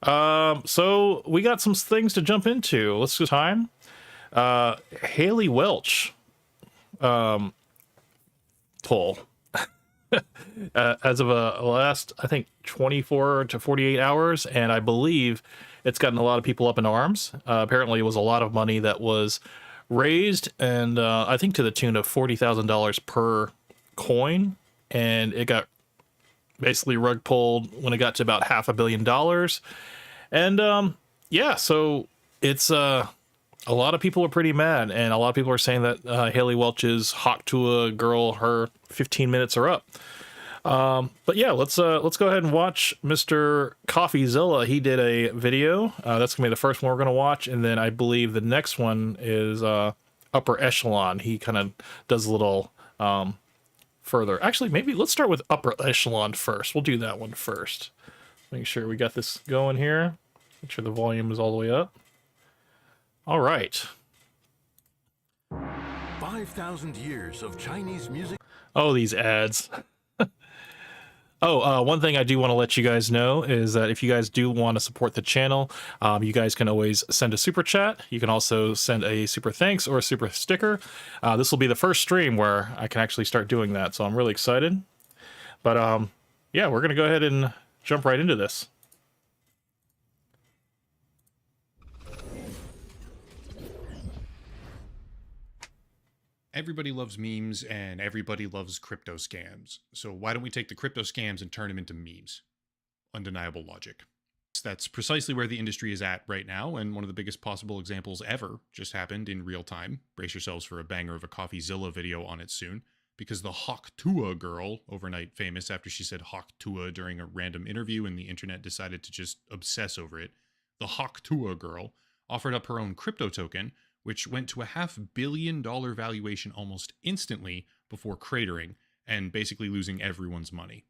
So we got some things to jump into. Let's go time. Haley Welch, toll. As of last, I think 24 to 48 hours, and I believe it's gotten a lot of people up in arms. Apparently, it was a lot of money that was raised, and I think to the tune of $40,000 per coin, and it got basically rug pulled when it got to about $500 million. And yeah, so it's a lot of people are pretty mad, and a lot of people are saying that Haley Welch's hawk to a girl, her 15 minutes are up. But yeah, let's go ahead and watch Mr. Coffeezilla. He did a video. That's gonna be the first one we're gonna watch, and then I believe the next one is Upper Echelon. He kind of does a little further. Actually, maybe let's start with Upper Echelon first. We'll do that one first. Make sure we got this going here. Make sure the volume is all the way up. All right. 5,000 years of Chinese music. Oh, these ads. Oh, one thing I do want to let you guys know is that if you guys do want to support the channel, you guys can always send a super chat. You can also send a super thanks or a super sticker. This will be the first stream where I can actually start doing that, so I'm really excited. But yeah, we're going to go ahead and jump right into this. Everybody loves memes and everybody loves crypto scams. So why don't we take the crypto scams and turn them into memes? Undeniable logic. That's precisely where the industry is at right now, and one of the biggest possible examples ever just happened in real time. Brace yourselves for a banger of a Coffeezilla video on it soon, because the Hawk Tua girl, overnight famous after she said Hawk Tua during a random interview and the internet decided to just obsess over it, the Hawk Tua girl offered up her own crypto token, which went to a $500 million valuation almost instantly before cratering and basically losing everyone's money,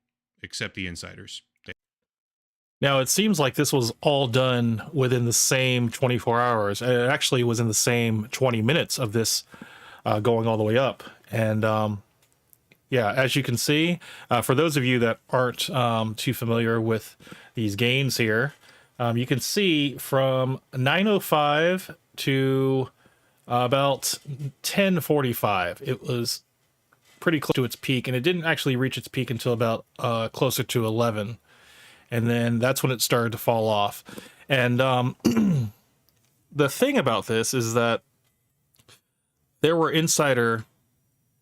except the insiders. Now, it seems like this was all done within the same 24 hours. It actually was in the same 20 minutes of this going all the way up. And yeah, as you can see, for those of you that aren't too familiar with these gains here, you can see from 9:05 to about 10:45, it was pretty close to its peak, and it didn't actually reach its peak until about closer to 11, and then that's when it started to fall off. And the thing about this is that there were insider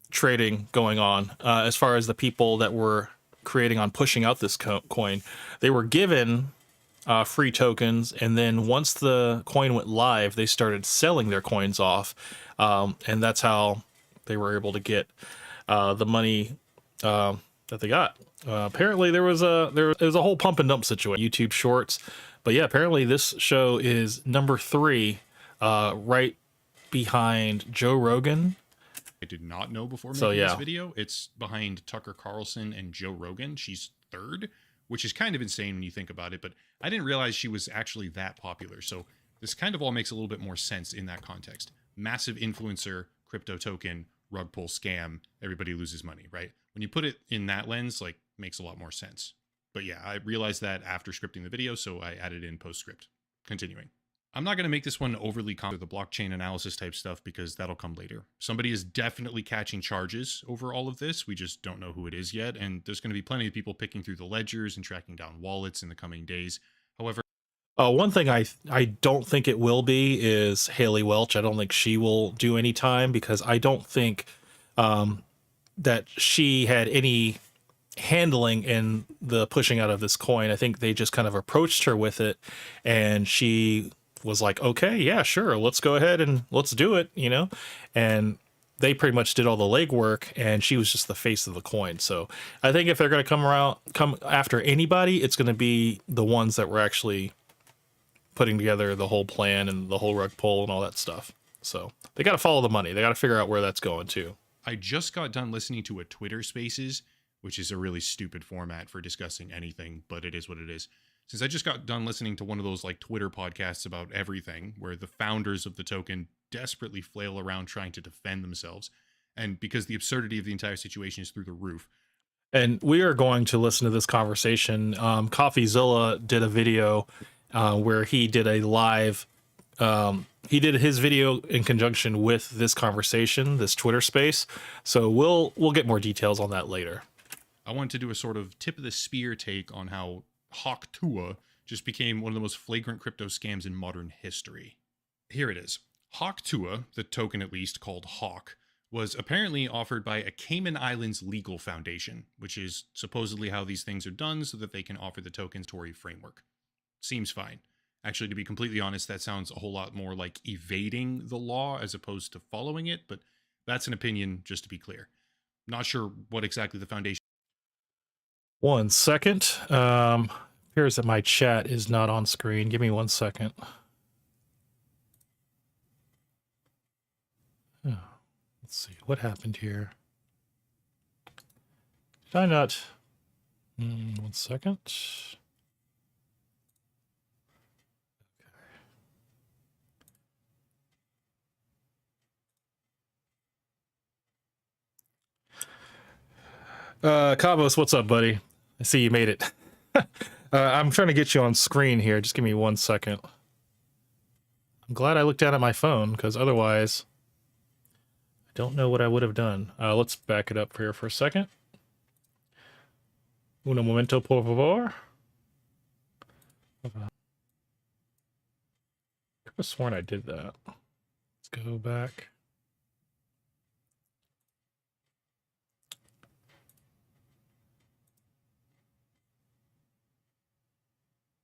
trading going on as far as the people that were creating on pushing out this coin. They were given free tokens, and then once the coin went live, they started selling their coins off, and that's how they were able to get the money that they got. Apparently there was a whole pump and dump situation, YouTube Shorts, but yeah, apparently this show is number 3, right behind Joe Rogan. I did not know before making yeah, this video. It's behind Tucker Carlson and Joe Rogan. She's 3rd, which is kind of insane when you think about it, but I didn't realize she was actually that popular. So this kind of all makes a little bit more sense in that context. Massive influencer, crypto token, rug pull scam, everybody loses money, right? When you put it in that lens, like, makes a lot more sense. But yeah, I realized that after scripting the video, so I added in postscript. Continuing. I'm not going to make this one overly the blockchain analysis type stuff because that'll come later. Somebody is definitely catching charges over all of this. We just don't know who it is yet. And there's going to be plenty of people picking through the ledgers and tracking down wallets in the coming days. However, one thing I don't think it will be is Haley Welch. I don't think she will do any time, because I don't think that she had any handling in the pushing out of this coin. I think they just kind of approached her with it, and she was like, okay, yeah, sure, let's go ahead and let's do it, you know? And they pretty much did all the legwork, and she was just the face of the coin. So I think if they're going to come after anybody, it's going to be the ones that were actually putting together the whole plan and the whole rug pull and all that stuff. So they got to follow the money. They got to figure out where that's going to. I just got done listening to a Twitter Spaces, which is a really stupid format for discussing anything, but it is what it is. Since I just got done listening to one of those like Twitter podcasts about everything, where the founders of the token desperately flail around trying to defend themselves, and because the absurdity of the entire situation is through the roof. And we are going to listen to this conversation. Coffeezilla did a video where he did a live. He did his video in conjunction with this conversation, this Twitter space. So we'll get more details on that later. I wanted to do a sort of tip of the spear take on how Hawk Tuah just became one of the most flagrant crypto scams in modern history. Here it is. Hawk Tuah, the token at least called Hawk, was apparently offered by a Cayman Islands legal foundation, which is supposedly how these things are done so that they can offer the tokens Tory framework. Seems fine. Actually, to be completely honest, that sounds a whole lot more like evading the law as opposed to following it, but that's an opinion, just to be clear. Not sure what exactly the foundation. 1 second. Appears that my chat is not on screen. Give me 1 second. Oh, let's see what happened here. Did I not? 1 second. Cabos, what's up, buddy? I see you made it. I'm trying to get you on screen here. Just give me 1 second. I'm glad I looked down at my phone, because otherwise, I don't know what I would have done. Let's back it up here for a second. Uno momento, por favor. I could have sworn I did that. Let's go back.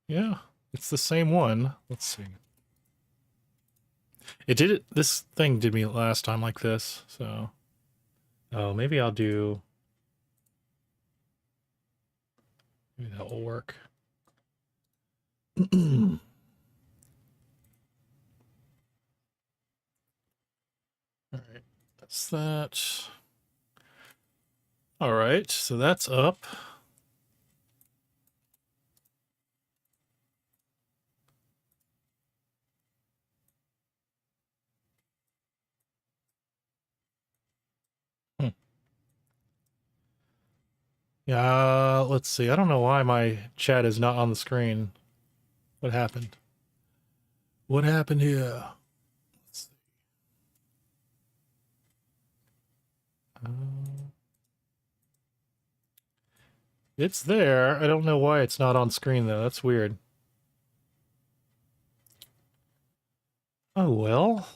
Yeah, it's the same one. Let's see. It did it. This thing did me last time like this, so. Oh, maybe I'll do. Maybe that will work. All right, that's that. All right, so that's up. Yeah, let's see. I don't know why my chat is not on the screen. What happened? What happened here? Let's see. It's there. I don't know why it's not on screen, though. That's weird. Oh, well.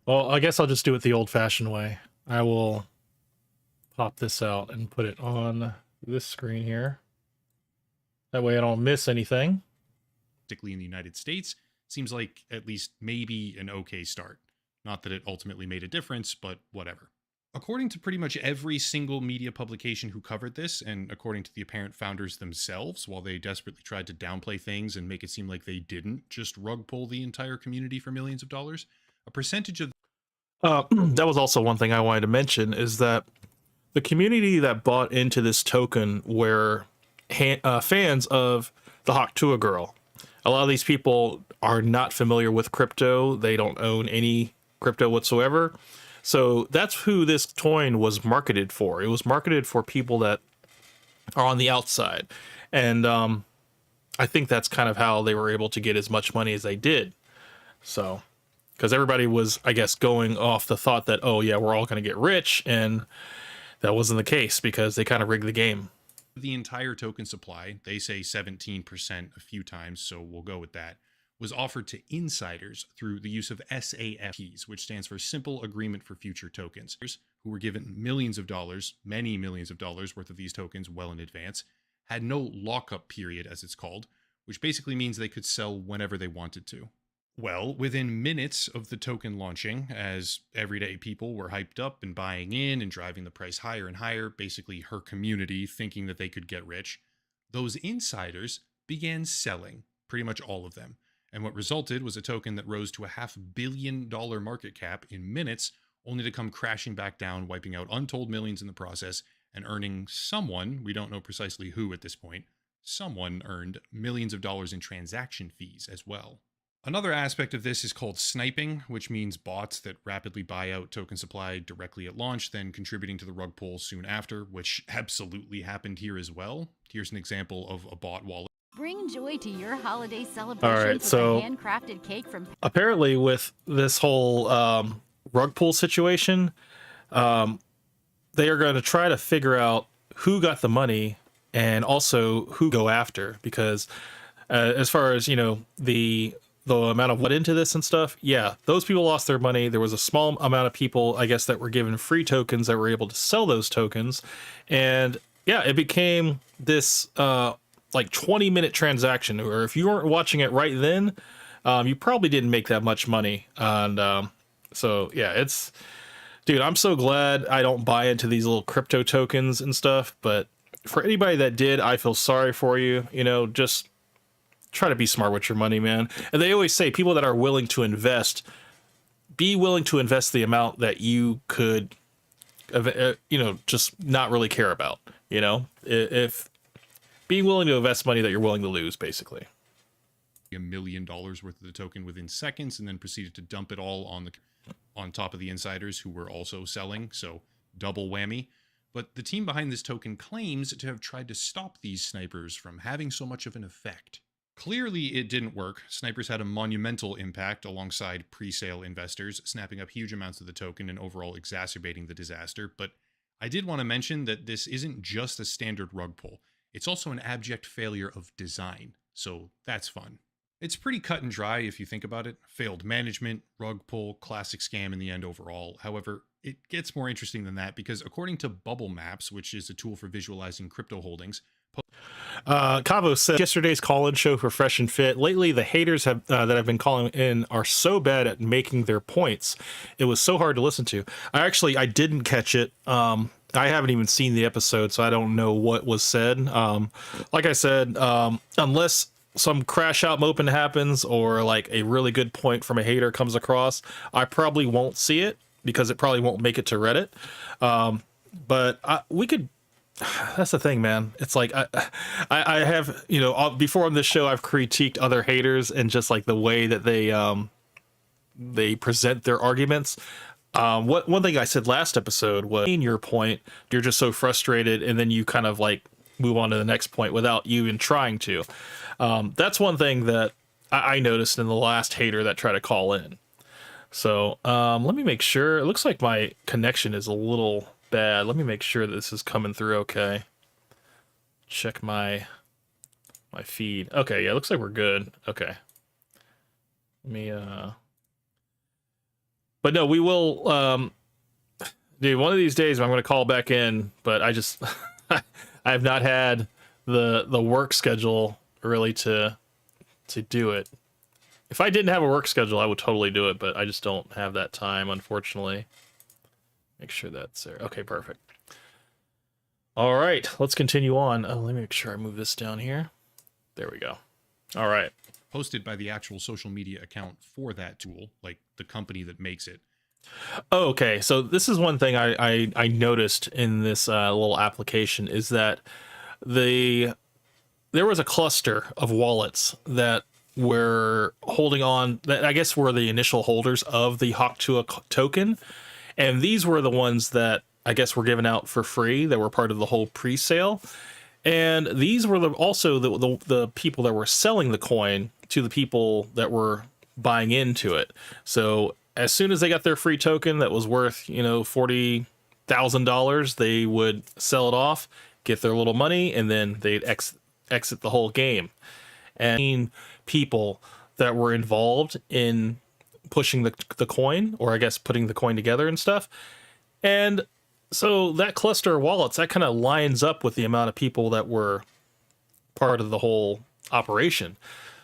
Well, I guess I'll just do it the old-fashioned way. I will pop this out and put it on this screen here. That way I don't miss anything. Particularly in the United States, seems like at least maybe an okay start. Not that it ultimately made a difference, but whatever. According to pretty much every single media publication who covered this, and according to the apparent founders themselves, while they desperately tried to downplay things and make it seem like they didn't just rug pull the entire community for millions of dollars, a percentage of... That was also one thing I wanted to mention, is that the community that bought into this token were fans of the Hawk Tuah girl. A lot of these people are not familiar with crypto. They don't own any crypto whatsoever. So that's who this coin was marketed for. It was marketed for people that are on the outside. And I think that's kind of how they were able to get as much money as they did. So, because everybody was, I guess, going off the thought that, oh yeah, we're all going to get rich. And that wasn't the case, because they kind of rigged the game. The entire token supply, they say 17% a few times, so we'll go with that, was offered to insiders through the use of SAFTs, which stands for Simple Agreement for Future Tokens, who were given millions of dollars, many millions of dollars worth of these tokens well in advance, had no lockup period, as it's called, which basically means they could sell whenever they wanted to. Well, within minutes of the token launching, as everyday people were hyped up and buying in and driving the price higher and higher, basically her community thinking that they could get rich, those insiders began selling, pretty much all of them. And what resulted was a token that rose to a $500 million market cap in minutes, only to come crashing back down, wiping out untold millions in the process, and earning someone, we don't know precisely who at this point, someone earned millions of dollars in transaction fees as well. Another aspect of this is called sniping, which means bots that rapidly buy out token supply directly at launch, then contributing to the rug pull soon after, which absolutely happened here as well. Here's an example of a bot wallet. Bring joy to your holiday All celebrations right, with so a handcrafted cake from apparently with this whole rug pull situation, they are going to try to figure out who got the money and also who go after, because as far as the amount of what into this and stuff, yeah, those people lost their money. There was a small amount of people, I guess, that were given free tokens that were able to sell those tokens, and yeah, it became this like 20-minute transaction, or if you weren't watching it right then, you probably didn't make that much money. And so yeah, it's, dude, I'm so glad I don't buy into these little crypto tokens and stuff, but for anybody that did, I feel sorry for you. Just try to be smart with your money, man. And they always say people that are willing to invest, be willing to invest the amount that you could, just not really care about. If being willing to invest money that you're willing to lose, basically. $1 million worth of the token within seconds, and then proceeded to dump it all on top of the insiders who were also selling. So double whammy. But the team behind this token claims to have tried to stop these snipers from having so much of an effect. Clearly, it didn't work. Snipers had a monumental impact alongside pre-sale investors, snapping up huge amounts of the token and overall exacerbating the disaster. But I did want to mention that this isn't just a standard rug pull. It's also an abject failure of design. So that's fun. It's pretty cut and dry if you think about it. Failed management, rug pull, classic scam in the end overall. However, it gets more interesting than that, because according to Bubble Maps, which is a tool for visualizing crypto holdings, Cavo said yesterday's call-in show for Fresh and Fit. Lately, the haters that have been calling in are so bad at making their points. It was so hard to listen to. I didn't catch it. I haven't even seen the episode, so I don't know what was said. Like I said, unless some crash out moping happens or like a really good point from a hater comes across, I probably won't see it because it probably won't make it to Reddit. But we could. That's the thing, man. It's like I have, before on this show, I've critiqued other haters and just like the way that they present their arguments. One thing I said last episode was, in your point, you're just so frustrated, and then you kind of like move on to the next point without you even trying to. That's one thing that I noticed in the last hater that tried to call in. So let me make sure. It looks like my connection is a little bad. Let me make sure that this is coming through okay. Check my feed. Okay, yeah, looks like we're good. Okay. Let me but no, we will dude, one of these days I'm gonna call back in, but I just I have not had the work schedule really to do it. If I didn't have a work schedule, I would totally do it, but I just don't have that time, unfortunately. Make sure that's there. Okay, perfect. All right, let's continue on. Oh, let me make sure I move this down here. There we go. All right. posted by the actual social media account for that tool, like the company that makes it. Oh, okay. So this is one thing I noticed in this little application is that there was a cluster of wallets that were holding on, that I guess were the initial holders of the Hawktua token. And these were the ones that I guess were given out for free, that were part of the whole pre-sale. And these were also the people that were selling the coin to the people that were buying into it. So as soon as they got their free token that was worth, $40,000, they would sell it off, get their little money, and then they'd exit the whole game. And people that were involved in pushing the coin, or I guess putting the coin together and stuff. And so that cluster of wallets, that kind of lines up with the amount of people that were part of the whole operation.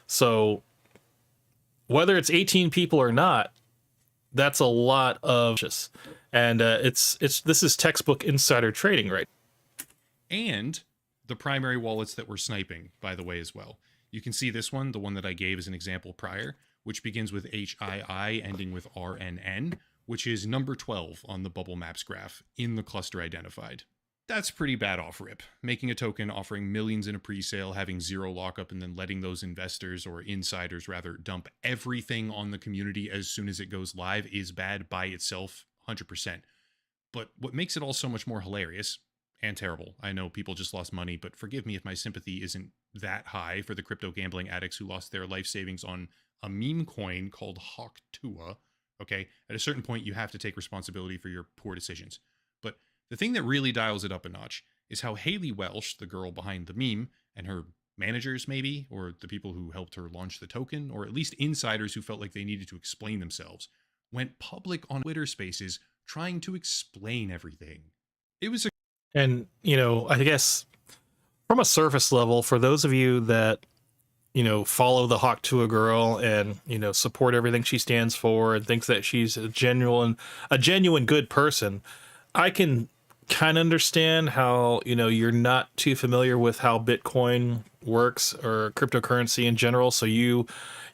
So whether it's 18 people or not, that's a lot of just, and this is textbook insider trading, right? And the primary wallets that we're sniping, by the way, as well. You can see this one, the one that I gave as an example prior, which begins with HII ending with RNN, which is number 12 on the bubble maps graph in the cluster identified. That's pretty bad off rip. Making a token, offering millions in a pre-sale, having zero lockup, and then letting those investors, or insiders rather, dump everything on the community as soon as it goes live is bad by itself, 100%. But what makes it all so much more hilarious, and terrible. I know people just lost money, but forgive me if my sympathy isn't that high for the crypto gambling addicts who lost their life savings on a meme coin called Hawk Tua. Okay, at a certain point, you have to take responsibility for your poor decisions. But the thing that really dials it up a notch is how Haley Welsh, the girl behind the meme, and her managers, maybe, or the people who helped her launch the token, or at least insiders who felt like they needed to explain themselves, went public on Twitter Spaces trying to explain everything. It was a And, you know, I guess from a surface level, for those of you that, you know, follow the Hawk to a girl and, you know, support everything she stands for and thinks that she's a genuine good person, I can kind of understand how, you know, you're not too familiar with how Bitcoin works or cryptocurrency in general. So you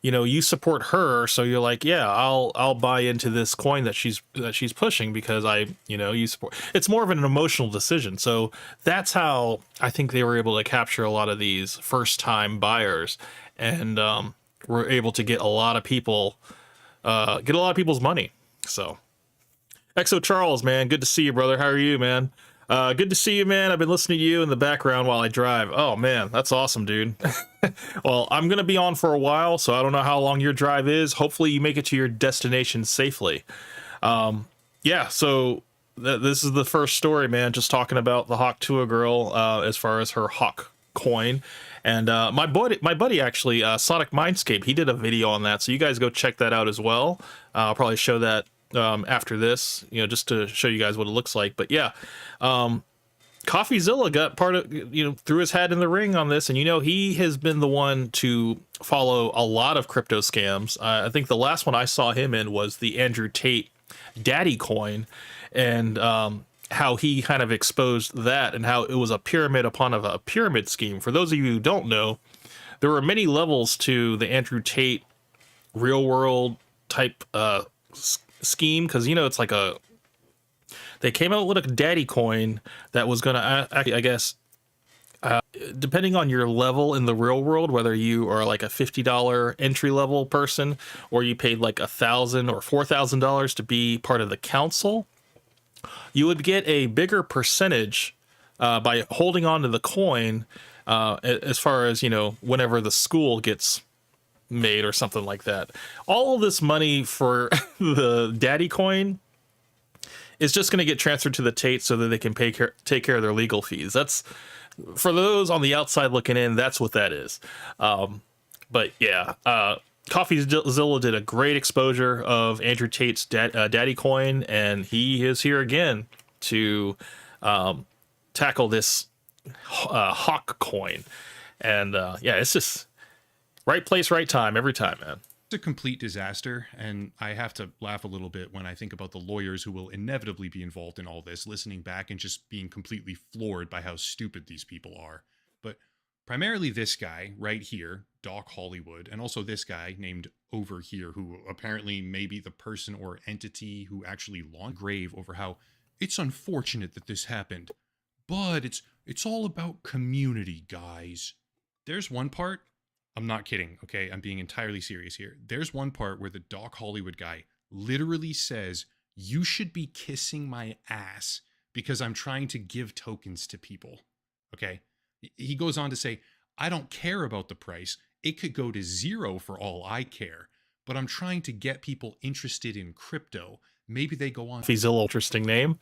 know, you support her. So you're like, yeah, I'll buy into this coin that she's pushing because you know, you support. It's more of an emotional decision. So that's how I think they were able to capture a lot of these first time buyers and were able to get a lot of people, get a lot of people's money. So. Exo Charles, man, good to see you, brother. How are you, man? Good to see you, man. I've been listening to you in the background while I drive. Oh, man, that's awesome, dude. Well, I'm going to be on for a while, so I don't know how long your drive is. Hopefully you make it to your destination safely. Yeah, so this is the first story, man, just talking about the Hawk Tua girl as far as her Hawk coin. And my buddy actually, Sonic Mindscape, he did a video on that, so you guys go check that out as well. I'll probably show that after this, you know, just to show you guys what it looks like. But yeah, Coffeezilla got part of, you know, threw his hat in the ring on this, and you know, he has been the one to follow a lot of crypto scams. I think the last one I saw him in was the Andrew Tate Daddy coin, and how he kind of exposed that and how it was a pyramid upon a pyramid scheme. For those of you who don't know, there were many levels to the Andrew Tate real world type scheme, because you know, it's like they came out with a daddy coin that was gonna I guess depending on your level in the real world, whether you are like a $50 entry level person or you paid like $1,000 or $4,000 to be part of the council, you would get a bigger percentage by holding on to the coin, as far as, you know, whenever the school gets made or something like that. All of this money for the daddy coin is just going to get transferred to the Tate so that they can take care of their legal fees. That's, for those on the outside looking in, that's what that is. But yeah, Coffeezilla did a great exposure of Andrew Tate's daddy coin, and he is here again to tackle this Hawk coin. And yeah, it's just right place, right time, every time, man. It's a complete disaster, and I have to laugh a little bit when I think about the lawyers who will inevitably be involved in all this, listening back and just being completely floored by how stupid these people are. But primarily this guy right here, Doc Hollywood, and also this guy named Over Here, who apparently may be the person or entity who actually launched grave over how it's unfortunate that this happened, but it's all about community, guys. There's one part, I'm not kidding, okay? I'm being entirely serious here. There's one part where the Doc Hollywood guy literally says, "You should be kissing my ass because I'm trying to give tokens to people." Okay? He goes on to say, "I don't care about the price. It could go to zero for all I care, but I'm trying to get people interested in crypto. Maybe they go on." Coffeezilla, interesting name.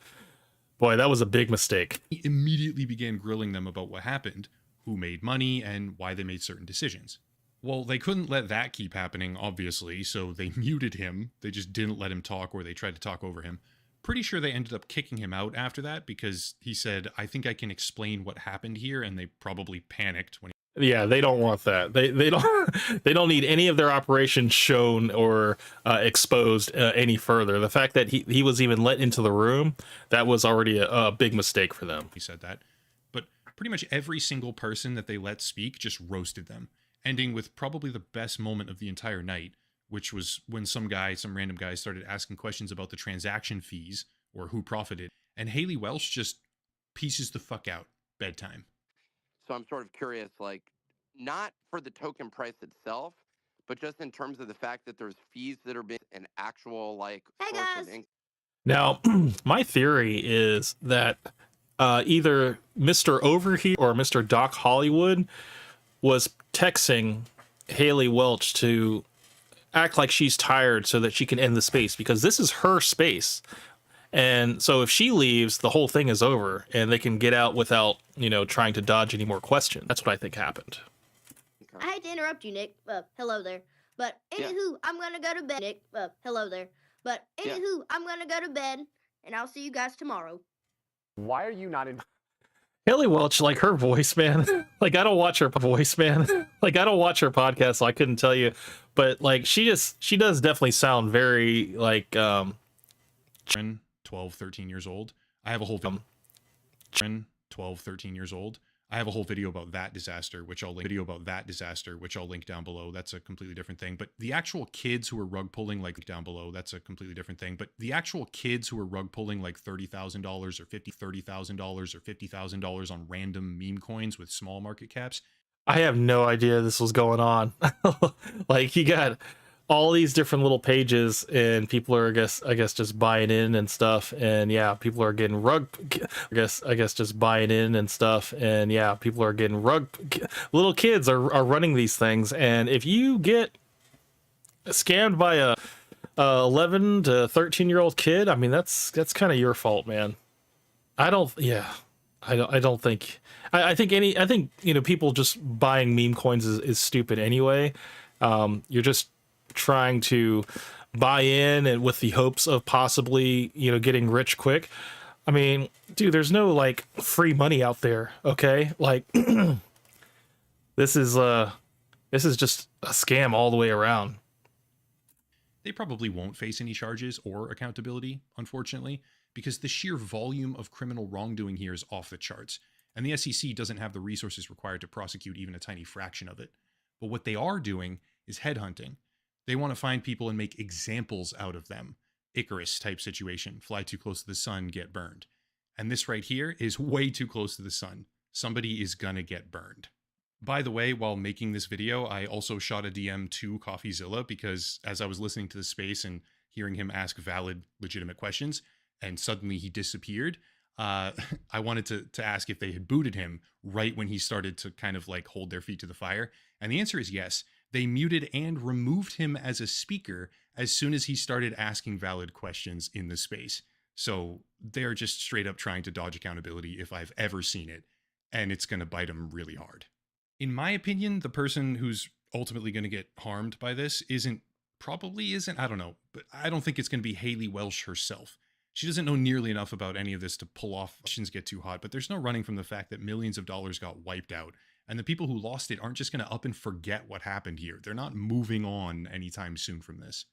Boy, that was a big mistake. He immediately began grilling them about what happened, who made money, and why they made certain decisions. Well, they couldn't let that keep happening, obviously, so they muted him. They just didn't let him talk, or they tried to talk over him. Pretty sure they ended up kicking him out after that because he said, "I think I can explain what happened here," and they probably panicked when Yeah, they don't want that. They don't they don't need any of their operations shown or exposed any further. The fact that he was even let into the room, that was already a big mistake for them. he said that. But pretty much every single person that they let speak just roasted them, ending with probably the best moment of the entire night, which was when some random guy started asking questions about the transaction fees or who profited, and Haley Welsh just pieces the fuck out. Bedtime. So I'm sort of curious, like, not for the token price itself, but just in terms of the fact that there's fees that are being an actual like Hey, source guys. of income. Now, my theory is that either Mr. Overheat or Mr. Doc Hollywood was texting Haley Welch to act like she's tired so that she can end the space, because this is her space. And so if she leaves, the whole thing is over and they can get out without, trying to dodge any more questions. That's what I think happened. I hate to interrupt you, Nick. Hello there. But Yeah. anywho, I'm gonna go to bed, Nick. Hello there. But Yeah. anywho, I'm gonna go to bed, and I'll see you guys tomorrow. Why are you not in? Haley Welch, like her voice, man. Like I don't watch her voice, man. Like I don't watch her podcast, so I couldn't tell you. But like she does definitely sound very like 12, 13 years old. I have a whole 12, 13 years old. I have a whole video about that disaster, which I'll link down below. That's a completely different thing. But the actual kids who are rug pulling like down below, that's a completely different thing. But the actual kids who are rug pulling like $30,000 or $30,000 or $50,000 on random meme coins with small market caps. I have no idea this was going on. Like you got all these different little pages and people are I guess just buying in and stuff, and yeah, people are getting I guess just buying in and stuff, and yeah, people are getting little kids are running these things, and if you get scammed by a 11 to 13-year-old kid, I mean that's kind of your fault, man. I don't think people just buying meme coins is stupid anyway. You're just trying to buy in and with the hopes of possibly getting rich quick. I mean, dude, there's no like free money out there, okay? Like this is just a scam all the way around. They probably won't face any charges or accountability, unfortunately, because the sheer volume of criminal wrongdoing here is off the charts, and the SEC doesn't have the resources required to prosecute even a tiny fraction of it. But what they are doing is headhunting. They want to find people and make examples out of them. Icarus type situation, fly too close to the sun, get burned. And this right here is way too close to the sun. Somebody is gonna get burned. By the way, while making this video, I also shot a DM to Coffeezilla because as I was listening to the space and hearing him ask valid, legitimate questions, and suddenly he disappeared, I wanted to ask if they had booted him right when he started to kind of like hold their feet to the fire. And the answer is yes. They muted and removed him as a speaker as soon as he started asking valid questions in the space. So they're just straight up trying to dodge accountability if I've ever seen it, and it's going to bite them really hard. In my opinion, the person who's ultimately going to get harmed by this isn't, I don't know, but I don't think it's going to be Haley Welch herself. She doesn't know nearly enough about any of this to pull off questions get too hot, but there's no running from the fact that millions of dollars got wiped out. And the people who lost it aren't just going to up and forget what happened here. They're not moving on anytime soon from this.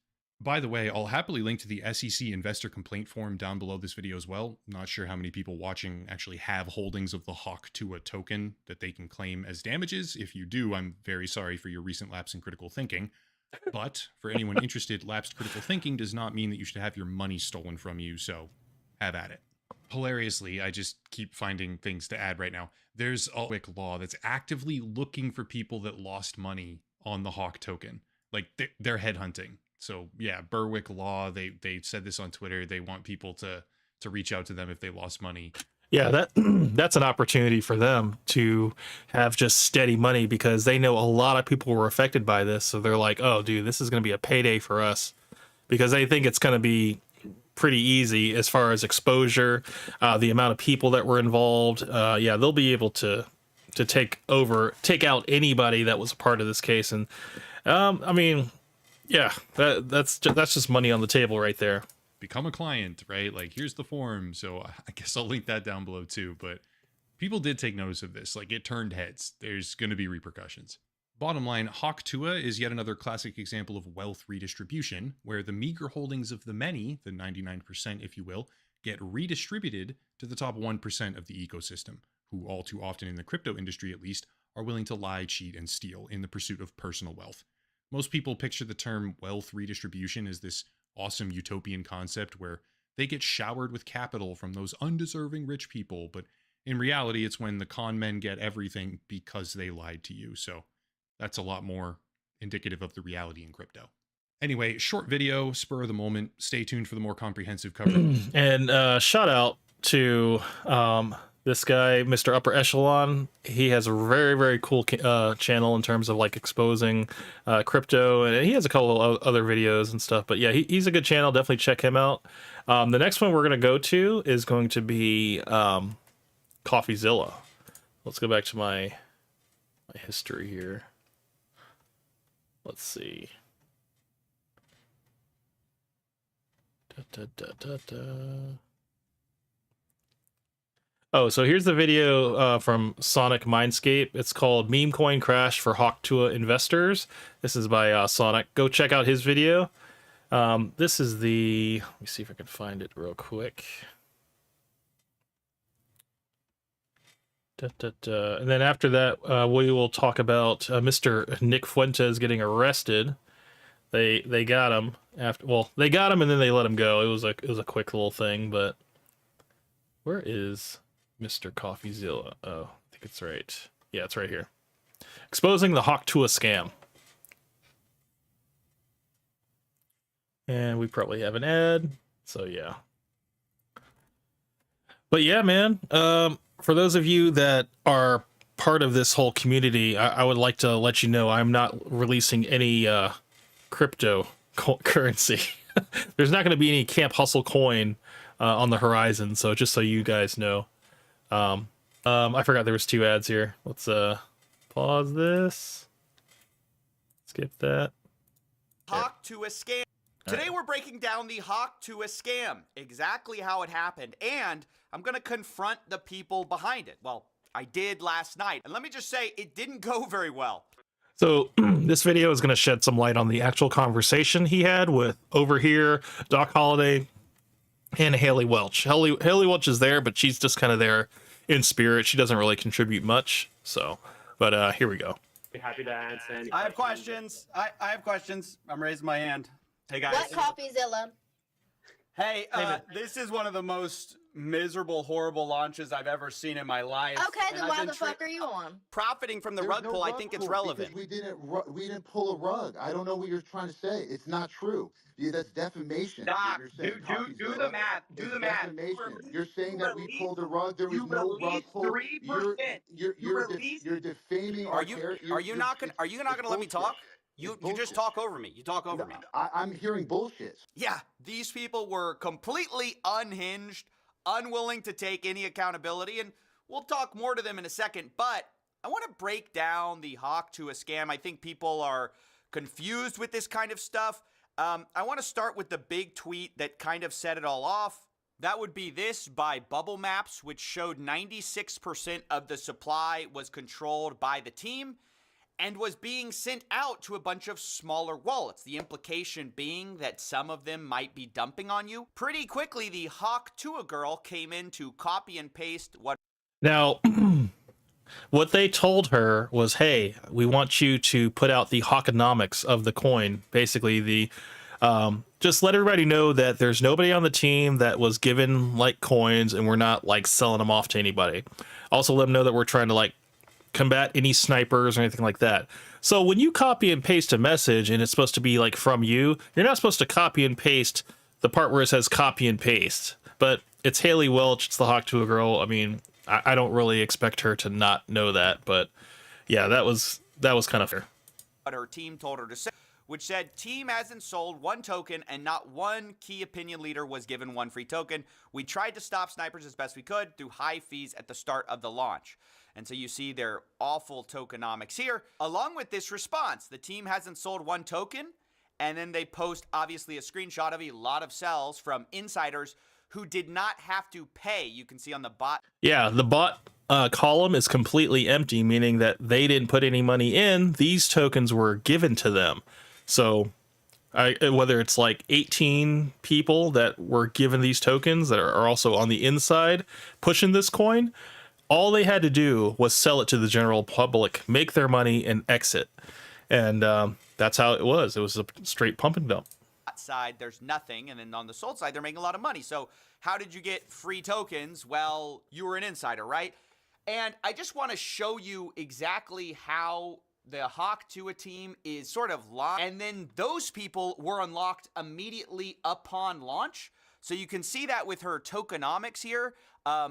By the way, I'll happily link to the SEC investor complaint form down below this video as well. Not sure how many people watching actually have holdings of the Hawk Tua token that they can claim as damages. If you do, I'm very sorry for your recent lapse in critical thinking. But for anyone interested, lapsed critical thinking does not mean that you should have your money stolen from you, so have at it. Hilariously, I just keep finding things to add right now. There's a quick law that's actively looking for people that lost money on the Hawk token. Like they're headhunting. So yeah, Berwick Law, they said this on Twitter. They want people to reach out to them if they lost money. Yeah, that's an opportunity for them to have just steady money because they know a lot of people were affected by this. So they're like, oh, dude, this is going to be a payday for us because they think it's going to be pretty easy as far as exposure, the amount of people that were involved. Yeah, they'll be able to take out anybody that was a part of this case. And I mean, yeah, that's just money on the table right there. Become a client, right? Like, here's the form. So I guess I'll link that down below too. But people did take notice of this. Like, it turned heads. There's going to be repercussions. Bottom line, Hawk Tua is yet another classic example of wealth redistribution, where the meager holdings of the many, the 99% if you will, get redistributed to the top 1% of the ecosystem, who all too often in the crypto industry at least, are willing to lie, cheat, and steal in the pursuit of personal wealth. Most people picture the term wealth redistribution as this awesome utopian concept where they get showered with capital from those undeserving rich people, but in reality, it's when the con men get everything because they lied to you. So that's a lot more indicative of the reality in crypto. Anyway, short video, spur of the moment. Stay tuned for the more comprehensive coverage. And shout out to This guy, Mr. Upper Echelon, he has a very, very cool channel in terms of like exposing crypto, and he has a couple of other videos and stuff. But yeah, he's a good channel. Definitely check him out. The next one we're gonna go to is going to be Coffeezilla. Let's go back to my history here. Let's see. Oh, so here's the video from Sonic Mindscape. It's called Meme Coin Crash for Hawktua Investors. This is by Sonic. Go check out his video. This is the... Let me see if I can find it real quick. And then after that, we will talk about Mr. Nick Fuentes getting arrested. They got him after... Well, they got him and then they let him go. It was a quick little thing, but... Where is... Mr. Coffeezilla. Oh, I think it's right. Yeah, it's right here. Exposing the Hawktua scam. And we probably have an ad. So yeah. But yeah, man. For those of you that are part of this whole community, I would like to let you know I'm not releasing any crypto currency. There's not going to be any Camp Hustle coin on the horizon. So just so you guys know. I forgot there was 2 ads here. Let's pause this. Skip that. Hawktua scam. Today we're breaking down the Hawktua scam, exactly how it happened, and I'm gonna confront the people behind it. Well, I did last night, and let me just say, it didn't go very well. So this video is gonna shed some light on the actual conversation he had with Over Here, Doc Holliday, and Haley Welch. Haley Welch is there, but she's just kind of there in spirit. She doesn't really contribute much. So, but here we go. Be happy to answer any I have questions. I have questions. I'm raising my hand. Hey guys. What Coffeezilla? Hey, this is one of the most miserable, horrible launches I've ever seen in my life. Okay, then and why the fuck are you on? Profiting from the rug pull, I think it's relevant. We didn't pull a rug. I don't know what you're trying to say. It's not true. That's defamation. Doc, You're saying do the math. Do the math. Defamation. You're saying that we pulled a rug. There was no rug pull. You're defaming our character. Are you not gonna let me talk? You just talk over me. You talk over me. I'm hearing bullshit. Yeah, these people were completely unhinged, unwilling to take any accountability, and we'll talk more to them in a second, but I want to break down the Hawktua scam. I think people are confused with this kind of stuff. I want to start with the big tweet that kind of set it all off. That would be this by Bubble Maps, which showed 96% of the supply was controlled by the team and was being sent out to a bunch of smaller wallets. The implication being that some of them might be dumping on you. Pretty quickly, the Hawktua girl came in to copy and paste what... Now, what they told her was, hey, we want you to put out the Hawkonomics of the coin. Basically, the just let everybody know that there's nobody on the team that was given, like, coins, and we're not, like, selling them off to anybody. Also, let them know that we're trying to, like, combat any snipers or anything like that. So when you copy and paste a message and it's supposed to be like from you, you're not supposed to copy and paste the part where it says copy and paste. But it's Haley Welch, it's the Hawktua girl. I mean, I don't really expect her to not know that, but yeah, that was kind of fair. What her team told her to say, which said team hasn't sold 1 token and not one key opinion leader was given 1 free token. We tried to stop snipers as best we could through high fees at the start of the launch. And so you see their awful tokenomics here. Along with this response, the team hasn't sold 1 token, and then they post obviously a screenshot of a lot of sells from insiders who did not have to pay. You can see on the bot. Yeah, the bot column is completely empty, meaning that they didn't put any money in. These tokens were given to them. So whether it's like 18 people that were given these tokens that are also on the inside pushing this coin, all they had to do was sell it to the general public, make their money, and exit. And that's how it was. It was a straight pump and dump. Side, there's nothing. And then on the sold side, they're making a lot of money. So how did you get free tokens? Well, you were an insider, right? And I just want to show you exactly how the Hawktua team is sort of locked. And then those people were unlocked immediately upon launch. So you can see that with her tokenomics here.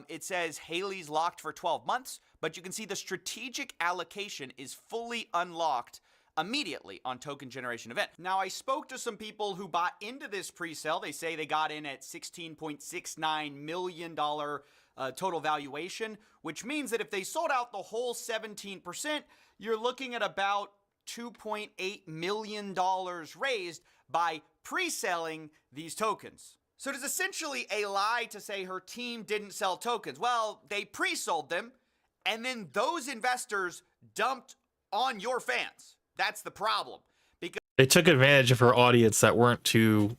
It says Haley's locked for 12 months, but you can see the strategic allocation is fully unlocked immediately on token generation event. Now, I spoke to some people who bought into this pre-sale. They say they got in at $16.69 million total valuation, which means that if they sold out the whole 17%, you're looking at about $2.8 million raised by pre-selling these tokens. So it is essentially a lie to say her team didn't sell tokens. Well, they pre-sold them, and then those investors dumped on your fans. That's the problem. Because They took advantage of her audience that weren't too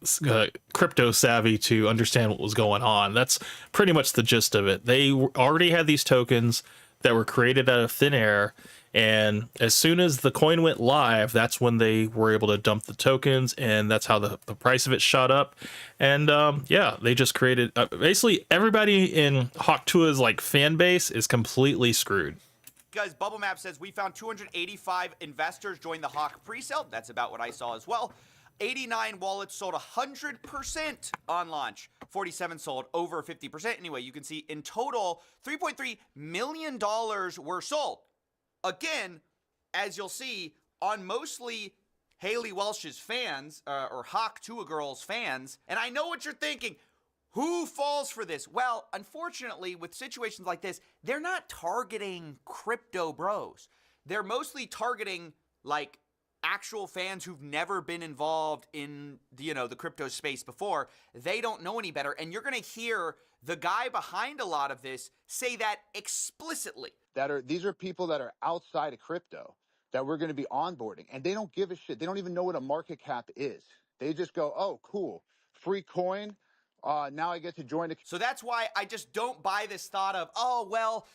crypto savvy to understand what was going on. That's pretty much the gist of it. They already had these tokens that were created out of thin air, and as soon as the coin went live, that's when they were able to dump the tokens, and that's how the price of it shot up. And yeah, they just created basically everybody in Hawktua's like fan base is completely screwed. Because Bubble Map says we found 285 investors join the Hawk pre-sale. That's about what I saw as well. 89 wallets sold 100% on launch. 47 sold over 50%. Anyway, you can see in total, $3.3 million were sold. Again, as you'll see, on mostly Haley Welch's fans, or Hawk2A Girls fans, and I know what you're thinking. Who falls for this? Well, unfortunately, with situations like this, they're not targeting crypto bros. They're mostly targeting, like, actual fans who've never been involved in, the crypto space before. They don't know any better, and you're going to hear the guy behind a lot of this say that explicitly. These are people that are outside of crypto that we're going to be onboarding, and they don't give a shit. They don't even know what a market cap is. They just go, oh, cool, free coin. Now I get to join. So that's why I just don't buy this thought of, oh, well,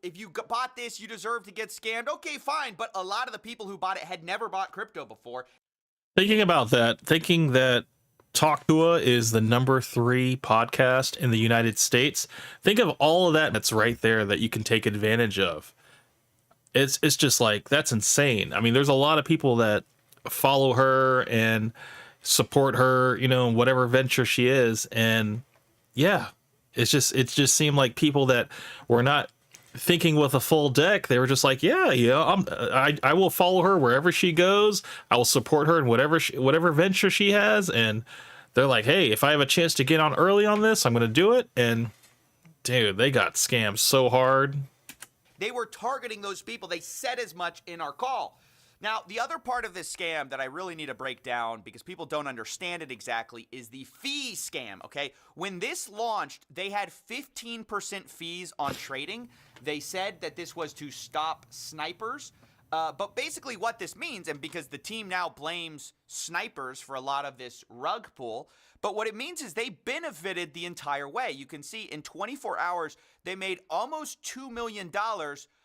if you bought this, you deserve to get scammed. Okay, fine. But a lot of the people who bought it had never bought crypto before. Thinking about that, thinking that Talktua is the #3 podcast in the United States. Think of all of that that's right there that you can take advantage of. It's just like, that's insane. I mean, there's a lot of people that follow her and support her, in whatever venture she is. And yeah, it just seemed like people that were not thinking with a full deck. They were just like, I will follow her wherever she goes. I will support her in whatever venture she has. And they're like, hey, if I have a chance to get on early on this, I'm going to do it. And dude, they got scammed so hard. They were targeting those people. They said as much in our call. Now, the other part of this scam that I really need to break down because people don't understand it exactly is the fee scam, okay? When this launched, they had 15% fees on trading. They said that this was to stop snipers. But basically what this means, and because the team now blames snipers for a lot of this rug pull, but what it means is they benefited the entire way. You can see in 24 hours, they made almost $2 million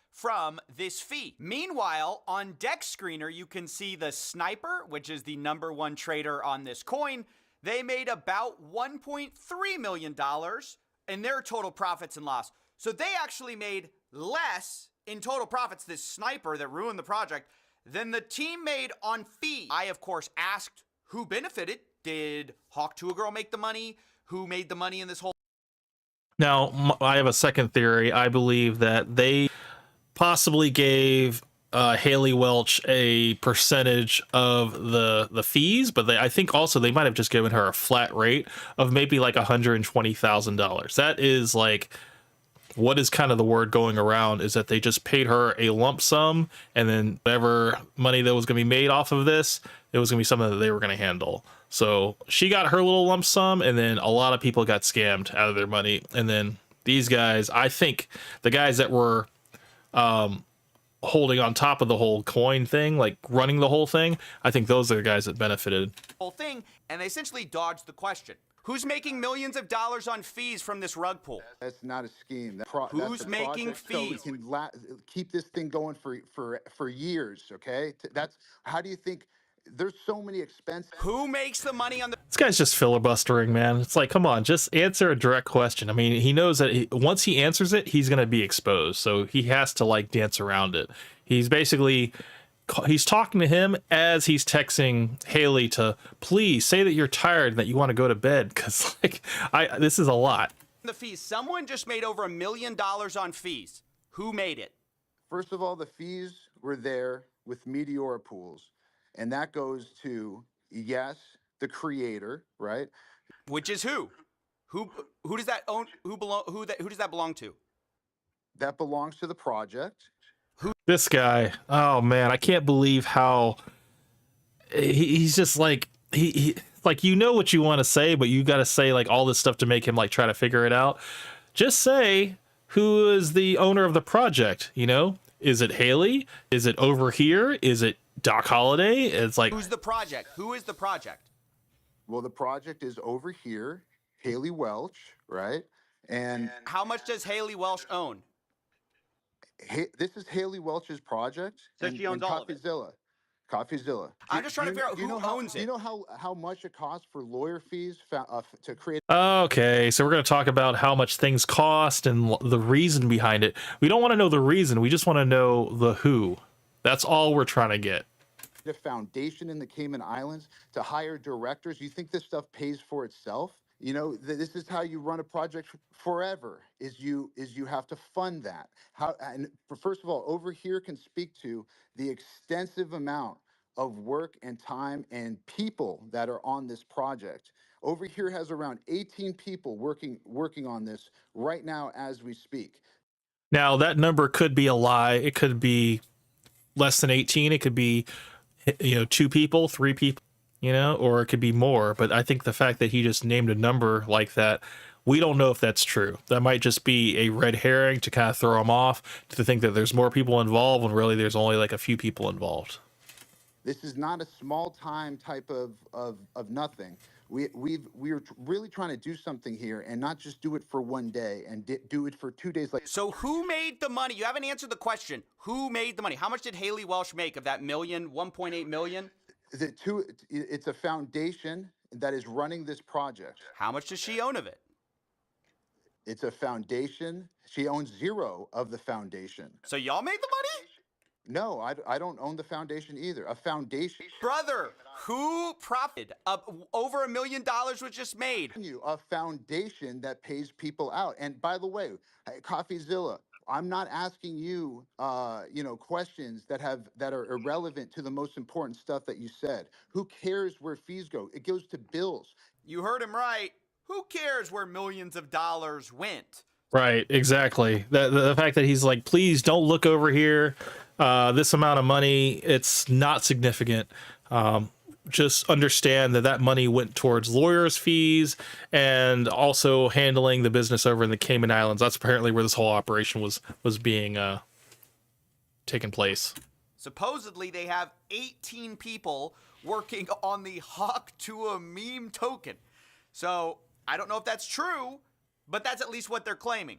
from this fee. Meanwhile, on Deck Screener, you can see the sniper, which is the #1 trader on this coin. They made about $1.3 million in their total profits and loss. So they actually made less in total profits, this sniper that ruined the project, than the team made on fee. I, of course, asked who benefited. Did Hawk2A Girl make the money? Who made the money in this whole? Now, I have a second theory. I believe that they possibly gave Haley Welch a percentage of the fees, but I think also they might have just given her a flat rate of maybe like $120,000. That is like what is kind of the word going around, is that they just paid her a lump sum, and then whatever money that was going to be made off of this, it was going to be something that they were going to handle. So she got her little lump sum, and then a lot of people got scammed out of their money. And then these guys, I think the guys that were holding on top of the whole coin thing, like running the whole thing, I think those are the guys that benefited. Whole thing, and they essentially dodged the question. Who's making millions of dollars on fees from this rug pull? That's not a scheme. Who's making fees? So we can keep this thing going for years. Okay, that's how do you think? There's so many expenses. Who makes the money on the? This guy's just filibustering, man. It's like, come on, just answer a direct question. I mean, he knows that once he answers it, he's going to be exposed. So he has to like dance around it. He's basically he's talking to him as he's texting Haley to please say that you're tired and that you want to go to bed, because like this is a lot. The fees. Someone just made over $1 million on fees. Who made it? First of all, the fees were there with Meteora Pools, and that goes to, yes, the creator, right? Which is who? Who does that own? Who does that belong to? That belongs to the project. This guy, oh man, I can't believe how he's just like he like, you know what you want to say, but you got to say like all this stuff to make him like try to figure it out. Just say who is the owner of the project. You know, is it Haley? Is it over here? Is it Doc Holliday? It's like, who's the project? Who is the project? Well, the project is over here, Haley Welch, right? And how much does Haley Welch own? This is Haley Welch's project. So she owns all of it. Coffeezilla. I'm just trying to figure out who owns it. Do you know how much it costs for lawyer fees to create? okay, so we're going to talk about how much things cost and the reason behind it. We don't want to know the reason. We just want to know the who. That's all we're trying to get. A foundation in the Cayman Islands to hire directors. You think this stuff pays for itself? You know, this is how you run a project forever. Is you have to fund that. And first of all, over here can speak to the extensive amount of work and time and people that are on this project. Over here has around 18 people working on this right now as we speak. Now that number could be a lie. It could be less than 18. It could be, 2 people, 3 people, or it could be more. But I think the fact that he just named a number like that, we don't know if that's true. That might just be a red herring to kind of throw him off, to think that there's more people involved when really there's only like a few people involved. This is not a small time type of nothing. We're really trying to do something here and not just do it for one day and do it for 2 days. So who made the money? You haven't answered the question. Who made the money? How much did Haley Welch make of that million, 1.8 million? It's a foundation that is running this project. How much does she own of it? It's a foundation. She owns 0 of the foundation. So y'all made the money? No, I don't own the foundation either. A foundation. Brother, who profited? Over $1 million was just made. A foundation that pays people out. And by the way, Coffeezilla, I'm not asking you, questions that are irrelevant to the most important stuff that you said. Who cares where fees go? It goes to bills. You heard him right. Who cares where millions of dollars went? Right, exactly. The fact that he's like, please don't look over here. This amount of money, it's not significant. Just understand that money went towards lawyers' fees and also handling the business over in the Cayman Islands. That's apparently where this whole operation was being taken place. Supposedly, they have 18 people working on the Hawk to a meme token. So I don't know if that's true, but that's at least what they're claiming.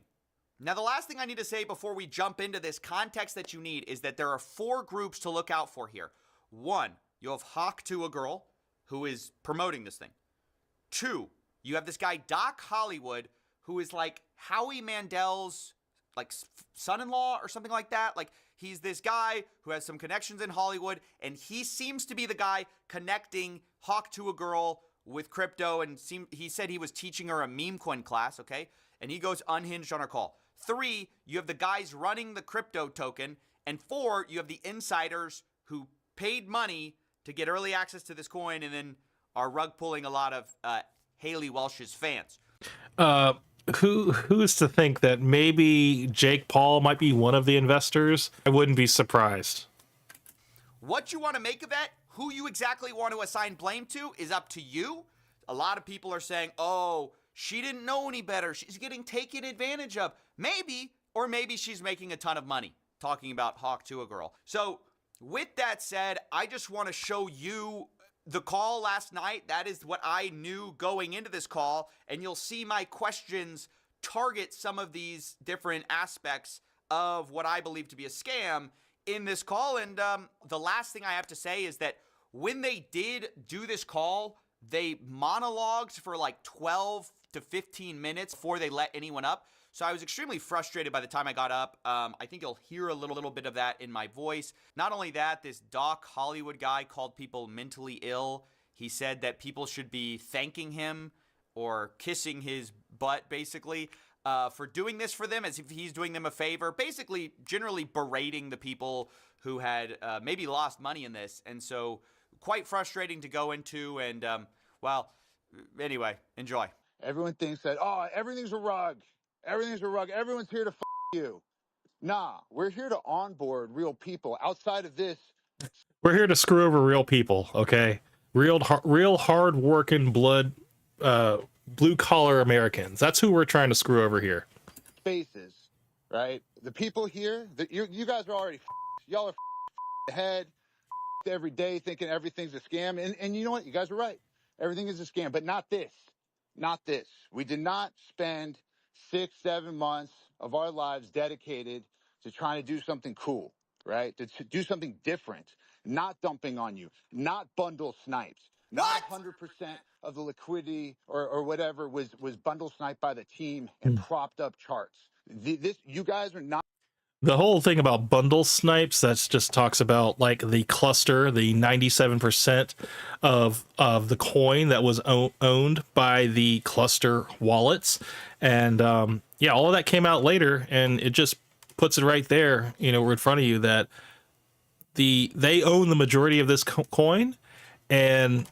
Now, the last thing I need to say before we jump into this context that you need is that there are 4 groups to look out for here. 1, you have Hawk to a Girl, who is promoting this thing. 2, you have this guy, Doc Hollywood, who is like Howie Mandel's like son-in-law or something like that. Like, he's this guy who has some connections in Hollywood, and he seems to be the guy connecting Hawk to a Girl with crypto, and he said he was teaching her a meme coin class, okay? And he goes unhinged on her call. 3, you have the guys running the crypto token. And 4, you have the insiders who paid money to get early access to this coin and then are rug pulling a lot of Haley Welch's fans. Who's to think that maybe Jake Paul might be one of the investors? I wouldn't be surprised. What you want to make of that, who you exactly want to assign blame to, is up to you. A lot of people are saying, oh, she didn't know any better. She's getting taken advantage of. Maybe, or maybe she's making a ton of money, talking about Hawk to a Girl. So with that said, I just want to show you the call last night. That is what I knew going into this call. And you'll see my questions target some of these different aspects of what I believe to be a scam in this call. And the last thing I have to say is that when they did do this call, they monologued for like 12 to 15 minutes before they let anyone up. So I was extremely frustrated by the time I got up. I think you'll hear a little bit of that in my voice. Not only that, this Doc Hollywood guy called people mentally ill. He said that people should be thanking him or kissing his butt, basically, for doing this for them, as if he's doing them a favor. Basically, generally berating the people who had maybe lost money in this. And so quite frustrating to go into. And, well, anyway, enjoy. Everyone thinks that, oh, everything's a rug. Everything's a rug. Everyone's here to you. Nah, we're here to onboard real people. Outside of this, We're here to screw over real people, okay? Real hard working blue collar Americans. That's who we're trying to screw over here. spaces, right? The people here, you guys are already y'all are ahead every day thinking everything's a scam. And you know what? You guys are right. Everything is a scam, but not this. Not this. We did not spend 6-7 months of our lives dedicated to trying to do something cool, right? To do something different, not dumping on you, not bundle snipes. Not 100% of the liquidity or whatever was bundle sniped by the team and propped up charts. You guys are not. The whole thing about bundle snipes, that's just talks about like the cluster, the 97% of the coin that was owned by the cluster wallets. And yeah, all of that came out later, and it just puts it right there, you know, in front of you that they own the majority of this coin, and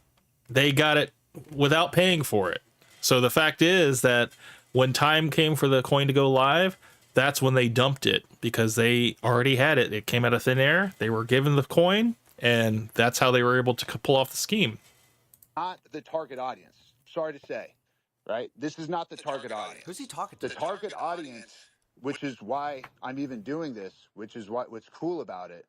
they got it without paying for it. So the fact is that when time came for the coin to go live, that's when they dumped it, because they already had it. It came out of thin air. They were given the coin, and that's how they were able to pull off the scheme. Not the target audience. Sorry to say, right? This is not the target audience. Who's he talking to? The target audience, which is why I'm even doing this, which is what's cool about it,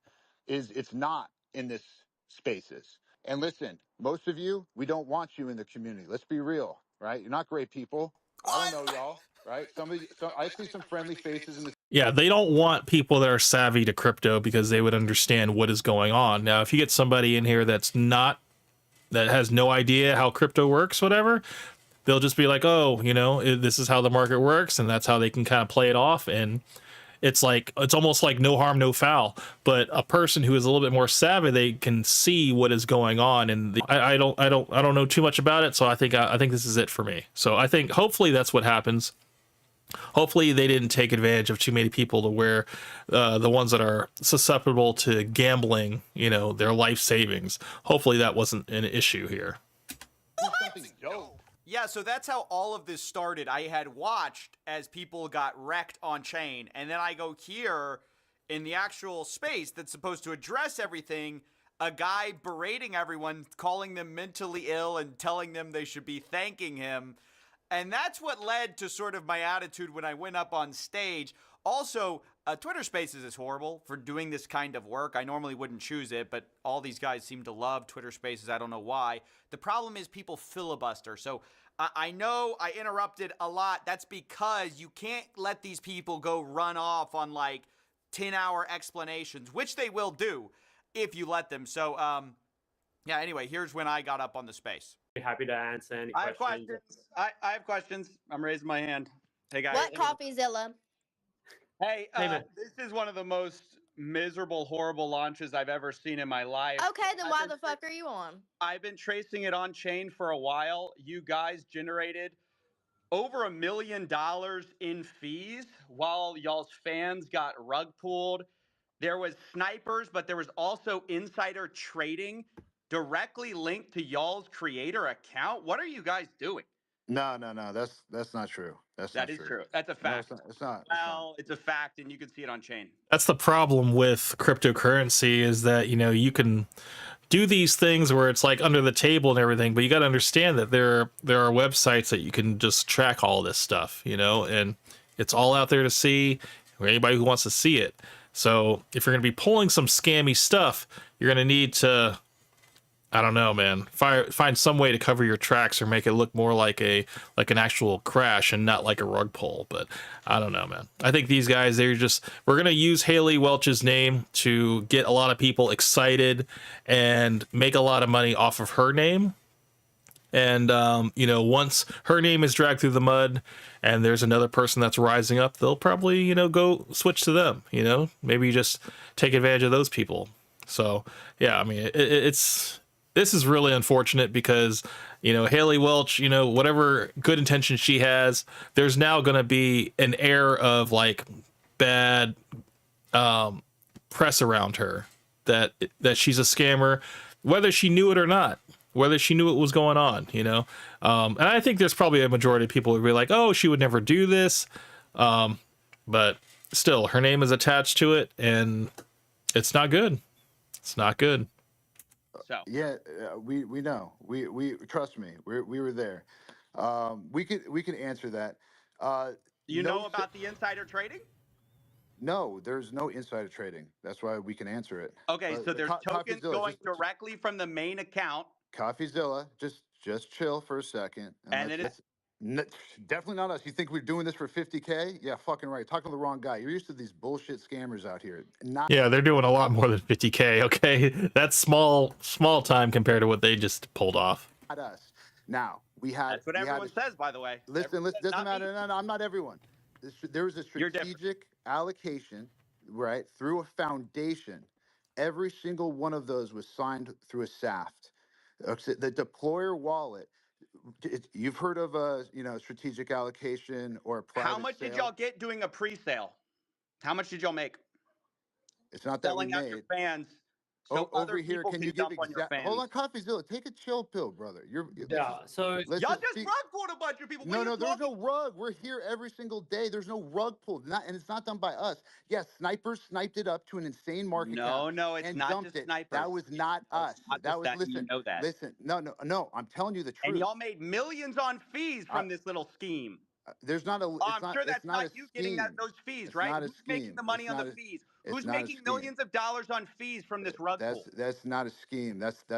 is it's not in this spaces. And listen, most of you, we don't want you in the community. Let's be real, right? You're not great people. I don't know y'all, right? I see some friendly faces in the. Yeah, they don't want people that are savvy to crypto because they would understand what is going on. Now, if you get somebody in here that has no idea how crypto works, whatever, they'll just be like, oh, you know, this is how the market works, and that's how they can kind of play it off. And it's almost like no harm, no foul. But a person who is a little bit more savvy, they can see what is going on. And I don't know too much about it, so I think this is it for me. So I think hopefully that's what happens. Hopefully they didn't take advantage of too many people to where the ones that are susceptible to gambling, you know, their life savings. Hopefully that wasn't an issue here. Something dope. Yeah, so that's how all of this started. I had watched as people got wrecked on chain, and then I go here in the actual space that's supposed to address everything, a guy berating everyone, calling them mentally ill and telling them they should be thanking him. And that's what led to sort of my attitude when I went up on stage. Also, Twitter Spaces is horrible for doing this kind of work. I normally wouldn't choose it, but all these guys seem to love Twitter Spaces. I don't know why. The problem is people filibuster. So I know I interrupted a lot. That's because you can't let these people go run off on like 10-hour explanations, which they will do if you let them. So, yeah, anyway, here's when I got up on the space. Happy to answer any I have questions. questions. I have questions. I'm raising my hand. Hey, guys. What Coffeezilla? Hey, Hey, man. this is one of the most miserable, horrible launches I've ever seen in my life. Okay, then why the fuck are you on? I've been tracing it on chain for a while. You guys generated over $1 million in fees while y'all's fans got rug pulled. There was snipers, but there was also insider trading directly linked to y'all's creator account. What are you guys doing? No. That's not true. That is true. That's a fact. No, it's not. Well, it's a fact, and you can see it on chain. That's the problem with cryptocurrency, is that, you know, you can do these things where it's like under the table and everything, but you got to understand that there are websites that you can just track all this stuff, you know, and it's all out there to see for anybody who wants to see it. So if you're going to be pulling some scammy stuff, you're going to need to, I don't know, man, find some way to cover your tracks or make it look more like an actual crash and not like a rug pull. But I don't know, man. I think these guys, we're going to use Haley Welch's name to get a lot of people excited and make a lot of money off of her name. And once her name is dragged through the mud and there's another person that's rising up, they'll probably go switch to them. Maybe just take advantage of those people. So yeah, I mean, this is really unfortunate because Haley Welch, whatever good intention she has, there's now going to be an air of like bad press around her that she's a scammer, whether she knew it or not, whether she knew what was going on. And I think there's probably a majority of people who be like, oh, she would never do this, but still her name is attached to it and it's not good. It's not good. So Yeah, we know. We trust me. We were there. We could answer that. you No, know about the insider trading? no, there's no insider trading. That's why we can answer it. Okay, But so there's tokens Coffeezilla, going directly from the main account. Coffeezilla, just chill for a second. And then Definitely not us. You think we're doing this for 50K? Yeah, fucking right. Talking to the wrong guy. You're used to these bullshit scammers out here. Not Yeah, they're doing a lot more than 50K. Okay, that's small time compared to what they just pulled off. us. Now that's what everyone says, by the way. Listen, Everyone says, doesn't "Not me." matter. No, I'm not everyone. There was a You're different. strategic allocation, right, through a foundation. Every single one of those was signed through a SAFT. The deployer wallet. You've heard of a strategic allocation or a private How much did y'all get doing a pre-sale? How much did y'all make It's not that we selling out your made. fans? So Over other here, people can can you give dump on your fans. Hold on, Coffeezilla, take a chill pill, brother. So Y'all just rug pulled a bunch of people. What are No, you there's talking- no rug. We're here every single day. There's no rug pulled, and it's not done by us. Yes, snipers sniped it up to an insane market No, cap. no, it's and not dumped just it. snipers. That was not No, us. it's not That just was that, you know that. Listen. No. I'm telling you the truth. And y'all made millions on fees from this little scheme. There's not a. Oh, It's I'm not. sure It's that's not not a you scheme. getting those fees, It's right? not a Who's making scheme. the money It's on not the a- fees? It's Who's not a making scheme. millions of dollars on fees from this rug pull? That's not a scheme. That's the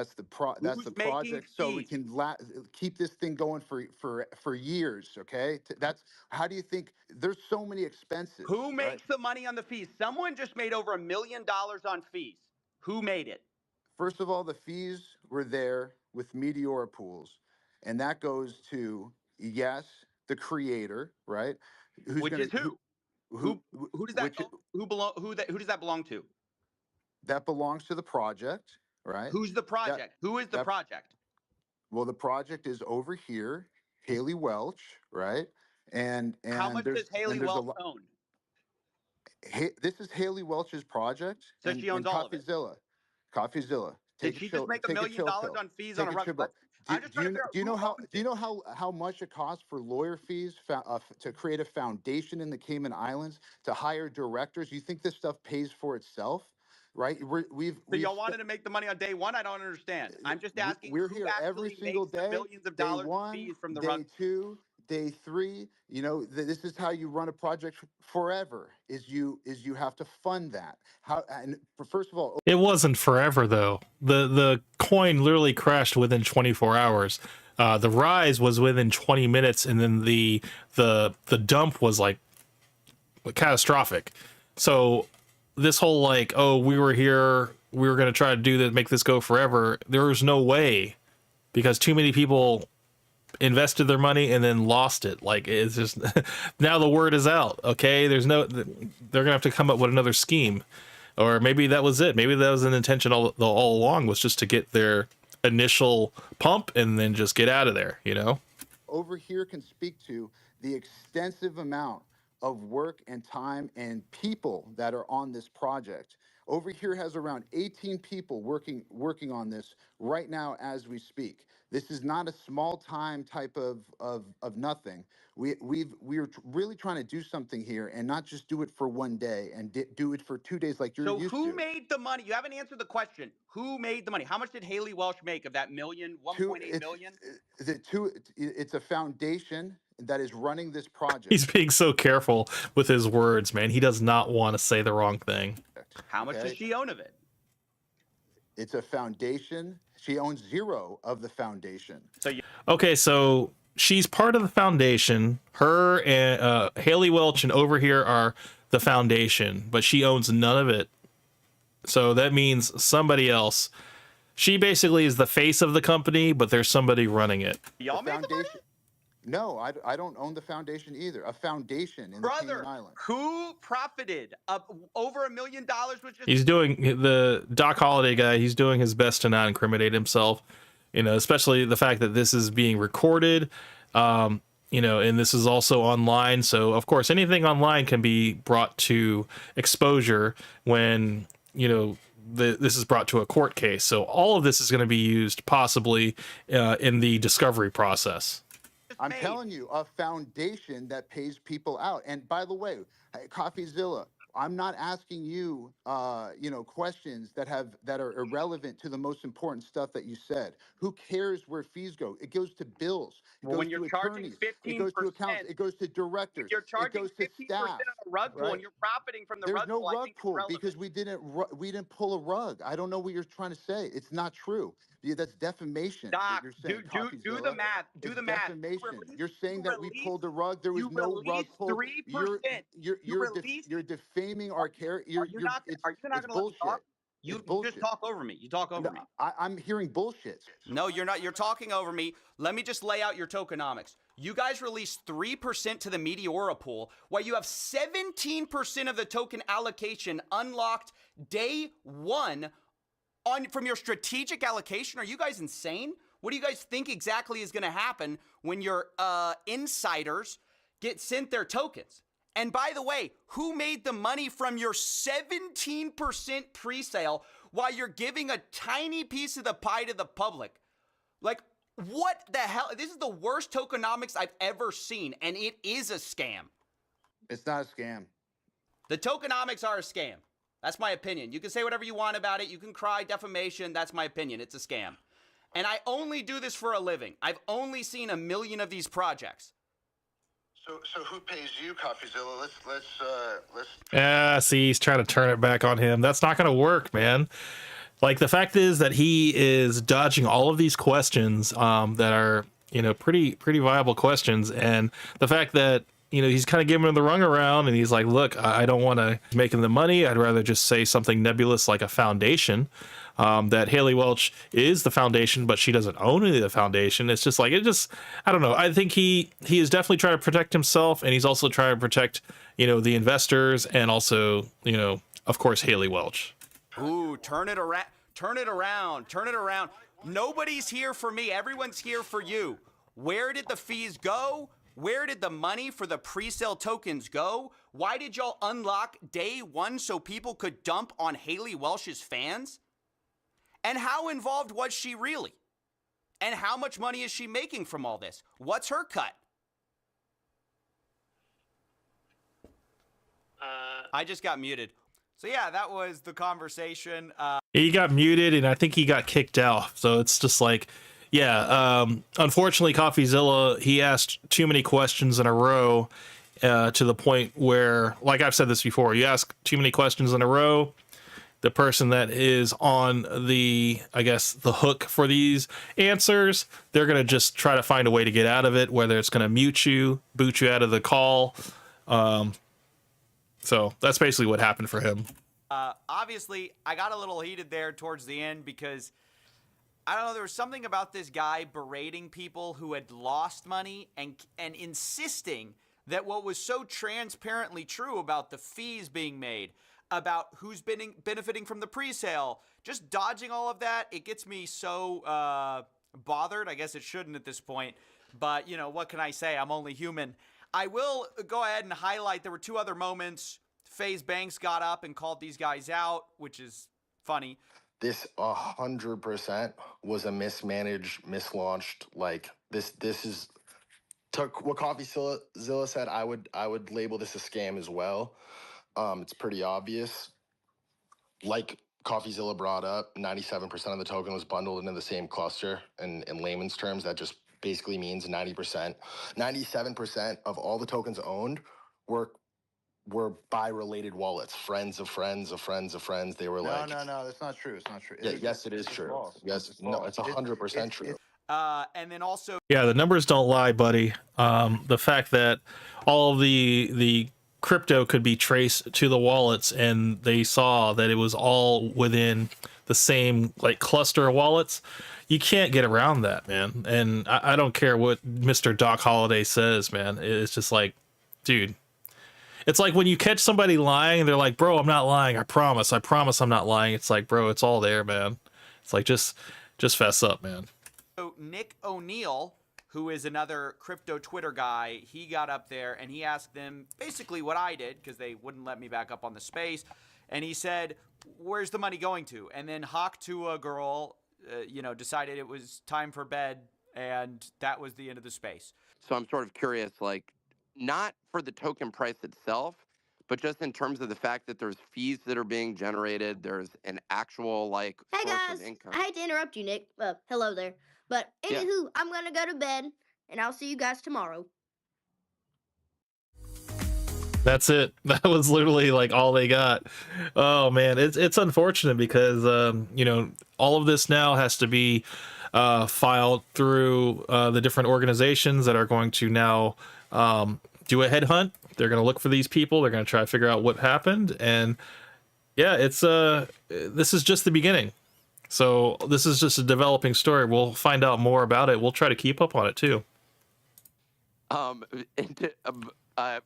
Who's making project. So we fees? can keep this thing going for years. Okay. That's how do you think? There's so many expenses. Who right? makes the money on the fees? Someone just made over $1 million on fees. Who made it? First of all, the fees were there with Meteora pools, and that goes to the creator, right? Which is who? Who does that which who does that belong to? that belongs to the project, right? Who's the project? Who is the that- project? Well, the project is over here, Haley Welch, right? And How much does Haley Welch own? This is Haley Welch's project. So she owns all of it. Coffeezilla. Did she just make $1 million on fees on a rug? I'm just trying to figure out Do you know who how? owns Do you know how much it costs for lawyer fees to create a foundation in the Cayman Islands to hire directors? You think this stuff pays for itself, right? So y'all wanted to make the money on day one? I don't understand. I'm just asking. We're who here every actually single makes the day. millions of Day dollars one, in fees from the day rug? two, day three. This is how you run a project forever. Is you have to fund that. First of all, It wasn't forever though. The coin literally crashed within 24 hours. The rise was within 20 minutes, and then the dump was like catastrophic. So this whole like, oh, we were here, we were gonna try to do that, make this go forever. There was no way, because too many people invested their money and then lost it. Like, it's just now the word is out. Okay, they're gonna have to come up with another scheme, or maybe that was it. Maybe that was an intention all along, was just to get their initial pump and then just get out of there. Over here can speak to the extensive amount of work and time and people that are on this project. Over here has around 18 people working on this right now as we speak. This is not a small time type of nothing. We're really trying to do something here, and not just do it for one day and do it for 2 days like you're So used to. who made the money? You haven't answered the question. Who made the money? How much did Haley Welch make of that million, 1.8 million? It's a foundation that is running this project. He's being so careful with his words, man. He does not want to say the wrong thing. How much does she own of it? It's a foundation. She owns zero of the foundation. Okay, so she's part of the foundation. Her and Haley Welch and over here are the foundation, but she owns none of it. So that means somebody else She basically is the face of the company, but there's somebody running it. Y'all The made the money? foundation. No, I don't own the foundation either. A foundation in the Brother, Cayman Islands. who profited over $1 million? Which is He's doing, the Doc Holliday guy, he's doing his best to not incriminate himself, you know, especially the fact that this is being recorded, you know, and this is also online. So, of course, anything online can be brought to exposure when, you know, this is brought to a court case. So all of this is going to be used possibly in the discovery process. I'm telling you, a foundation that pays people out. And by the way, Coffeezilla, I'm not asking you, you know, questions that are irrelevant to the most important stuff that you said. Who cares where fees go? It goes to bills. It Well, goes when you're to charging attorneys. 15%, It goes to accounts. It goes to directors. you're It charging goes 15% to staff. on a rug pull Right? and you're profiting from the There's rug no pull. I rug think it's pull relevant. because we didn't pull a rug. I don't know what you're trying to say. It's not true. Yeah, that's defamation. What Doc, you're saying, do the Coffeezilla. math. Do It's the math. defamation. You're saying that we pulled the rug. There was You no rug released pulled. 3%. You're defaming our character. Are you not It's going to let me bullshit. talk? You It's just bullshit. talk over me. You talk over No, me. I'm hearing bullshit. No, you're not. You're talking over me. Let me just lay out your tokenomics. You guys released 3% to the Meteora pool, while you have 17% of the token allocation unlocked day one from your strategic allocation. Are you guys insane? What do you guys think exactly is going to happen when your insiders get sent their tokens? And by the way, who made the money from your 17% pre-sale while you're giving a tiny piece of the pie to the public? Like, what the hell? This is the worst tokenomics I've ever seen, and it is a scam. It's not a scam. The tokenomics are a scam. That's my opinion. You can say whatever you want about it. You can cry defamation. That's my opinion. It's a scam. And I only do this for a living. I've only seen 1 million of these projects. So who pays you, Coffeezilla? Let's. Yeah, see, he's trying to turn it back on him. That's not going to work, man. Like, the fact is that he is dodging all of these questions that are, you know, pretty viable questions. And the fact that, you know, he's kind of giving him the runaround and he's like, look, I don't want to make him the money. I'd rather just say something nebulous like a foundation. That Haley Welch is the foundation, but she doesn't own any of the foundation. It's just like, I don't know. I think he is definitely trying to protect himself, and he's also trying to protect, you know, the investors and also, you know, of course, Haley Welch. Ooh, turn it around, turn it around, turn it around. Nobody's here for me. Everyone's here for you. Where did the fees go? Where did the money for the pre-sale tokens go? Why did y'all unlock day one so people could dump on Haley Welch's fans? And how involved was she really? And how much money is she making from all this? What's her cut? I just got muted. So yeah, that was the conversation. He got muted, and I think he got kicked out. So it's just like, yeah, unfortunately, Coffeezilla, he asked too many questions in a row to the point where, like I've said this before, you ask too many questions in a row, the person that is on the, I guess, the hook for these answers, they're going to just try to find a way to get out of it, whether it's going to mute you, boot you out of the call. So that's basically what happened for him. Obviously, I got a little heated there towards the end because, I don't know, there was something about this guy berating people who had lost money and insisting that what was so transparently true about the fees being made, about who's benefiting from the pre-sale, just dodging all of that. It gets me so bothered. I guess it shouldn't at this point, but you know, what can I say? I'm only human. I will go ahead and highlight, there were 2 other moments. FaZe Banks got up and called these guys out, which is funny. This 100% was a mismanaged, mislaunched. Like this is took what Coffeezilla said. I would label this a scam as well. It's pretty obvious. Like Coffeezilla brought up, 97% of the token was bundled into the same cluster. And in layman's terms, that just basically means 90%. 97% of all the tokens owned were by related wallets, friends of friends of friends of friends. They were No, that's not true. It's not true. Yeah, yes, it is true. False. Yes, It's no, false. it's 100% true. And then also, Yeah, the numbers don't lie, buddy. The fact that all the crypto could be traced to the wallets, and they saw that it was all within the same like cluster of wallets. You can't get around that, man. And I don't care what Mr. Doc Holliday says, man. It's just like, dude, it's like when you catch somebody lying and they're like, bro, I'm not lying. I promise I'm not lying. It's like, bro, it's all there, man. It's like, just fess up, man. So Nick O'Neill, who is another crypto Twitter guy, he got up there and he asked them basically what I did, because they wouldn't let me back up on the space. And he said, where's the money going to? And then Hawk to a girl, decided it was time for bed, and that was the end of the space. So I'm sort of curious, like, not for the token price itself, but just in terms of the fact that there's fees that are being generated, there's an actual like Hey source guys, of income. I hate to interrupt you, Nick. Hello there. But Yeah. anywho, I'm gonna go to bed, and I'll see you guys tomorrow. That's it. That was literally like all they got. Oh man, it's unfortunate because all of this now has to be filed through the different organizations that are going to now do a headhunt. They're going to look for these people. They're going to try to figure out what happened. And yeah, it's this is just the beginning. So this is just a developing story. We'll find out more about it. We'll try to keep up on it too. I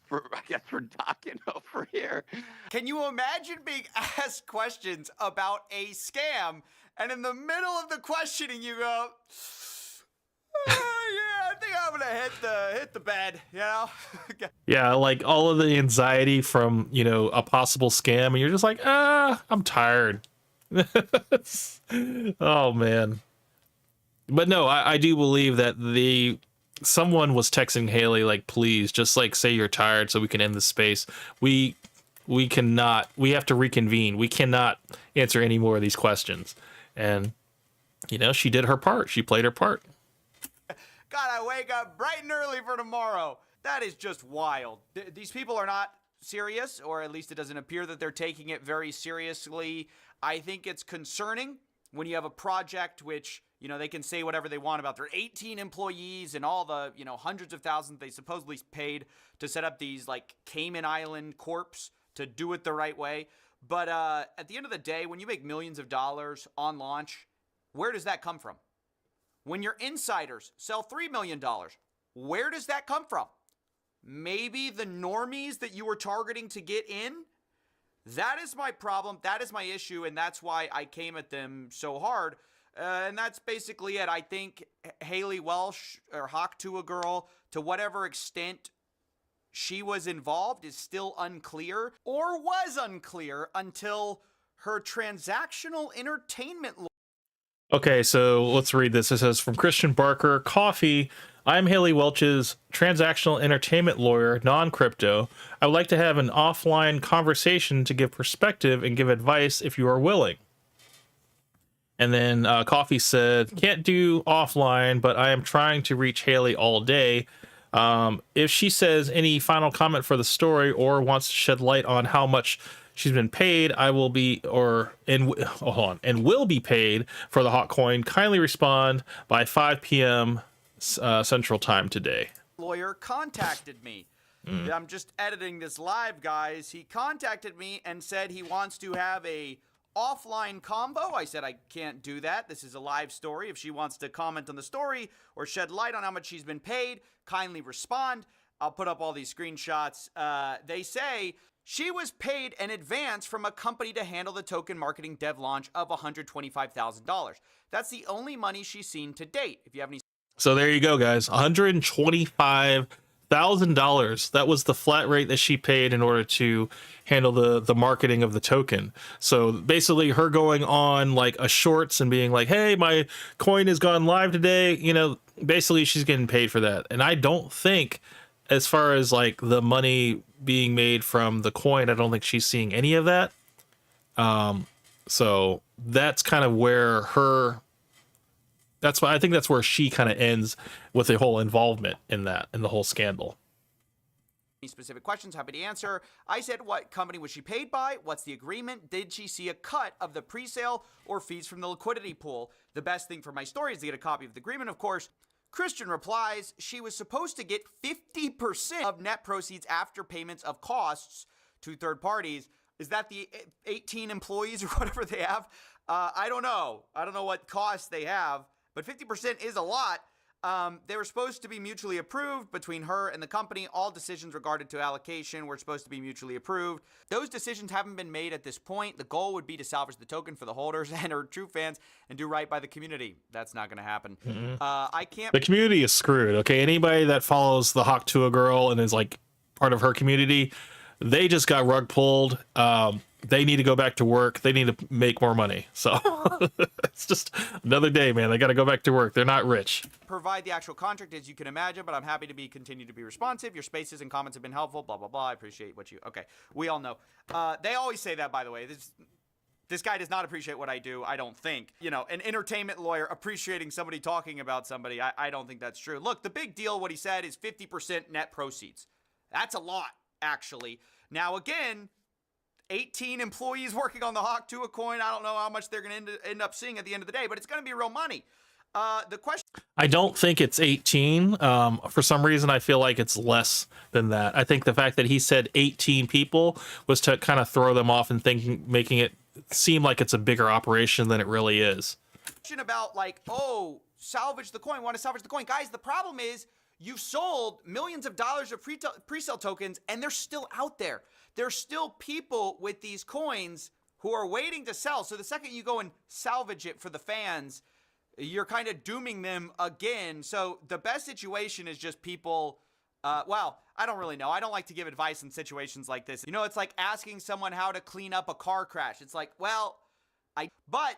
guess we're talking over here. Can you imagine being asked questions about a scam, and in the middle of the questioning you go, yeah, I think I'm gonna hit the bed, you know? Yeah, like all of the anxiety from, a possible scam, and you're just like, I'm tired. Oh man. But no, I do believe that someone was texting Haley like, please just like say you're tired so we can end the space. We have to reconvene. We cannot answer any more of these questions. And she did her part. She played her part. Gotta wake up bright and early for tomorrow. That is just wild. These people are not serious, or at least it doesn't appear that they're taking it very seriously. I think it's concerning when you have a project which, they can say whatever they want about their 18 employees and all the, hundreds of thousands they supposedly paid to set up these like Cayman Island corps to do it the right way. But at the end of the day, when you make millions of dollars on launch, where does that come from? When your insiders sell $3 million, where does that come from? Maybe the normies that you were targeting to get in? That is my problem. That is my issue. And that's why I came at them so hard. And that's basically it. I think Haley Welsh, or Hawk to a girl, to whatever extent she was involved is still unclear, or was unclear until her transactional entertainment. Okay, so let's read this. It says, from Christian Barker, Coffee, I'm Haley Welch's transactional entertainment lawyer, non-crypto. I would like to have an offline conversation to give perspective and give advice if you are willing. And then Coffee said, can't do offline, but I am trying to reach Haley all day. If she says any final comment for the story or wants to shed light on how much she's been paid, I will be, and will be paid for the hot coin. Kindly respond by 5 p.m. Central Time today. Lawyer contacted me. I'm just editing this live, guys. He contacted me and said he wants to have a offline combo. I said I can't do that. This is a live story. If she wants to comment on the story or shed light on how much she's been paid, kindly respond. I'll put up all these screenshots. They say she was paid in advance from a company to handle the token marketing dev launch of $125,000. That's the only money she's seen to date. If you have any. So there you go, guys. $125,000. That was the flat rate that she paid in order to handle the marketing of the token. So basically her going on like a shorts and being like, hey, my coin has gone live today. Basically she's getting paid for that. And I don't think, as far as like the money being made from the coin, I don't think she's seeing any of that. So that's kind of where I think that's where she kind of ends with the whole involvement in the whole scandal. Any specific questions, happy to answer. I said, what company was she paid by? What's the agreement? Did she see a cut of the pre-sale or fees from the liquidity pool? The best thing for my story is to get a copy of the agreement, of course. Christian replies, she was supposed to get 50% of net proceeds after payments of costs to third parties. Is that the 18 employees or whatever they have? I don't know. I don't know what costs they have, but 50% is a lot. They were supposed to be mutually approved between her and the company. All decisions regarding to allocation were supposed to be mutually approved. Those decisions haven't been made at this point. The goal would be to salvage the token for the holders and her true fans and do right by the community. That's not going to happen. I can't. The community is screwed. Okay, anybody that follows the Hawk Tuah girl and is like part of her community, they just got rug pulled. They need to go back to work. They need to make more money. So it's just another day, man. They got to go back to work. They're not rich. Provide the actual contract, as you can imagine, but I'm happy to continue to be responsive. Your spaces and comments have been helpful. Blah blah blah. I appreciate what you. Okay, we all know. They always say that, by the way. This guy does not appreciate what I do, I don't think. You know, an entertainment lawyer appreciating somebody talking about somebody, I don't think that's true. Look, the big deal, what he said, is 50% net proceeds. That's a lot, actually. Now, again, 18 employees working on the Hawk Tuah coin. I don't know how much they're going to end up seeing at the end of the day, but it's going to be real money. The question. I don't think it's 18. For some reason, I feel like it's less than that. I think the fact that he said 18 people was to kind of throw them off and making it seem like it's a bigger operation than it really is. About like, oh, salvage the coin, want to salvage the coin. Guys, the problem is you've sold millions of dollars of pre-sale tokens and they're still out there. There's still people with these coins who are waiting to sell. So the second you go and salvage it for the fans, you're kind of dooming them again. So the best situation is just people, well, I don't really know. I don't like to give advice in situations like this. You know, it's like asking someone how to clean up a car crash. It's like, well, but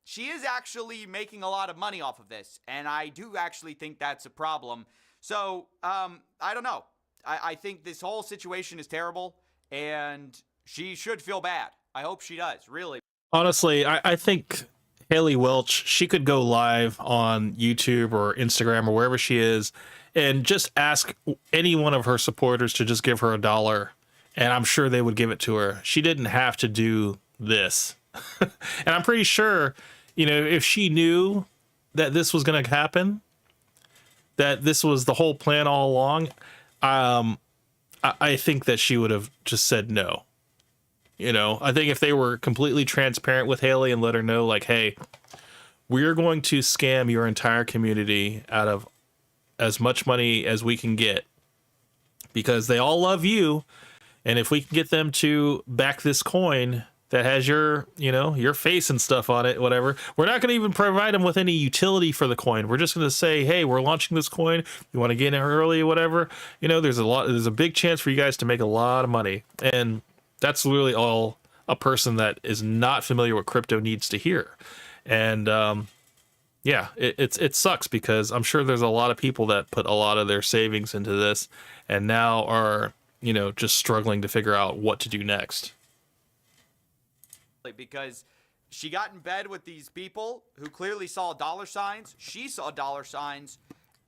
she is actually making a lot of money off of this. And I do actually think that's a problem. So, I don't know. I think this whole situation is terrible and she should feel bad. I hope she does, really. Honestly, I think Haley Welch, she could go live on YouTube or Instagram or wherever she is and just ask any one of her supporters to just give her $1, and I'm sure they would give it to her. She didn't have to do this. And I'm pretty sure, you know, if she knew that this was going to happen, that this was the whole plan all along, I think that she would have just said no. You know, I think if they were completely transparent with Haley and let her know, like, hey, we're going to scam your entire community out of as much money as we can get because they all love you. And if we can get them to back this coin that has your, you know, your face and stuff on it, whatever, we're not going to even provide them with any utility for the coin. We're just going to say, hey, we're launching this coin. You want to get in early, whatever. You know, there's a big chance for you guys to make a lot of money. And that's really all a person that is not familiar with crypto needs to hear. And yeah, it sucks because I'm sure there's a lot of people that put a lot of their savings into this and now are, you know, just struggling to figure out what to do next. Because she got in bed with these people who clearly saw dollar signs. She saw dollar signs,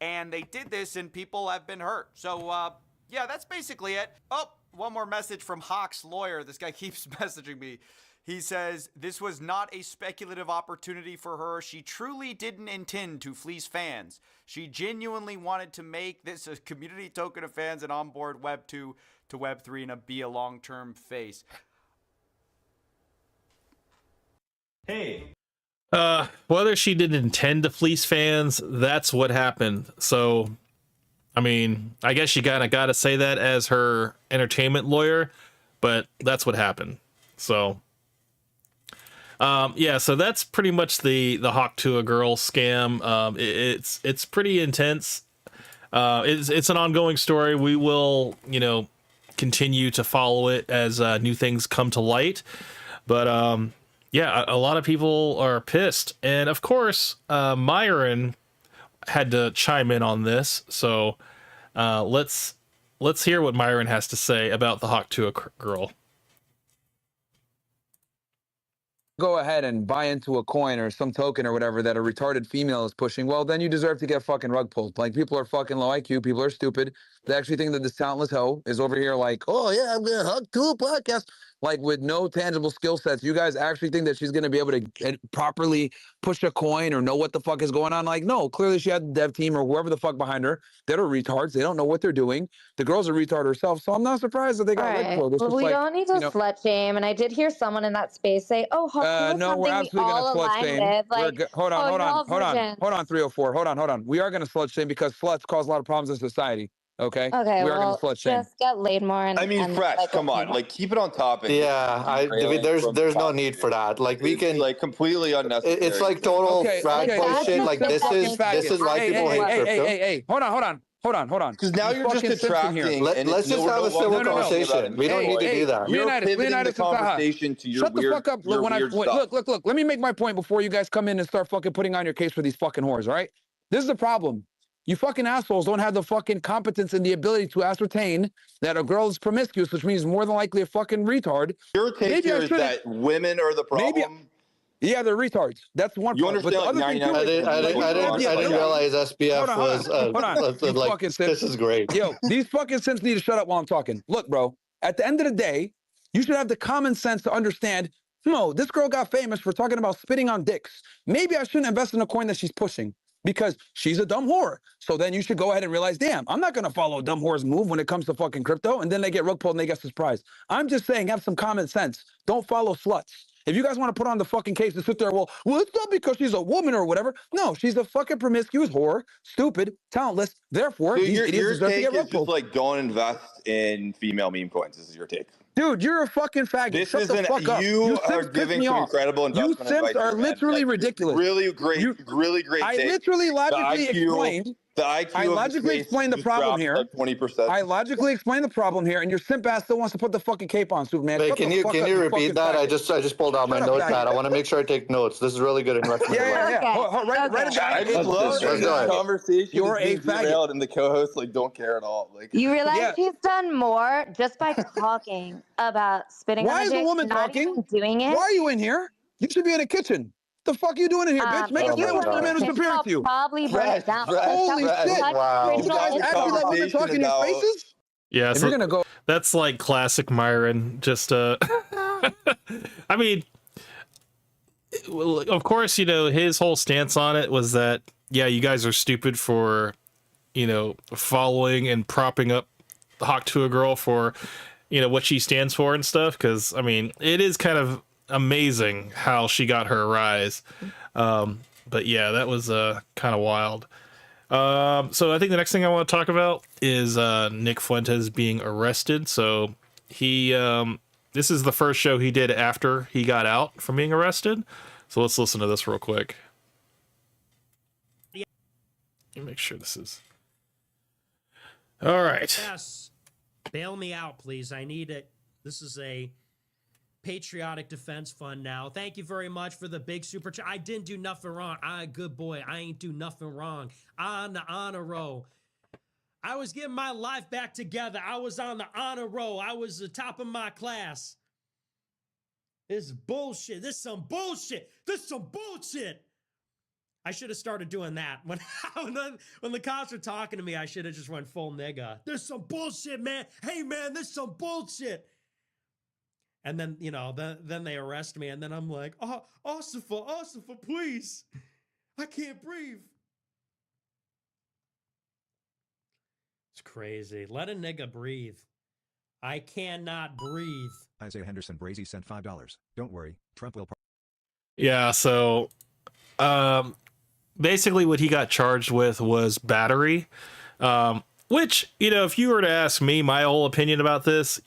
and they did this, and people have been hurt. So, yeah, that's basically it. Oh, one more message from Hawk's lawyer. This guy keeps messaging me. He says, this was not a speculative opportunity for her. She truly didn't intend to fleece fans. She genuinely wanted to make this a community token of fans and onboard Web 2 to Web 3 and be a long-term face. Hey. Whether she didn't intend to fleece fans, that's what happened. So, I mean, I guess you got to say that as her entertainment lawyer, but that's what happened. So, yeah, so that's pretty much the Hawk Tuah girl scam. It's pretty intense. It's an ongoing story. We will, you know, continue to follow it as new things come to light. But yeah, a lot of people are pissed, and of course, Myron had to chime in on this. So let's hear what Myron has to say about the Hawk Tuah girl. Go ahead and buy into a coin or some token or whatever that a retarded female is pushing, well, then you deserve to get fucking rug pulled. Like, people are fucking low IQ. People are stupid. They actually think that this talentless hoe is over here like, oh, yeah, I'm going to Hawk Tuah podcast. like with no tangible skill sets, you guys actually think that she's going to be able to properly push a coin or know what the fuck is going on? Like, no, clearly she had the dev team or whoever the fuck behind her. They're retards. They don't know what they're doing. The girl's a retard herself. So I'm not surprised that they got leg pulled. It's Well, just we like, don't need to you know, slut shame. And I did hear someone in that space say, "Oh, Haku is no, we're something we absolutely going to all slut align shame. with." Like, Hold on, oh, hold you're on, all hold on, virgins. hold on, 304. Hold on. We are going to slut shame because sluts cause a lot of problems in society. Okay, Okay, we are going well, to slut shame. just get laid more. And I mean, and Fresh, like, come on, like keep it on topic. Yeah, there's no need for that. Like we can like completely unnecessary. It's like total frat boy shit. Like this is why people hate crypto. Hey, hold on. Because now you're just attracting. Let's just have a civil conversation. We don't need to do that. You're pivoting the conversation to your Shut weird, the fuck up. your When weird stuff. Look. Let me make my point before you guys come in and start fucking putting on your case for these fucking whores, all right? This is the problem. You fucking assholes don't have the fucking competence and the ability to ascertain that a girl is promiscuous, which means more than likely a fucking retard. Your take here is that women are the problem. Yeah, they're retards. That's one. You understand? Like I didn't realize SBF was. Hold on. Like, this is great. Yo, these fucking simps need to shut up while I'm talking. Look, bro. At the end of the day, you should have the common sense to understand. No, this girl got famous for talking about spitting on dicks. Maybe I shouldn't invest in a coin that she's pushing because she's a dumb whore. So then you should go ahead and realize, damn, I'm not going to follow a dumb whore's move when it comes to fucking crypto. And then they get rug pulled and they get surprised. I'm just saying, have some common sense. Don't follow sluts. If you guys want to put on the fucking case and sit there, well, it's not because she's a woman or whatever. No, she's a fucking promiscuous whore, stupid, talentless. Therefore, So these idiots your deserve to take get is rug just pulled. like don't invest in female meme coins. This is your take. Dude, you're a fucking faggot. This Shut the isn't. fuck up. You are simps piss giving me some off. incredible investment You simps advice are here, man. literally Like, ridiculous. Really great. I take. literally logically explained. The IQ I logically explained the problem here. Like 20%. I logically explained the problem here, and your simp ass still wants to put the fucking cape on, Superman. Wait, can you repeat that? I just pulled out my notepad. I want to make sure I take notes. This is really good investment. Write it down. I just love this conversation. You're a faggot. And the co-hosts like don't care at all. Like you realize he's done more just by talking about spitting on Why a is the dick, woman not talking? even doing it. Why are you in here? You should be in the kitchen. The fuck are you doing in here, bitch? Make a friend with the man who's superior to you. Probably burn it down. Holy shit! Wow. You guys actually let women talk in your faces? Yeah, If so you're gonna go, that's like classic Myron. Just I mean, well, of course, you know, his whole stance on it was that, yeah, you guys are stupid for, you know, following and propping up Hawk to a girl for, you know, what she stands for and stuff. Because I mean, it is kind of amazing how she got her rise. But yeah, that was kind of wild. So I think the next thing I want to talk about is Nick Fuentes being arrested. So he this is the first show he did after he got out from being arrested. So let's listen to this real quick. Let me make sure this is all right. Yes, bail me out, please. I need it. This is a patriotic defense fund now. Thank you very much for the big super chat. I didn't do nothing wrong. I a good boy. I ain't do nothing wrong. On the honor roll. I was getting my life back together. I was on the honor roll. I was the top of my class. This is bullshit. This is some bullshit. This is some bullshit. I should have started doing that. When the cops were talking to me, I should have just went full nigga. There's some bullshit, man. Hey, man, there's some bullshit. And then, you know, then they arrest me, and then I'm like, oh, Ossifer, please. I can't breathe. It's crazy. Let a nigga breathe. I cannot breathe. Isaiah Henderson Brazy sent $5. Don't worry, Trump will. Yeah, so basically what he got charged with was battery, which, you know, if you were to ask me my whole opinion about this,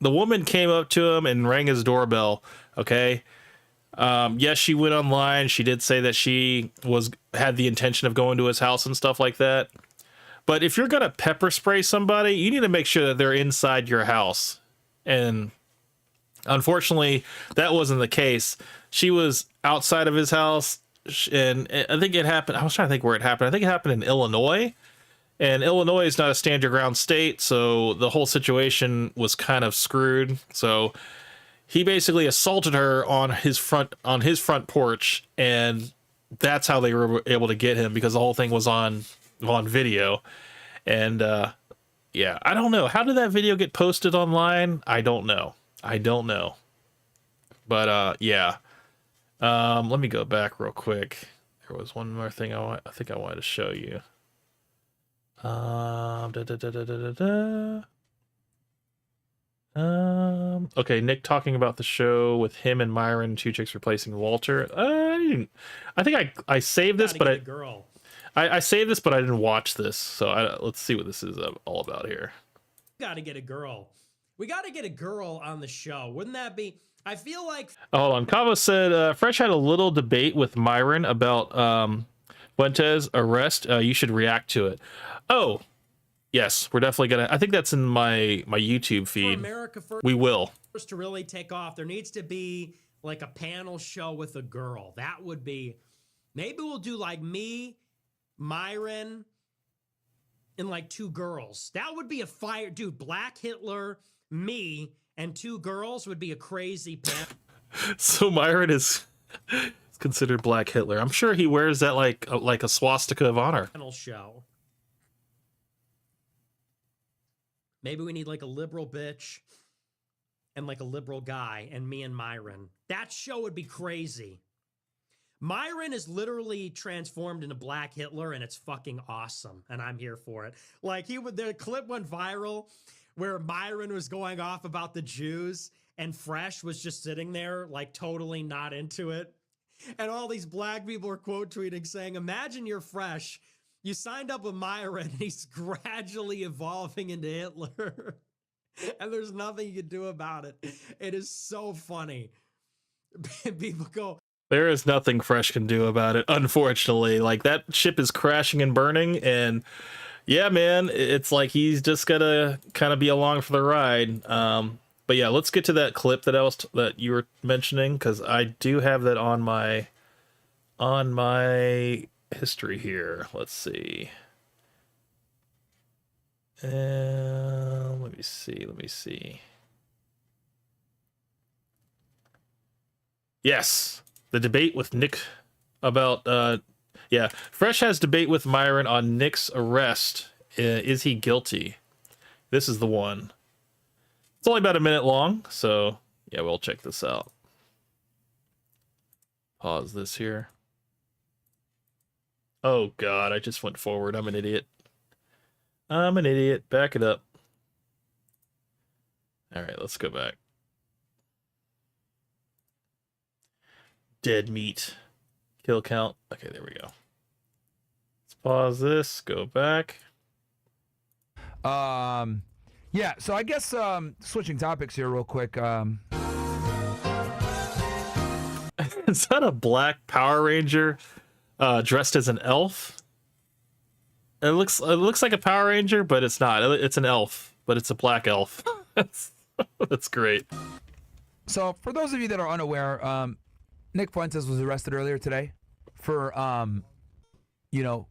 the woman came up to him and rang his doorbell. Okay. Yes, she went online. She did say that she had the intention of going to his house and stuff like that. But if you're going to pepper spray somebody, you need to make sure that they're inside your house. And unfortunately, that wasn't the case. She was outside of his house, and I think it happened. I was trying to think where it happened. I think it happened in Illinois. And Illinois is not a stand your ground state, so the whole situation was kind of screwed. So he basically assaulted her on his front porch, and that's how they were able to get him, because the whole thing was on video. And yeah, I don't know, how did that video get posted online? I don't know. I don't know. But yeah. Let me go back real quick. There was one more thing I think I wanted to show you. Okay, Nick talking about the show with him and Myron, two chicks replacing Walter. I think I saved this, but I saved this, but I didn't watch this. So let's see what this is all about here. Gotta get a girl. We gotta get a girl on the show. Wouldn't that be? I feel like. Hold on. Cavo said Fresh had a little debate with Myron about Fuentes' arrest. You should react to it. Oh, yes, we're definitely gonna. I think that's in my YouTube feed. America first, we will. First to really take off, there needs to be like a panel show with a girl. That would be. Maybe we'll do like me, Myron, and like two girls. That would be a fire, dude. Black Hitler, me, and two girls would be a crazy panel. So Myron is considered Black Hitler. I'm sure he wears that like a swastika of honor. Panel show. Maybe we need like a liberal bitch and like a liberal guy and me and Myron. That show would be crazy. Myron is literally transformed into Black Hitler and it's fucking awesome. And I'm here for it. Like the clip went viral where Myron was going off about the Jews and Fresh was just sitting there like totally not into it. And all these black people are quote tweeting saying, imagine you're Fresh. You signed up with Myron and he's gradually evolving into Hitler. And there's nothing you can do about it. It is so funny. People go, there is nothing Fresh can do about it, unfortunately. Like, that ship is crashing and burning, and yeah, man, it's like he's just gotta kind of be along for the ride. But yeah, let's get to that clip that you were mentioning, because I do have that on my history here. Let's see. Let me see. Yes, the debate with Nick about yeah, Fresh has debate with Myron on Nick's arrest. Is he guilty? This is the one. It's only about a minute long, so yeah, we'll check this out. Pause this here. Oh God, I just went forward. I'm an idiot. Back it up. All right, let's go back. Dead meat. Kill count. Okay, there we go. Let's pause this. Go back. Yeah, so I guess switching topics here real quick. Is that a black Power Ranger dressed as an elf? It looks like a Power Ranger, but it's not. It's an elf, but it's a black elf. That's great. So for those of you that are unaware, Nick Fuentes was arrested earlier today for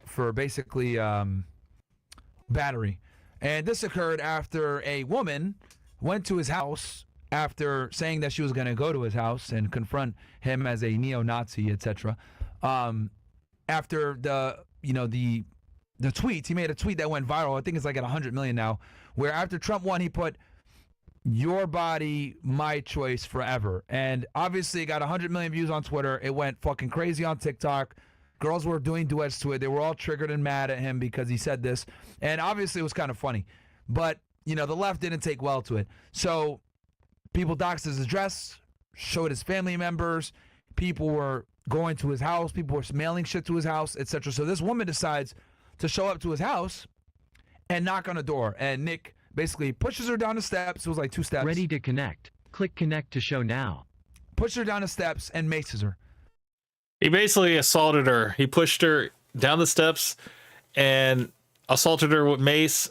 for basically battery. And this occurred after a woman went to his house after saying that she was going to go to his house and confront him as a neo-Nazi, etc. After the tweets, he made a tweet that went viral. I think it's like at 100 million now, where after Trump won, he put, "Your body, my choice forever." And obviously it got 100 million views on Twitter. It went fucking crazy on TikTok. Girls were doing duets to it. They were all triggered and mad at him because he said this. And obviously it was kind of funny. But, the left didn't take well to it. So people doxed his address, showed his family members. People were going to his house. People were mailing shit to his house, etc. So this woman decides to show up to his house and knock on the door. And Nick basically pushes her down the steps. It was like 2 steps. Ready to connect. Click connect to show now. Pushes her down the steps and maces her. He basically assaulted her. He pushed her down the steps and assaulted her with mace.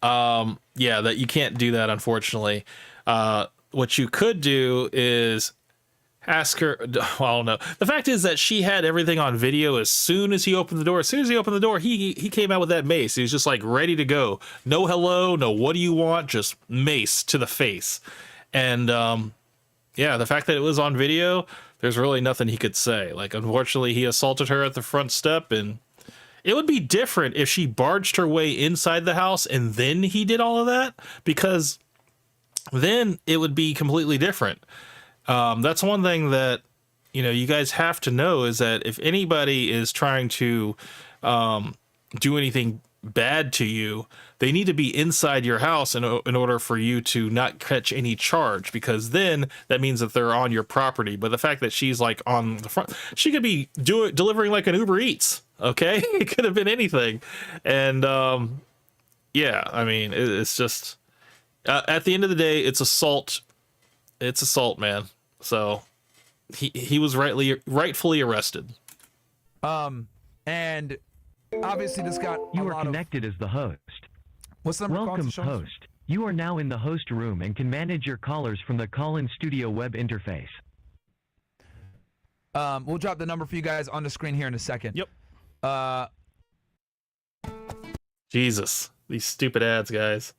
Yeah, that you can't do that, unfortunately. What you could do is ask her. Well, I don't know. The fact is that she had everything on video as soon as he opened the door. As soon as he opened the door, he came out with that mace. He was just like ready to go. No hello, no what do you want, just mace to the face. And yeah, the fact that it was on video, there's really nothing he could say. Like, unfortunately, he assaulted her at the front step, and it would be different if she barged her way inside the house and then he did all of that, because then it would be completely different. That's one thing that, you guys have to know is that if anybody is trying to do anything bad to you, they need to be inside your house in order for you to not catch any charge, because then that means that they're on your property. But the fact that she's like on the front, she could be delivering like an Uber Eats. Okay. It could have been anything. And yeah, I mean, it's just at the end of the day, it's assault. It's assault, man. So he was rightfully arrested. And obviously this got You are connected as the host. What's the number? Welcome, host. You are now in the host room and can manage your callers from the call-in studio web interface. We'll drop the number for you guys on the screen here in a second. Yep. Jesus, these stupid ads, guys.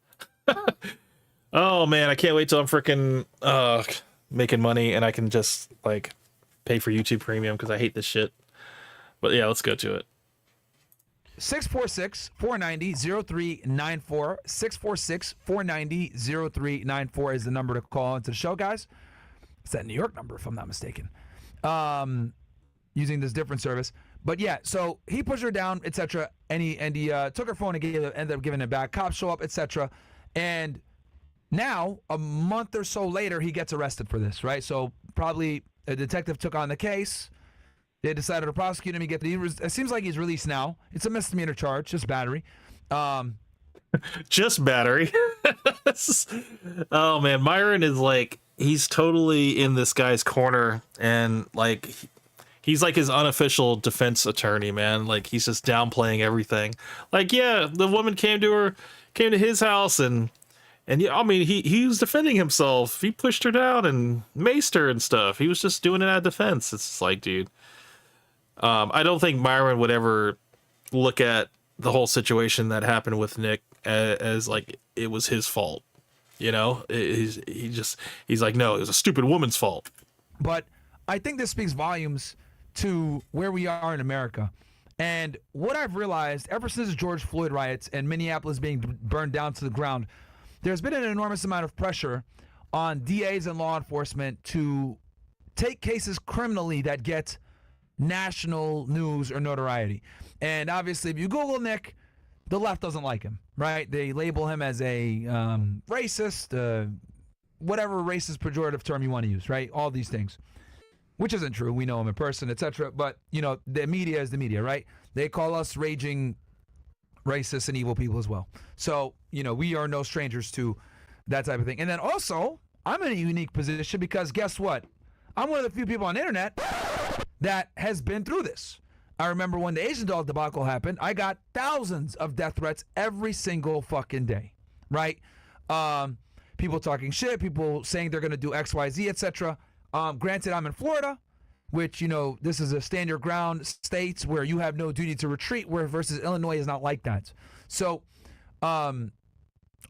Oh man, I can't wait till I'm freaking making money and I can just like pay for YouTube Premium because I hate this shit. But yeah, let's go to it. 646-490-0394. 646-490-0394 is the number to call into the show, guys. It's that New York number, if I'm not mistaken. Using this different service. But yeah, so he pushed her down, etc. And he took her phone and ended up giving it back. Cops show up, etc. And now, a month or so later, he gets arrested for this, right? So probably a detective took on the case. They decided to prosecute him. It seems like he's released now. It's a misdemeanor charge, just battery. Just battery. Oh man, Myron is like, he's totally in this guy's corner, and like he's like his unofficial defense attorney, man. Like he's just downplaying everything. Like, yeah, the woman came to his house and yeah, I mean, he was defending himself. He pushed her down and maced her and stuff. He was just doing it out of defense. It's like, dude, I don't think Myron would ever look at the whole situation that happened with Nick as like it was his fault. He's like, no, it was a stupid woman's fault. But I think this speaks volumes to where we are in America. And what I've realized ever since the George Floyd riots and Minneapolis being burned down to the ground, there's been an enormous amount of pressure on DAs and law enforcement to take cases criminally that get national news or notoriety. And obviously, if you Google Nick, the left doesn't like him, right? They label him as a racist, whatever racist pejorative term you want to use, right? All these things, which isn't true. We know him in person, etc. But, the media is the media, right? They call us raging racists and evil people as well. So, we are no strangers to that type of thing. And then also, I'm in a unique position because guess what? I'm one of the few people on the internet that has been through this. I remember when the Asian doll debacle happened, I got thousands of death threats every single fucking day, right? People talking shit, people saying they're going to do X, Y, Z, etc. Granted, I'm in Florida, which, this is a stand your ground states where you have no duty to retreat, where versus Illinois is not like that. So,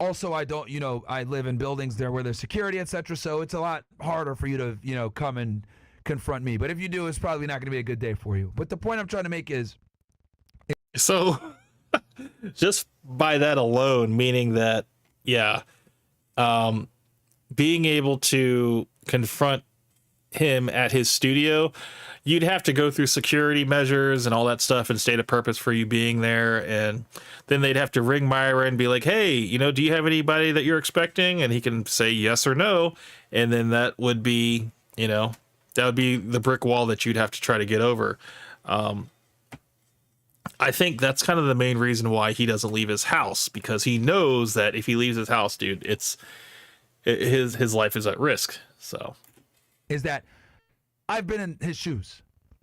also I don't, I live in buildings there where there's security, etc. So it's a lot harder for you to, come and confront me. But if you do, it's probably not going to be a good day for you. But the point I'm trying to make is, so just by that alone, meaning that, yeah, being able to confront him at his studio, you'd have to go through security measures and all that stuff and state a purpose for you being there. And then they'd have to ring Myra and be like, hey, do you have anybody that you're expecting? And he can say yes or no. And then that would be, that would be the brick wall that you'd have to try to get over. I think that's kind of the main reason why he doesn't leave his house, because he knows that if he leaves his house, dude, his life is at risk. So is that I've been in his shoes,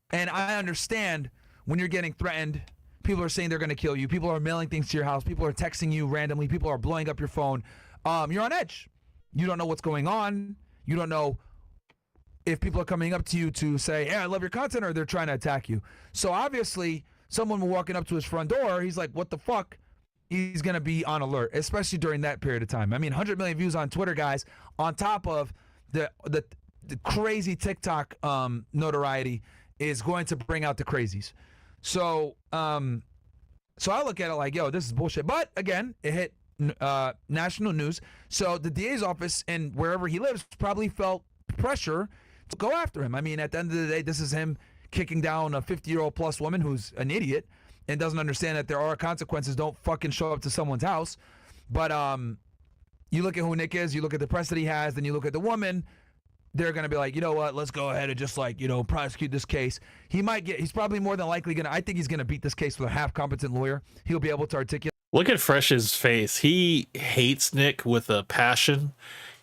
and I understand when you're getting threatened, people are saying they're going to kill you. People are mailing things to your house. People are texting you randomly. People are blowing up your phone. You're on edge. You don't know what's going on. You don't know if people are coming up to you to say, hey, I love your content, or they're trying to attack you. So obviously, someone walking up to his front door, he's like, what the fuck? He's going to be on alert, especially during that period of time. I mean, 100 million views on Twitter, guys, on top of the crazy TikTok notoriety is going to bring out the crazies. So I look at it like, yo, this is bullshit. But again, it hit national news. So the DA's office and wherever he lives probably felt pressure to go after him. I mean, at the end of the day, this is him kicking down a 50-year-old plus woman who's an idiot and doesn't understand that there are consequences. Don't fucking show up to someone's house. But you look at who Nick is, you look at the press that he has, then you look at the woman. They're going to be like, you know what, let's go ahead and just prosecute this case. He's probably more than likely I think he's going to beat this case with a half-competent lawyer. He'll be able to articulate. Look at Fresh's face. He hates Nick with a passion.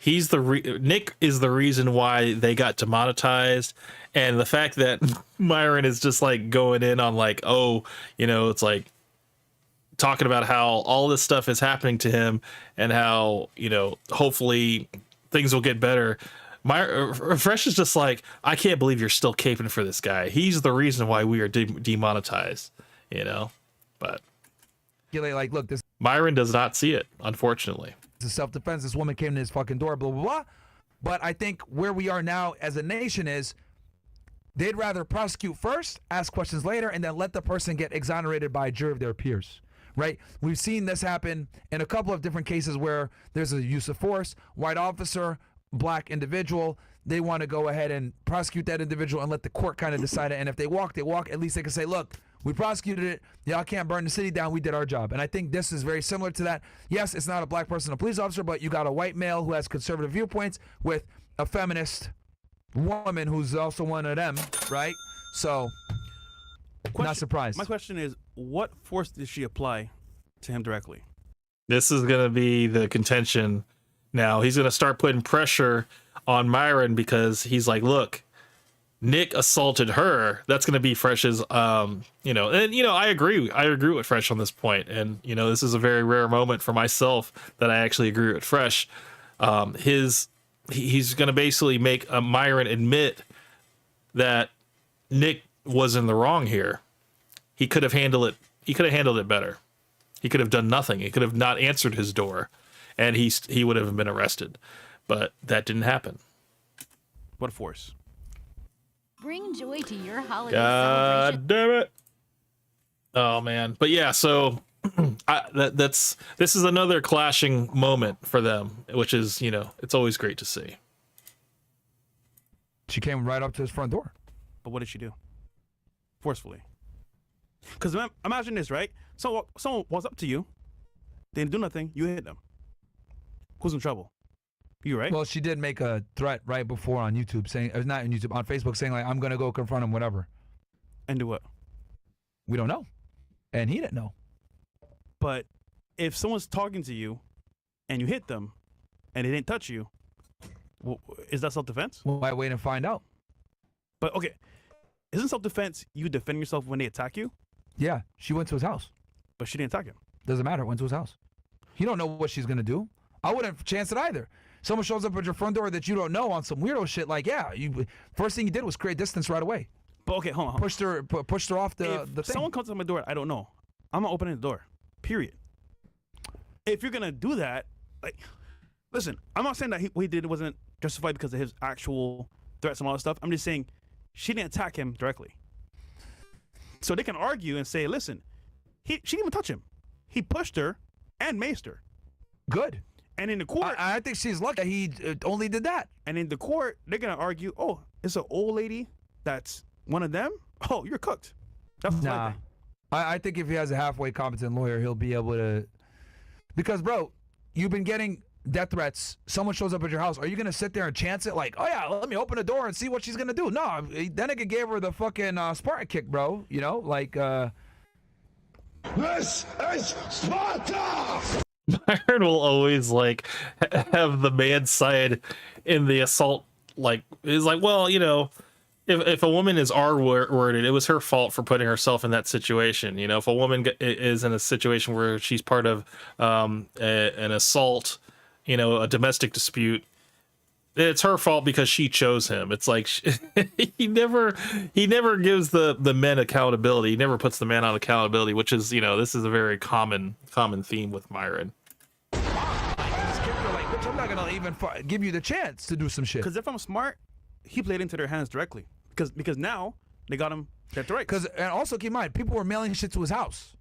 Nick is the reason why they got demonetized. And the fact that Myron is just like going in on like, oh, it's like talking about how all this stuff is happening to him and how, hopefully things will get better. Fresh is just like, I can't believe you're still caping for this guy. He's the reason why we are demonetized, but like, look, this Myron does not see it, unfortunately. It's self-defense. This woman came to his fucking door, blah, blah, blah. But I think where we are now as a nation is they'd rather prosecute first, ask questions later, and then let the person get exonerated by a jury of their peers, right? We've seen this happen in a couple of different cases where there's a use of force, white officer, black individual. They want to go ahead and prosecute that individual and let the court kind of decide it. And if they walk, they walk. At least they can say, look, we prosecuted it. Y'all can't burn the city down. We did our job. And I think this is very similar to that. Yes, it's not a black person, a police officer, but you got a white male who has conservative viewpoints with a feminist woman who's also one of them, right? So, not surprised. My question is, what force did she apply to him directly? This is going to be the contention. Now he's going to start putting pressure on Myron because he's like, look, Nick assaulted her. That's going to be Fresh's, I agree. I agree with Fresh on this point. And, this is a very rare moment for myself that I actually agree with Fresh. He's going to basically make Myron admit that Nick was in the wrong here. He could have handled it. He could have handled it better. He could have done nothing. He could have not answered his door. And he would have been arrested, but that didn't happen. What force? Bring joy to your holiday God damn it! Oh man, but yeah. So this is another clashing moment for them, which is it's always great to see. She came right up to his front door. But what did she do? Forcefully. Because imagine this, right? So someone walks up to you, they didn't do nothing. You hit them. Who's in trouble? You, right? Well, she did make a threat right before on YouTube saying, not on YouTube, on Facebook saying like, I'm going to go confront him, whatever. And do what? We don't know. And he didn't know. But if someone's talking to you and you hit them and they didn't touch you, is that self-defense? Well, why wait and find out? But okay, isn't self-defense you defending yourself when they attack you? Yeah, she went to his house. But she didn't attack him. Doesn't matter, went to his house. You don't know what she's going to do. I wouldn't chance it either. Someone shows up at your front door that you don't know on some weirdo shit. Like, yeah, first thing you did was create distance right away. But okay, hold on. Pushed her off the thing. Someone comes to my door, I don't know. I'm not opening the door. Period. If you're gonna do that, like, listen, I'm not saying that what he did wasn't justified because of his actual threats and all that stuff. I'm just saying she didn't attack him directly. So they can argue and say, listen, she didn't even touch him. He pushed her and maced her. Good. And in the court, I think she's lucky he only did that. And in the court, they're gonna argue, oh, it's an old lady that's one of them. Oh, you're cooked. That's nah. I think if he has a halfway competent lawyer, he'll be able to. Because, bro, you've been getting death threats. Someone shows up at your house. Are you gonna sit there and chance it? Like, oh yeah, let me open the door and see what she's gonna do. No, that nigga gave her the fucking Spartan kick, bro. Like. This is Sparta. Myron will always like have the man's side in the assault. Like, is like, well, if a woman is R-worded, it was her fault for putting herself in that situation. If a woman is in a situation where she's part of an assault, a domestic dispute, it's her fault because she chose him. It's like he never gives the men accountability. He never puts the man on accountability, which is this is a very common theme with Myron. I'm not gonna even give you the chance to do some shit. Because if I'm smart, he played into their hands directly. Because now they got him dead right. And also keep in mind, people were mailing shit to his house.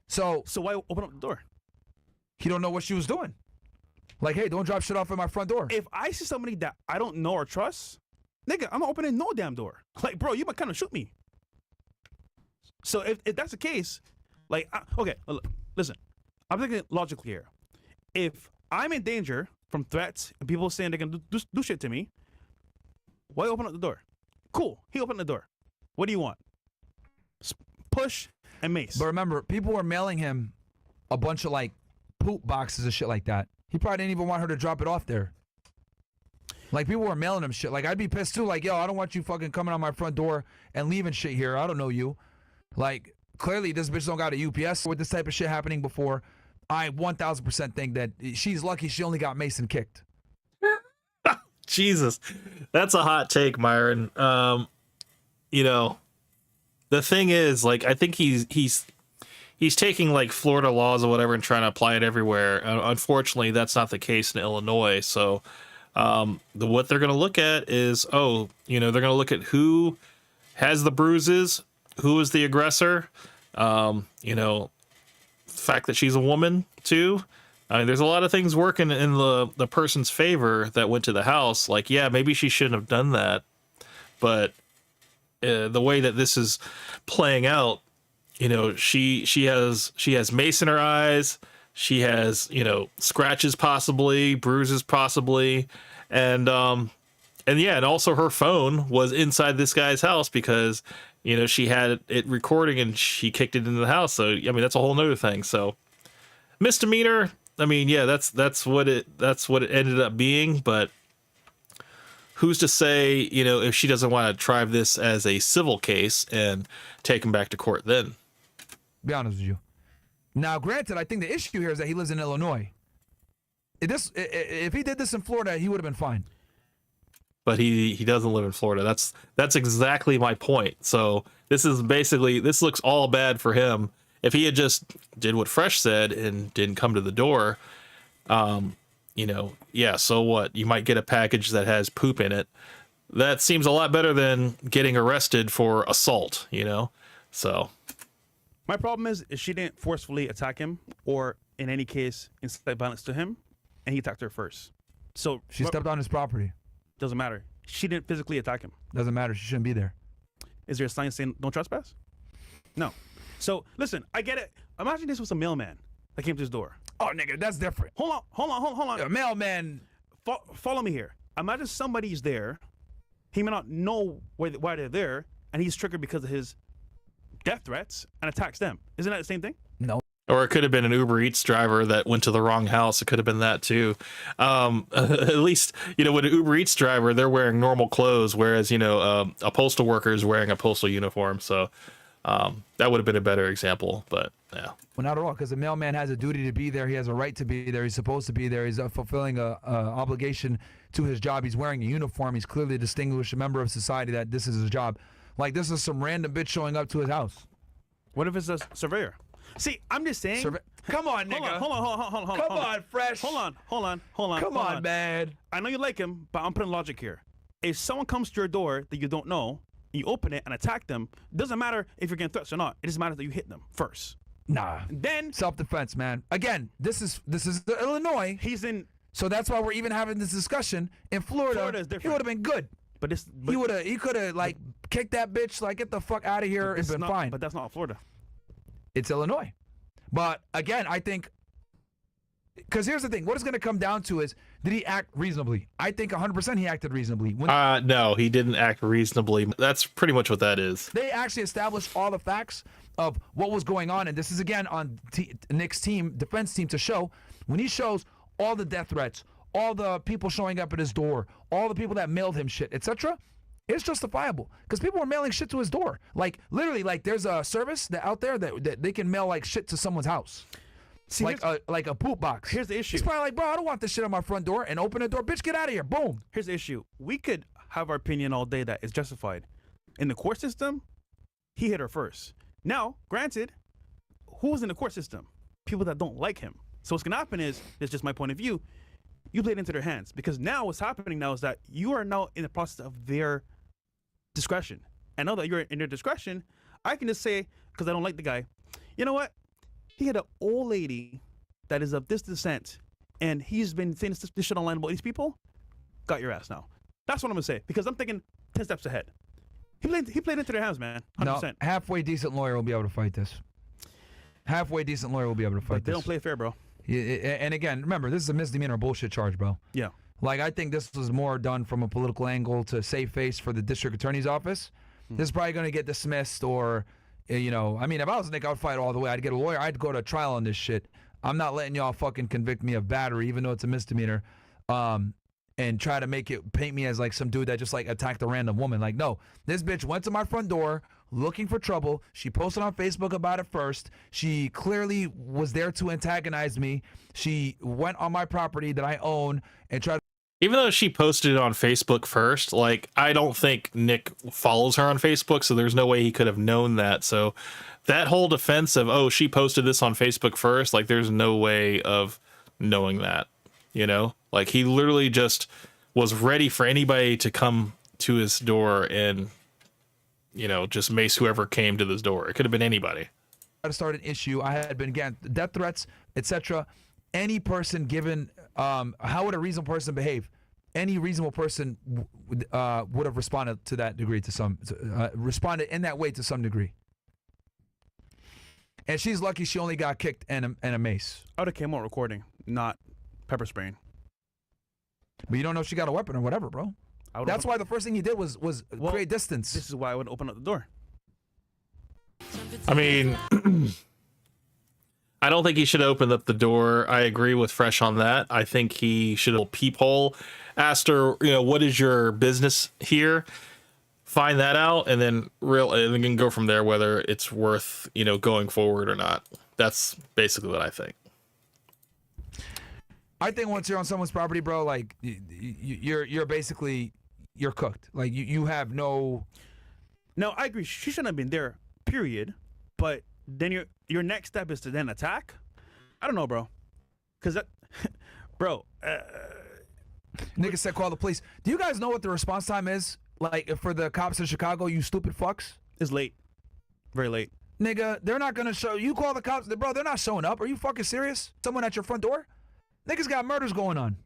So why open up the door? he don't know what she was doing. Like, hey, don't drop shit off at my front door. If I see somebody that I don't know or trust, nigga, I'm not opening no damn door. Like, bro, you might kind of shoot me. So if that's the case, like, okay, listen, I'm thinking logically here. If I'm in danger from threats and people saying they can do shit to me, why open up the door? Cool, he opened the door. What do you want? Push and mace. But remember, people were mailing him a bunch of like poop boxes and shit like that. He probably didn't even want her to drop it off there. Like, people were mailing him shit. Like, I'd be pissed too. Like, yo, I don't want you fucking coming on my front door and leaving shit here. I don't know you. Like, clearly this bitch don't got a UPS with this type of shit happening before. I 1000% think that she's lucky she only got Mason kicked. Jesus, that's a hot take, Myron. You know, the thing is, like, I think he's taking like Florida laws or whatever and trying to apply it everywhere. Unfortunately, that's not the case in Illinois. So, what they're going to look at is, they're going to look at who has the bruises, who is the aggressor. The fact that she's a woman too. I mean, there's a lot of things working in the person's favor that went to the house. Like, yeah, maybe she shouldn't have done that, but the way that this is playing out, she has mace in her eyes. She has, scratches possibly, bruises possibly, and also her phone was inside this guy's house because she had it recording and she kicked it into the house. So I mean, that's a whole nother thing. So misdemeanor. I mean, yeah, that's what it ended up being. But who's to say, if she doesn't want to try this as a civil case and take him back to court then? Be honest with you. Now, granted, I think the issue here is that he lives in Illinois. If he did this in Florida, he would have been fine. But he doesn't live in Florida. That's exactly my point. So this looks all bad for him. If he had just did what Fresh said and didn't come to the door, so what? You might get a package that has poop in it. That seems a lot better than getting arrested for assault, So my problem is she didn't forcefully attack him or in any case incite violence to him, and he attacked her first. So she stepped on his property. Doesn't matter. She didn't physically attack him. Doesn't matter. She shouldn't be there. Is there a sign saying don't trespass? No. So listen, I get it. Imagine this was a mailman that came to his door. Oh, nigga, that's different. Hold on. A mailman. Follow me here. Imagine somebody's there. He may not know why they're there, and he's triggered because of his death threats and attacks them. Isn't that the same thing? No. Or it could have been an Uber Eats driver that went to the wrong house. It could have been that too. At least, with an Uber Eats driver, they're wearing normal clothes, whereas, a postal worker is wearing a postal uniform. So that would have been a better example, but yeah. Well, not at all, because the mailman has a duty to be there. He has a right to be there. He's supposed to be there. He's fulfilling a obligation to his job. He's wearing a uniform. He's clearly a distinguished member of society that this is his job. Like, this is some random bitch showing up to his house. What if it's a surveyor? See, I'm just saying. Come on, nigga. Hold on. Come on, Fresh. Hold on. Come on, man. I know you like him, but I'm putting logic here. If someone comes to your door that you don't know, you open it and attack them, it doesn't matter if you're getting threats or not. It just matters that you hit them first. Nah. Then self-defense, man. Again, this is Illinois. He's in. So that's why we're even having this discussion. In Florida, he would have been good. But he could have like kicked that bitch, like, get the fuck out of here, and been fine. But that's not Florida. It's Illinois. But again, I think, because here's the thing, what it's going to come down to is, did he act reasonably? I think 100% he acted reasonably. No, he didn't act reasonably. That's pretty much what that is. They actually established all the facts of what was going on, and this is again on Nick's team, defense team, to show, when he shows all the death threats, all the people showing up at his door, all the people that mailed him shit, etc., it's justifiable, because people were mailing shit to his door. Like, literally, like, there's a service out there that they can mail like shit to someone's house. See, like a poop box. Here's the issue. He's probably like, bro, I don't want this shit on my front door, and open the door. Bitch, get out of here. Boom. Here's the issue. We could have our opinion all day that it's justified. In the court system, he hit her first. Now, granted, who's in the court system? People that don't like him. So what's going to happen is, it's just my point of view, you play it into their hands. Because now what's happening now is that you are now in the process of their discretion. And now that you're in their discretion, I can just say, because I don't like the guy, you know what? He had an old lady that is of this descent, and he's been saying this shit online about these people, got your ass now. That's what I'm gonna say, because I'm thinking 10 steps ahead. He played into their hands, man. 100%. No, halfway decent lawyer will be able to fight this. Halfway decent lawyer will be able to fight But they this. don't play fair, bro. And again, remember, this is a misdemeanor bullshit charge, bro. Yeah. Like, I think this was more done from a political angle to save face for the district attorney's office. This is probably going to get dismissed or, you know, I mean, if I was Nick, I would fight all the way. I'd get a lawyer. I'd go to trial on this shit. I'm not letting y'all fucking convict me of battery, even though it's a misdemeanor, and try to paint me as like some dude that just like attacked a random woman. Like, no, this bitch went to my front door looking for trouble. She posted on Facebook about it first. She clearly was there to antagonize me. She went on my property that I own and tried. Even though she posted it on Facebook first, like, I don't think Nick follows her on Facebook, so there's no way he could have known that. So that whole defense of, oh, she posted this on Facebook first, like, there's no way of knowing that, you know? Like, he literally just was ready for anybody to come to his door and, you know, just mace whoever came to this door. It could have been anybody. To start an issue. I had been getting death threats, etc. Any person given, how would a reasonable person behave? Any reasonable person would have responded to that degree, responded in that way to some degree. And she's lucky she only got kicked and a mace. I would have came out recording, not pepper spraying. But you don't know if she got a weapon or whatever, bro. That's why the first thing he did was create distance. This is why I would open up the door. I mean, I don't think he should have opened up the door. I agree with Fresh on that. I think he should have peephole, asked her, you know, what is your business here? Find that out, and then and then go from there whether it's worth, you know, going forward or not. That's basically what I think. I think once you're on someone's property, bro, like you're basically cooked. Like you have no. No, I agree. She shouldn't have been there. Period. But then your next step is to then attack. I don't know, bro. Cause that, bro. Nigga said call the police. Do you guys know what the response time is? Like for the cops in Chicago, you stupid fucks. It's late. Very late. Nigga, they're not gonna show. You call the cops, bro. They're not showing up. Are you fucking serious? Someone at your front door? Niggas got murders going on.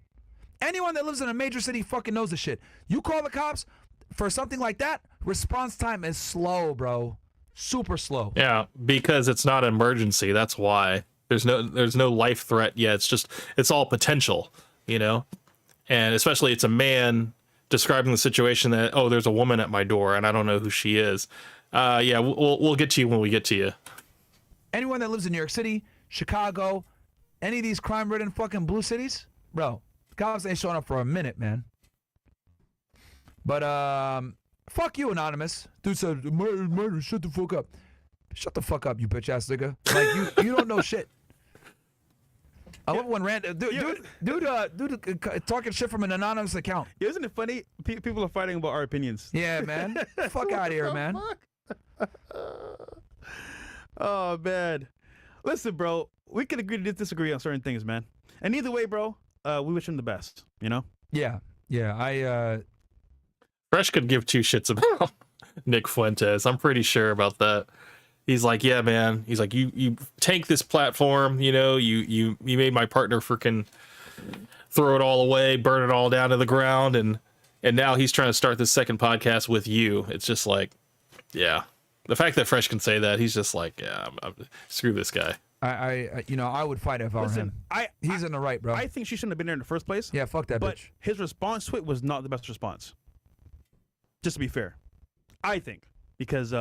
Anyone that lives in a major city fucking knows the shit. You call the cops for something like that, response time is slow, bro. Super slow. Yeah, because it's not an emergency. That's why. There's no life threat yet. It's all potential, you know? And especially it's a man describing the situation that, oh, there's a woman at my door and I don't know who she is. Yeah, we'll get to you when we get to you. Anyone that lives in New York City, Chicago, any of these crime-ridden fucking blue cities, bro, the cops ain't showing up for a minute, man. But fuck you, Anonymous. Dude said murder. Shut the fuck up. Shut the fuck up, you bitch ass nigga. Like you don't know shit. I love when dude talking shit from an anonymous account. Isn't it funny? People are fighting about our opinions. Yeah, man. Fuck out of here, man. Oh man. Listen, bro. We can agree to disagree on certain things, man. And either way, bro, we wish him the best. You know? Yeah. Fresh could give two shits about Nick Fuentes. I'm pretty sure about that. He's like, yeah, man. He's like, you tank this platform, you know, you made my partner freaking throw it all away, burn it all down to the ground, and now he's trying to start this second podcast with you. It's just like, yeah. The fact that Fresh can say that, he's just like, yeah, screw this guy. I would fight if I were him. He's in the right, bro. I think she shouldn't have been there in the first place. Yeah, fuck that but bitch. His response to it was not the best response. Just to be fair, I think, because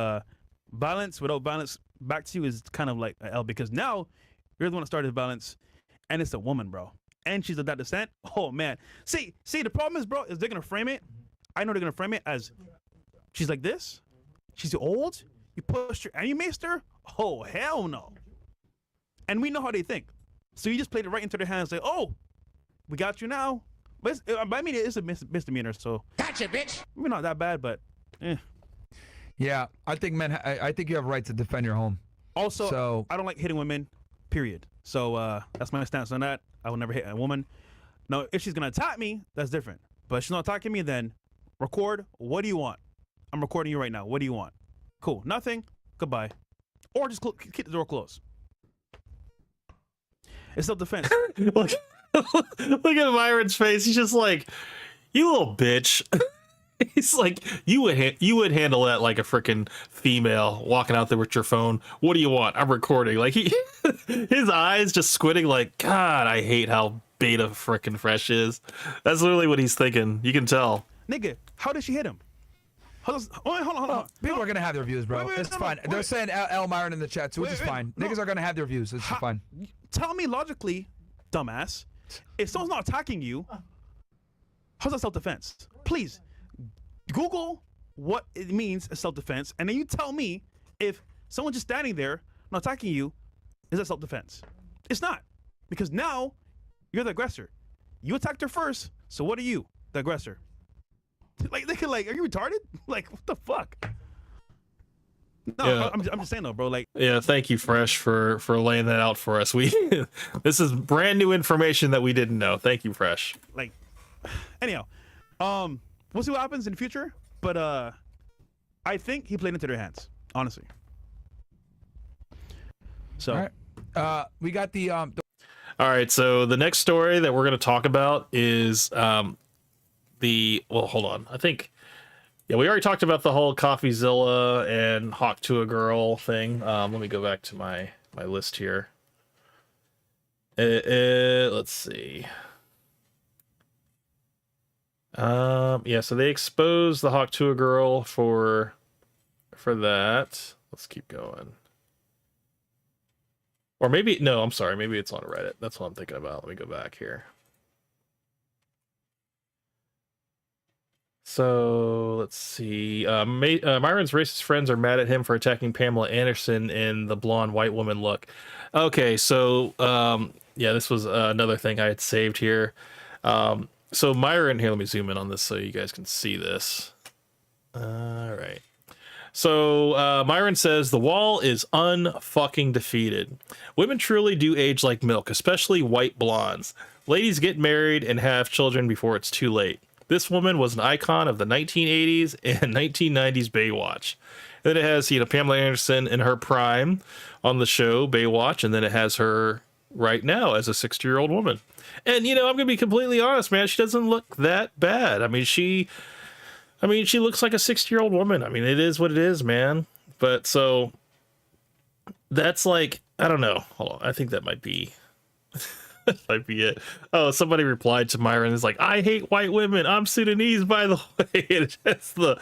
violence without violence back to you is kind of like an L, because now you're the one that started violence, and it's a woman, bro, and she's of that descent. Oh man, see, the problem is, bro, is they're gonna frame it. I know they're gonna frame it as she's like this, she's old, you pushed her and you maced her. Oh hell no. And we know how they think, so you just played it right into their hands. Like, oh, we got you now. But I mean, it is a misdemeanor, so gotcha, bitch. Maybe not that bad, but yeah, I think men. I think you have a right to defend your home. Also, I don't like hitting women. Period. So that's my stance on that. I will never hit a woman. Now, if she's gonna attack me, that's different. But if she's not attacking me, then record. What do you want? I'm recording you right now. What do you want? Cool. Nothing. Goodbye. Or just keep the door closed. It's self-defense. look, look at Myron's face. He's just like, you little bitch. He's like, you would handle that like a freaking female walking out there with your phone. What do you want? I'm recording. Like his eyes just squinting. Like, God, I hate how beta freaking fresh is. That's literally what he's thinking. You can tell. Nigga, how did she hit him? Hold on. People are gonna have their views, bro. It's fine. They're saying L Myron in the chat too, which is fine. Niggas are gonna have their views. It's fine. Tell me logically, dumbass, if someone's not attacking you, how's that self-defense? Please, Google what it means as self-defense, and then you tell me if someone just standing there not attacking you, is that self-defense? It's not, because now you're the aggressor. You attacked her first, so what are you, the aggressor? Like, they could, like, are you retarded? Like, what the fuck? No, Yeah. I'm just saying though, bro. Like, Yeah, thank you, Fresh, for laying that out for us. We this is brand new information that we didn't know. Thank you, Fresh. like, anyhow, we'll see what happens in the future. But I think he played into their hands, honestly. So, all right. We got the All right, so the next story that we're going to talk about is well, hold on. I think we already talked about the whole Coffeezilla and Hawk to a Girl thing. Let me go back to my list here. Let's see. Yeah, so they exposed the Hawk to a Girl for that. Let's keep going. Or maybe, no, I'm sorry. Maybe it's on Reddit. That's what I'm thinking about. Let me go back here. So let's see. Myron's racist friends are mad at him for attacking Pamela Anderson in the blonde white woman look. Okay, so yeah, this was another thing I had saved here. So Myron, here, let me zoom in on this so you guys can see this. All right. So Myron says the wall is unfucking defeated. Women truly do age like milk, especially white blondes. Ladies get married and have children before it's too late. This woman was an icon of the 1980s and 1990s Baywatch. Then it has, Pamela Anderson in her prime on the show Baywatch, and then it has her right now as a 60-year-old woman. And, I'm going to be completely honest, man, she doesn't look that bad. I mean, she looks like a 60-year-old woman. I mean, it is what it is, man. But so that's like, I don't know. Hold on. I think that might be might be it. Oh, somebody replied to Myron. It's like, I hate white women. I'm Sudanese, by the way. It's just the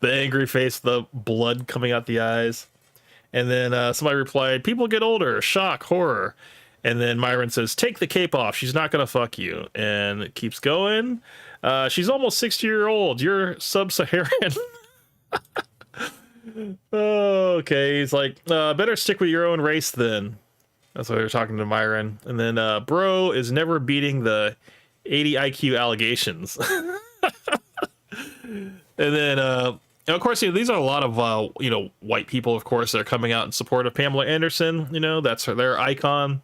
angry face, the blood coming out the eyes. And then somebody replied, people get older. Shock, horror. And then Myron says, take the cape off. She's not going to fuck you. And it keeps going. She's almost 60-year-old. You're sub-Saharan. Okay. He's like, better stick with your own race then. That's why they're talking to Myron. And then bro is never beating the 80 IQ allegations. And then of course, these are a lot of white people, of course, that are coming out in support of Pamela Anderson. That's their icon.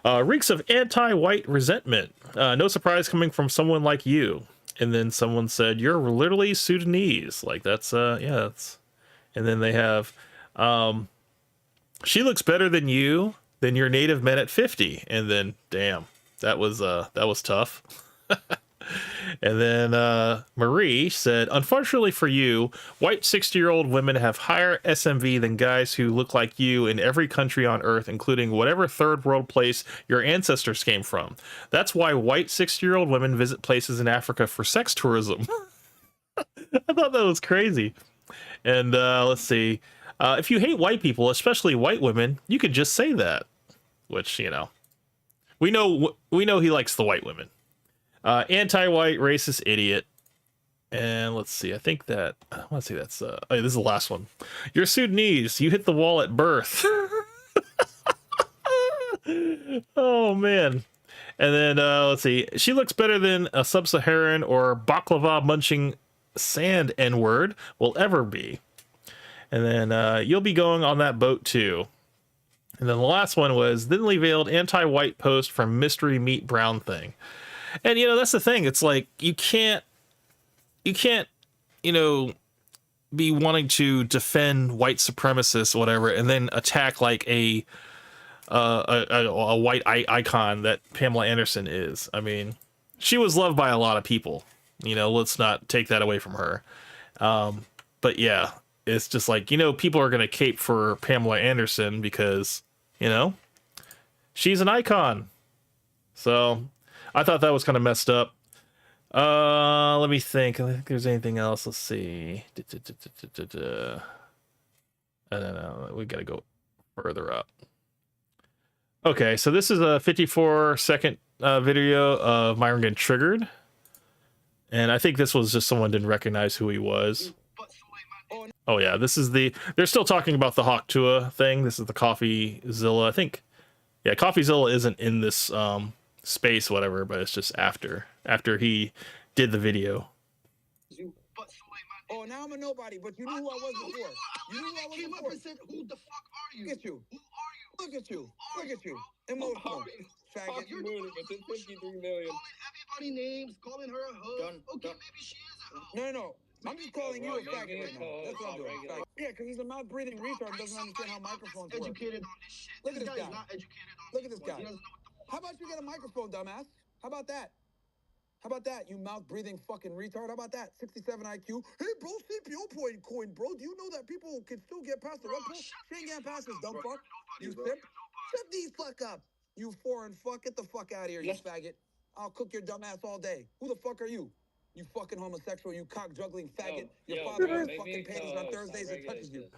Reeks of anti-white resentment. No surprise coming from someone like you. And then someone said, you're literally Sudanese. Like, that's that's. And then they have she looks better than your native men at 50. And then damn, that was tough. And then Marie said, unfortunately for you, white 60-year-old women have higher SMV than guys who look like you in every country on earth, including whatever third world place your ancestors came from. That's why white 60-year-old women visit places in Africa for sex tourism. I thought that was crazy. And let's see. If you hate white people, especially white women, you could just say that. Which, we know he likes the white women. Anti-white racist idiot. And let's see, I think that I want to say that's this is the last one. You're Sudanese, you hit the wall at birth. Oh man. And then let's see, she looks better than a sub-Saharan or baklava munching sand n-word will ever be. And then you'll be going on that boat too. And then the last one was thinly veiled anti-white post from mystery meat brown thing. And that's the thing. It's like you can't be wanting to defend white supremacists or whatever and then attack like a a white icon that Pamela Anderson is. I mean, she was loved by a lot of people. You know, let's not take that away from her. But yeah, it's just like, you know, people are gonna cape for Pamela Anderson because, you know, she's an icon. So I thought that was kind of messed up. Let me think. I don't think there's anything else. Let's see. I don't know. We gotta go further up. Okay, so this is a 54-second video of Myron getting triggered. And I think this was just someone didn't recognize who he was. Oh yeah, this is they're still talking about the Hawk Tua thing. This is the Coffeezilla. I think, yeah, Coffeezilla isn't in this space, whatever, but it's just after he did the video. Oh, now I'm a nobody, but you knew who I was before. You knew who I was before. Who the fuck are you? Look at you. Who are you? Look at you. Look at you. Emotional. Faggot. You're doing 53 million. Calling everybody names, calling her a hood. Okay, maybe she is a hoe. No. I'm just calling you a faggot right now. That's what I'm doing. Faggot. Yeah, because he's a mouth-breathing retard and doesn't understand how microphones work. Educated on this shit. Look at this guy. Not educated on Look at this guy. How about you get a microphone, dumbass? How about that? How about that, you mouth-breathing fucking retard? How about that? 67 IQ. Hey, bro, CPO point coin, bro. Do you know that people can still get past the rug pull? She ain't getting past this, dumb fuck. You simp. Shut these fuck up. You foreign fuck. Get the fuck out of here, you faggot. I'll cook your dumb ass all day. Who the fuck are you? You fucking homosexual, you cock-juggling faggot. Your father wears fucking panties on Thursdays and touches you.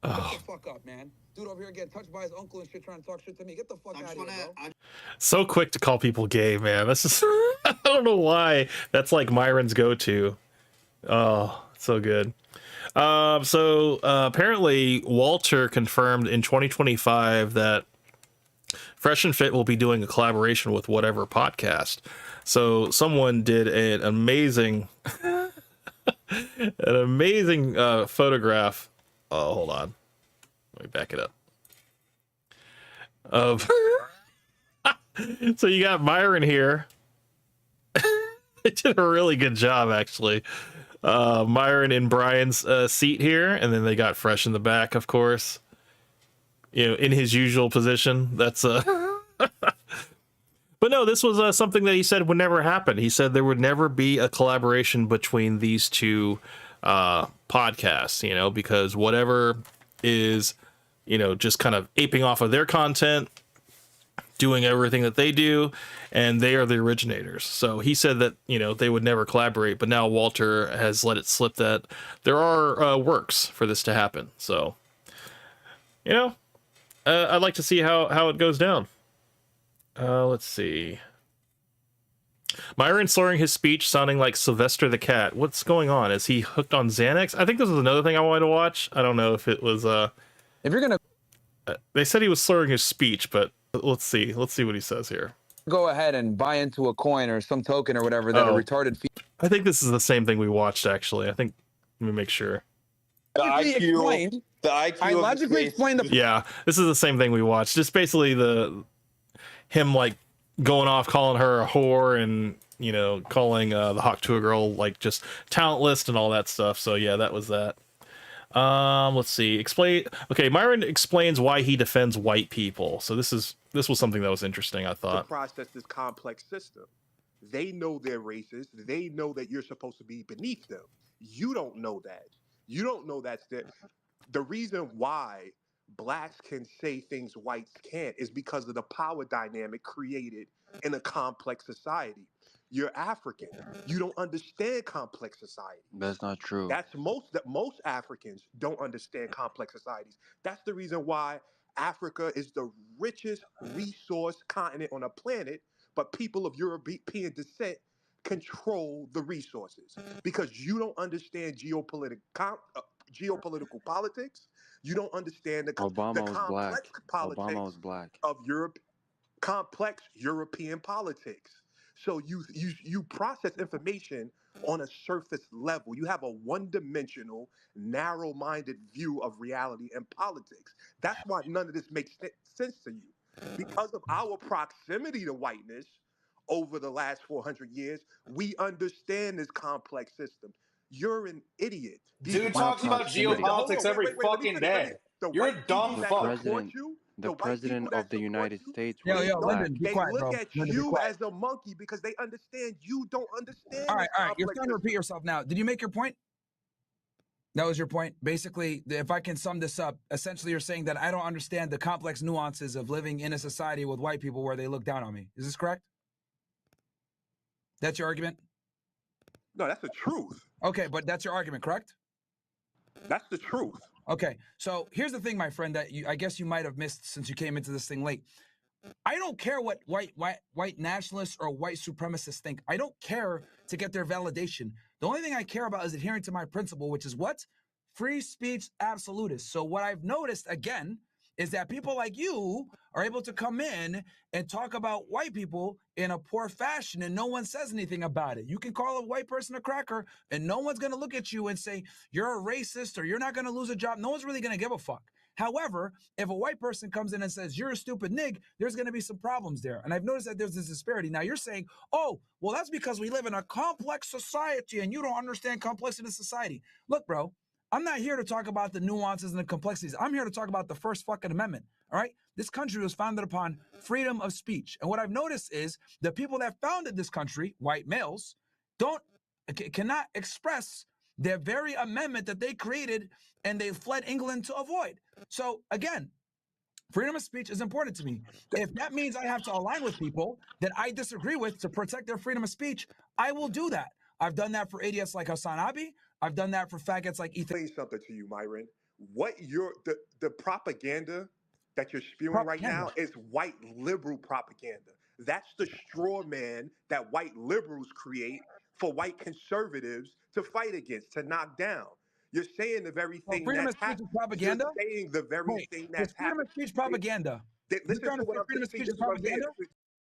Get the fuck up, man. Dude over here getting touched by his uncle and shit trying to talk shit to me. Get the fuck out of here, bro. So quick to call people gay, man. That's just I don't know why. That's like Myron's go-to. Oh, so good. So apparently Walter confirmed in 2025 that Fresh and Fit will be doing a collaboration with whatever podcast. So someone did an amazing photograph. Oh, hold on. Let me back it up. Of so you got Myron here. They did a really good job, actually. Myron in Brian's seat here, and then they got Fresh in the back, of course. You know, in his usual position. That's But no, this was something that he said would never happen. He said there would never be a collaboration between these two podcasts, you know, because whatever is, you know, just kind of aping off of their content, doing everything that they do, and they are the originators. So he said that, you know, they would never collaborate, but now Walter has let it slip that there are works for this to happen. So, you know, I'd like to see how it goes down. Let's see. Myron slurring his speech, sounding like Sylvester the Cat. What's going on? Is he hooked on Xanax? I think this was another thing I wanted to watch. I don't know if it was. If you're gonna, they said he was slurring his speech, but let's see. Let's see what he says here. Go ahead and buy into a coin or some token or whatever that a retarded. I think this is the same thing we watched. Actually, I think. Let me make sure. The IQ. I logically explained the. Yeah, this is the same thing we watched. Just basically him like going off calling her a whore and, you know, calling the Hawk Tua girl like just talentless and all that stuff. So yeah, that was that. Let's see. Okay, Myron explains why he defends white people. So this was something that was interesting, I thought. To process this complex system. They know they're racist. They know that you're supposed to be beneath them. You don't know that. You don't know that's the reason why blacks can say things whites can't is because of the power dynamic created in a complex society. You're African. You don't understand complex society. That's not true. Most Africans don't understand complex societies. That's the reason why Africa is the richest resource continent on the planet, but people of European descent control the resources because you don't understand geopolitical politics. You don't understand the complex politics of Europe, complex European politics. So you process information on a surface level. You have a one-dimensional, narrow-minded view of reality and politics. That's why none of this makes sense to you. Because of our proximity to whiteness over the last 400 years, we understand this complex system. you're an idiot. Dude talks about geopolitics every fucking day. You're a dumb fuck. The president of the United States. Yo, Lyndon, be they quiet, look bro. at Lyndon, be you quiet. as a monkey because they understand you don't understand. All right, this all right. You're complex starting to repeat yourself now. Did you make your point? That was your point. Basically, if I can sum this up, essentially you're saying that I don't understand the complex nuances of living in a society with white people where they look down on me. Is this correct? That's your argument? No, that's the truth. Okay, but that's your argument, correct? That's the truth. Okay, so here's the thing, my friend, that I guess you might have missed since you came into this thing late. I don't care what white nationalists or white supremacists think. I don't care to get their validation. The only thing I care about is adhering to my principle, which is what? Free speech absolutist. So what I've noticed, again, is that people like you are able to come in and talk about white people in a poor fashion and no one says anything about it. You can call a white person a cracker and no one's going to look at you and say, you're a racist or you're not going to lose a job. No one's really going to give a fuck. However, if a white person comes in and says, you're a stupid nig, there's going to be some problems there. And I've noticed that there's this disparity. Now you're saying, oh, well, that's because we live in a complex society and you don't understand complexity of society. Look, bro, I'm not here to talk about the nuances and the complexities. I'm here to talk about the First fucking Amendment, all right? This country was founded upon freedom of speech. And what I've noticed is the people that founded this country, white males, cannot express their very amendment that they created and they fled England to avoid. So again, freedom of speech is important to me. If that means I have to align with people that I disagree with to protect their freedom of speech, I will do that. I've done that for idiots like Hassan Abi. I've done that for faggots like Ethan. Explain something to you, Myron. What the propaganda that you're spewing right now is white liberal propaganda. That's the straw man that white liberals create for white conservatives to fight against, to knock down. You're saying the very thing freedom of that's speech is propaganda? You're saying the very thing that's freedom of speech propaganda? Listen to what I'm saying. This is what I'm saying.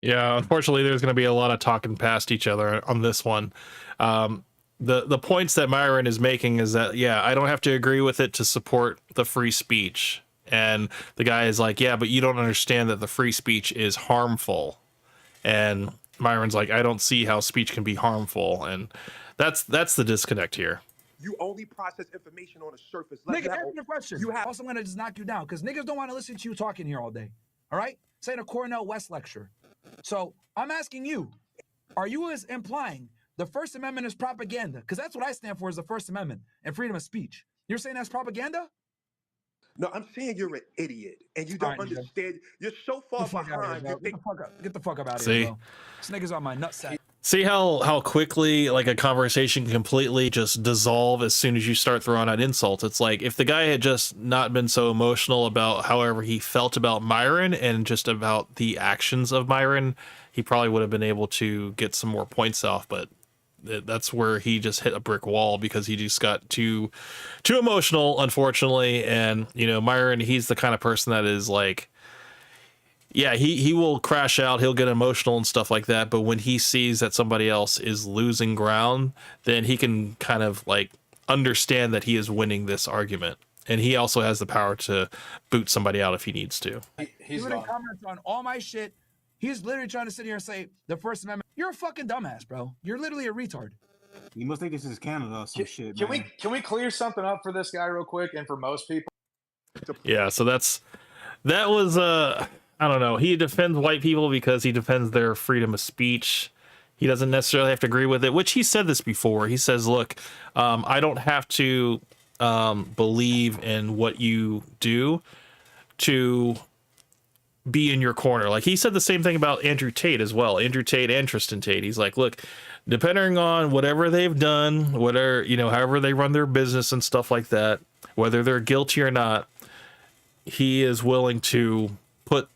Yeah, unfortunately, there's going to be a lot of talking past each other on this one. The points that Myron is making is that, yeah, I don't have to agree with it to support the free speech. And the guy is like, yeah, but you don't understand that the free speech is harmful. And Myron's like, I don't see how speech can be harmful. And that's the disconnect here. You only process information on a surface level. Nigga, answer the question. Also, I'm going to just knock you down because niggas don't want to listen to you talking here all day. All right? Saying a Cornell West lecture. So I'm asking you, are you implying the First Amendment is propaganda? Because that's what I stand for, is the First Amendment and freedom of speech. You're saying that's propaganda? No, I'm saying you're an idiot and you don't understand. You're so far behind. Get the fuck out of See? here, bro. This nigga's on my nutsack. See how quickly like a conversation can completely just dissolve as soon as you start throwing out insults. It's like if the guy had just not been so emotional about however he felt about Myron and just about the actions of Myron, he probably would have been able to get some more points off. But that's where he just hit a brick wall because he just got too emotional, unfortunately. And you know, Myron, he's the kind of person that is like, yeah, he will crash out, he'll get emotional and stuff like that, but when he sees that somebody else is losing ground, then he can kind of like understand that he is winning this argument. And he also has the power to boot somebody out if he needs to. He's putting comments on all my shit. He's literally trying to sit here and say the First Amendment. You're a fucking dumbass, bro. You're literally a retard. You must think this is Canada or some shit, Can man. we clear something up for this guy real quick and for most people? Yeah, so that was I don't know. He defends white people because he defends their freedom of speech. He doesn't necessarily have to agree with it, which he said this before. He says, look, I don't have to believe in what you do to be in your corner. Like he said the same thing about Andrew Tate as well. Andrew Tate and Tristan Tate. He's like, look, depending on whatever they've done, whatever, you know, however they run their business and stuff like that, whether they're guilty or not, he is willing to put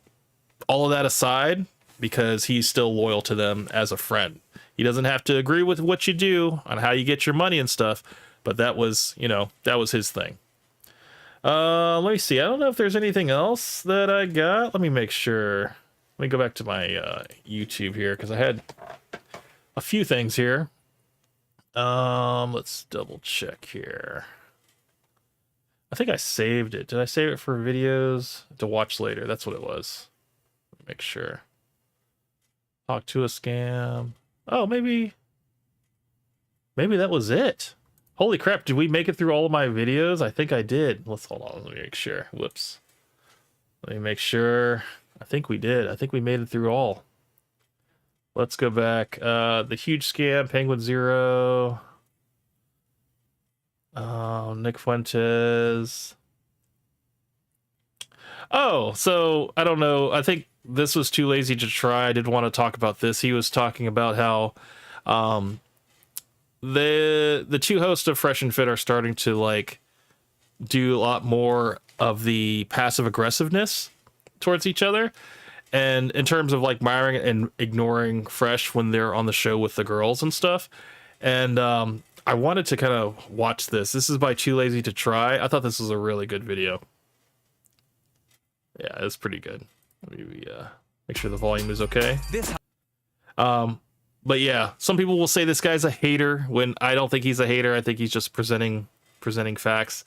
all of that aside because he's still loyal to them as a friend. He doesn't have to agree with what you do on how you get your money and stuff, but that was, you know, that was his thing. Let me see. I don't know if there's anything else that I got. Let me make sure. Let me go back to my YouTube here because I had a few things here. Let's double check here. I think I saved it. Did I save it for videos to watch later? That's what it was. Make sure. Talk to a scam. Oh, maybe that was it. Holy crap, did we make it through all of my videos? I think I did. Let's hold on, let me make sure. Whoops. Let me make sure. I think we did. I think we made it through all. Let's go back. The huge scam, Penguin Zero. Nick Fuentes. Oh, so I don't know. I think this was too lazy to try. I didn't want to talk about this. He was talking about how the two hosts of Fresh and Fit are starting to like do a lot more of the passive aggressiveness towards each other, and in terms of like miring and ignoring Fresh when they're on the show with the girls and stuff. And I wanted to kind of watch this. This is by Too Lazy to Try. I thought this was a really good video. Yeah, it's pretty good. Let me make sure the volume is okay. But yeah, some people will say this guy's a hater when I don't think he's a hater. I think he's just presenting facts.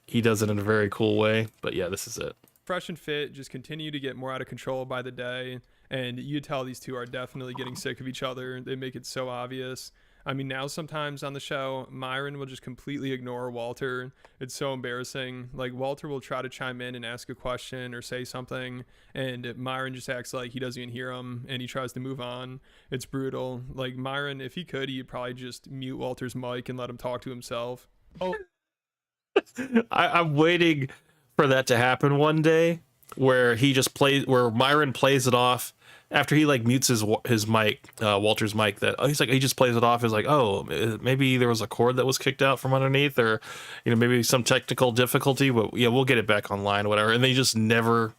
He does it in a very cool way. But yeah, this is it. Fresh and Fit just continue to get more out of control by the day, and you tell these two are definitely getting sick of each other. They make it so obvious. I mean, now sometimes on the show, Myron will just completely ignore Walter. It's so embarrassing. Like, Walter will try to chime in and ask a question or say something, and Myron just acts like he doesn't even hear him, and he tries to move on. It's brutal. Like, Myron, if he could, he'd probably just mute Walter's mic and let him talk to himself. Oh, I'm waiting for that to happen one day, where where Myron plays it off after he like mutes his mic, Walter's mic. That he just plays it off as like, oh, maybe there was a cord that was kicked out from underneath, or maybe some technical difficulty. But yeah, we'll get it back online, or whatever. And then he just never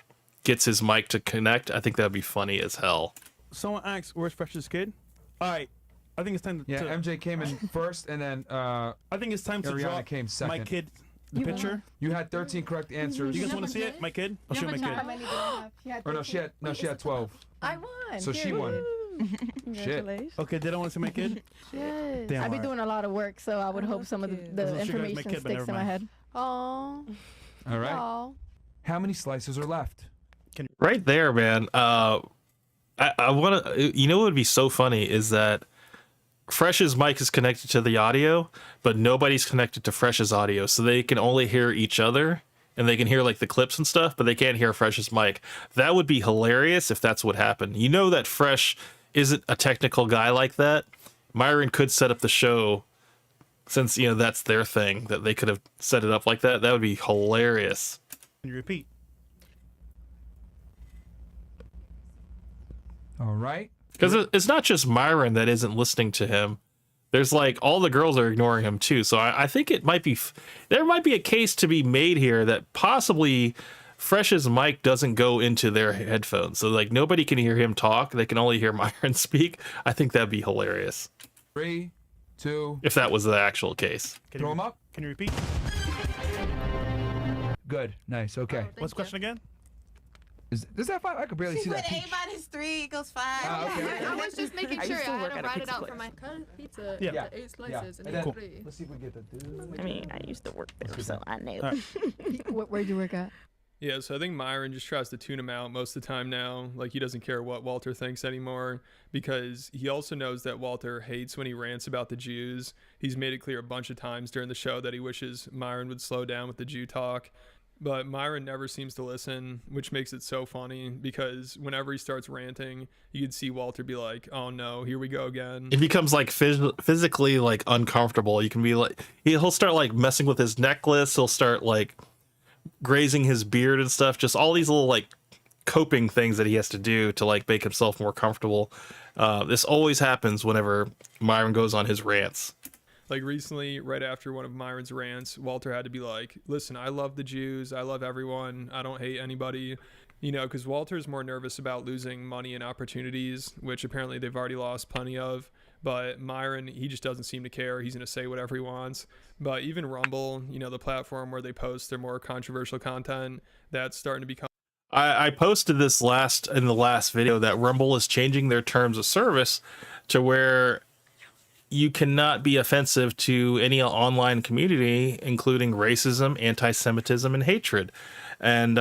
gets his mic to connect. I think that'd be funny as hell. Someone asks, "Where's Fresh's kid?" All right, I think it's time to. Yeah, MJ came in first, and then I think it's time to draw came second. my kid. The picture. You had 13 correct answers. You guys want to see it? My kid? I'll show you my kid. How many did I have? Or no, she had 12. I won. So she won. Congratulations. Okay, did I want to see my kid? Yes. Damn, I've been alright. doing a lot of work, so I would hope some of the information kid, but sticks in my never head. Oh. All right. How many slices are left? Right there, man. I want to. What would be so funny is that Fresh's mic is connected to the audio, but nobody's connected to Fresh's audio, so they can only hear each other, and they can hear like the clips and stuff, but they can't hear Fresh's mic. That would be hilarious if that's what happened. You know that Fresh isn't a technical guy like that. Myron could set up the show, since that's their thing, that they could have set it up like that. That would be hilarious. Can you repeat? All right. Because it's not just Myron that isn't listening to him. There's like all the girls are ignoring him too. So I think it might be, there might be a case to be made here that possibly Fresh's mic doesn't go into their headphones. So like nobody can hear him talk. They can only hear Myron speak. I think that'd be hilarious. 3, 2. If that was the actual case. Throw him up. Can you repeat? Good. Nice. Okay. What's the question again? Is that 5? I could barely see that. A minus 3 equals 5. Okay. I was just making sure. I had to write it out for my pizza. Yeah. 8 slices And and then, 3. let's see if we get that. I mean, I used to work there, so I know. Where'd you work at? Yeah, so I think Myron just tries to tune him out most of the time now. Like, he doesn't care what Walter thinks anymore, because he also knows that Walter hates when he rants about the Jews. He's made it clear a bunch of times during the show that he wishes Myron would slow down with the Jew talk. But Myron never seems to listen, which makes it so funny, because whenever he starts ranting, you can see Walter be like, oh no, here we go again. It becomes like physically like uncomfortable. You can be like, he'll start like messing with his necklace. He'll start like grazing his beard and stuff. Just all these little like coping things that he has to do to like make himself more comfortable. This always happens whenever Myron goes on his rants. Like recently, right after one of Myron's rants, Walter had to be like, listen, I love the Jews. I love everyone. I don't hate anybody. Because Walter's more nervous about losing money and opportunities, which apparently they've already lost plenty of. But Myron, he just doesn't seem to care. He's going to say whatever he wants. But even Rumble, the platform where they post their more controversial content, that's starting to become. I posted this in the last video that Rumble is changing their terms of service to where you cannot be offensive to any online community, including racism, anti-Semitism, and hatred. And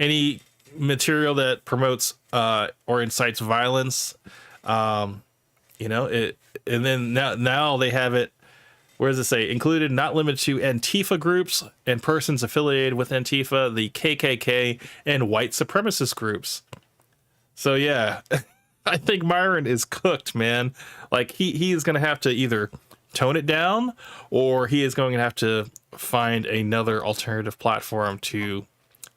any material that promotes or incites violence, You know it, and then now they have it. Where does it say? Included, not limited to Antifa groups and persons affiliated with Antifa, the KKK, and white supremacist groups. So yeah, I think Myron is cooked, man. Like he is going to have to either tone it down, or he is going to have to find another alternative platform to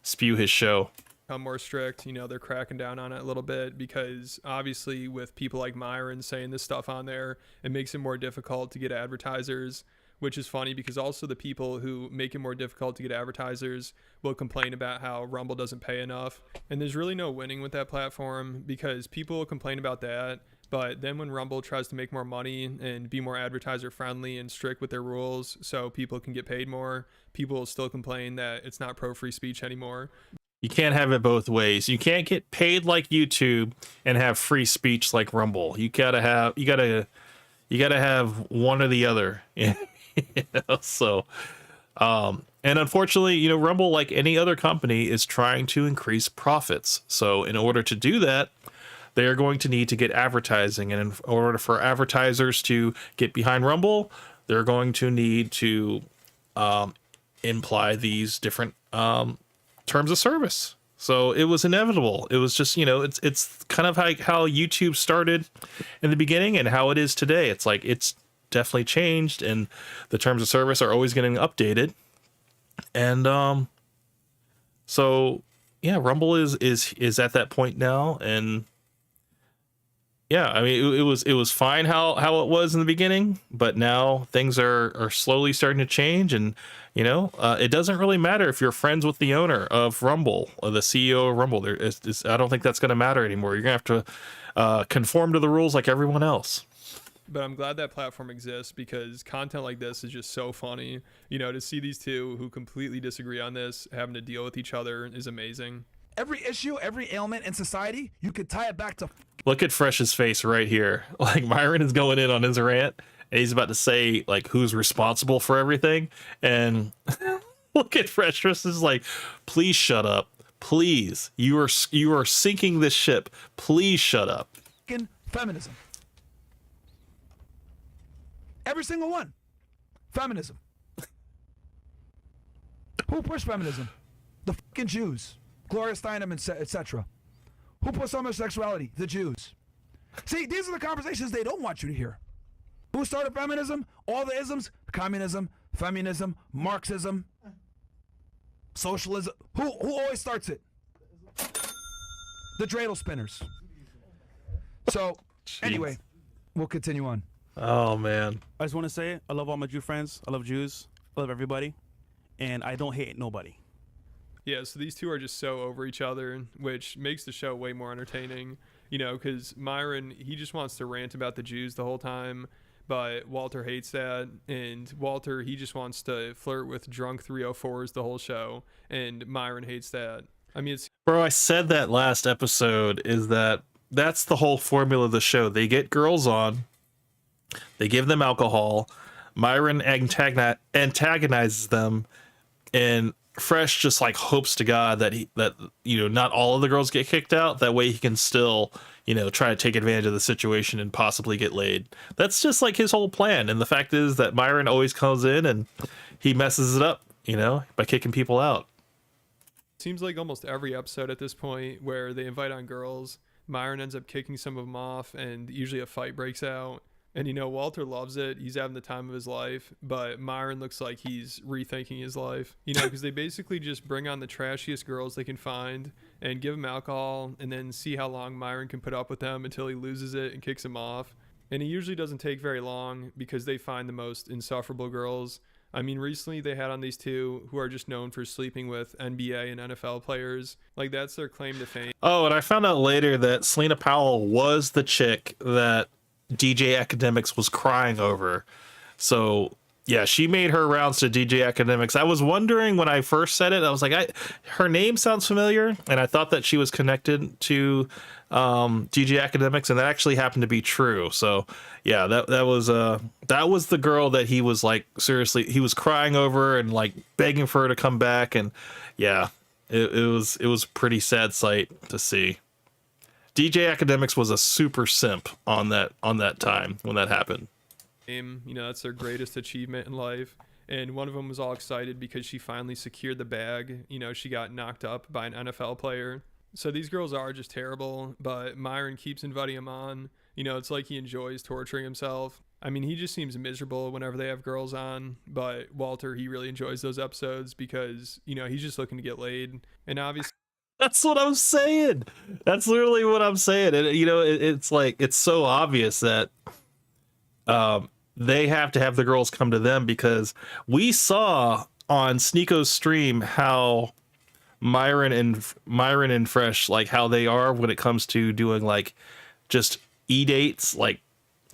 spew his show. Become more strict, you know, they're cracking down on it a little bit, because obviously with people like Myron saying this stuff on there, it makes it more difficult to get advertisers, which is funny because also the people who make it more difficult to get advertisers will complain about how Rumble doesn't pay enough. And there's really no winning with that platform, because people will complain about that. But then when Rumble tries to make more money and be more advertiser friendly and strict with their rules so people can get paid more, people will still complain that it's not pro free speech anymore. You can't have it both ways. You can't get paid like YouTube and have free speech like Rumble. You gotta have one or the other. You know? So, and unfortunately, you know, Rumble, like any other company, is trying to increase profits. So in order to do that, they are going to need to get advertising, and in order for advertisers to get behind Rumble, they're going to need to imply these different terms of service. So it was inevitable. It was just, you know, it's kind of like how YouTube started in the beginning and how it is today. It's like it's definitely changed, and the terms of service are always getting updated. And so yeah, Rumble is at that point now, and yeah, I mean, it was fine how it was in the beginning, but now things are slowly starting to change, and you know, it doesn't really matter if you're friends with the owner of Rumble or the CEO of Rumble. I don't think that's going to matter anymore. You're going to have to conform to the rules like everyone else. But I'm glad that platform exists, because content like this is just so funny. You know, to see these two who completely disagree on this having to deal with each other is amazing. Every issue, every ailment in society, you could tie it back to. Look at Fresh's face right here. Like Myron is going in on his rant, and he's about to say like who's responsible for everything. And look at Fresh. Fresh is like, please shut up. Please, you are sinking this ship. Please shut up. Feminism. Every single one. Feminism. Who pushed feminism? The fucking Jews. Gloria Steinem, etc. Who pushed homosexuality? The Jews. See, these are the conversations they don't want you to hear. Who started feminism? All the isms? Communism, feminism, Marxism, socialism. Who always starts it? The dreidel spinners. So, anyway, we'll continue on. Oh, man. I just want to say, I love all my Jew friends. I love Jews. I love everybody. And I don't hate nobody. Yeah, so these two are just so over each other, which makes the show way more entertaining, you know, because Myron, he just wants to rant about the Jews the whole time, but Walter hates that, and Walter, he just wants to flirt with drunk 304s the whole show, and Myron hates that. I mean, it's... Bro, I said that last episode, is that's the whole formula of the show. They get girls on, they give them alcohol, Myron antagonizes them, and Fresh just like hopes to God that you know, not all of the girls get kicked out. That way he can still, you know, try to take advantage of the situation and possibly get laid. That's just like his whole plan. And the fact is that Myron always comes in and he messes it up, you know, by kicking people out. Seems like almost every episode at this point where they invite on girls, Myron ends up kicking some of them off, and usually a fight breaks out. And, you know, Walter loves it. He's having the time of his life. But Myron looks like he's rethinking his life, you know, because they basically just bring on the trashiest girls they can find and give them alcohol, and then see how long Myron can put up with them until he loses it and kicks him off. And it usually doesn't take very long, because they find the most insufferable girls. I mean, recently they had on these two who are just known for sleeping with NBA and NFL players. Like, that's their claim to fame. Oh, and I found out later that Selena Powell was the chick that DJ Academics was crying over. So yeah, she made her rounds to DJ Academics. I was wondering when I first said it, I was like, her name sounds familiar, and I thought that she was connected to DJ Academics, and that actually happened to be true. So yeah, that was the girl that he was like, seriously, he was crying over and like begging for her to come back. And yeah, it was a pretty sad sight to see. DJ Academics was a super simp on that time when that happened. That's their greatest achievement in life. And one of them was all excited because she finally secured the bag. She got knocked up by an NFL player. So these girls are just terrible, but Myron keeps inviting him on. It's like he enjoys torturing himself. I mean, he just seems miserable whenever they have girls on, but Walter, he really enjoys those episodes because, he's just looking to get laid. And obviously, that's what I'm saying. That's literally what I'm saying. And it's like, it's so obvious that they have to have the girls come to them, because we saw on Sneako's stream how Myron and Fresh, like how they are when it comes to doing like just e-dates, like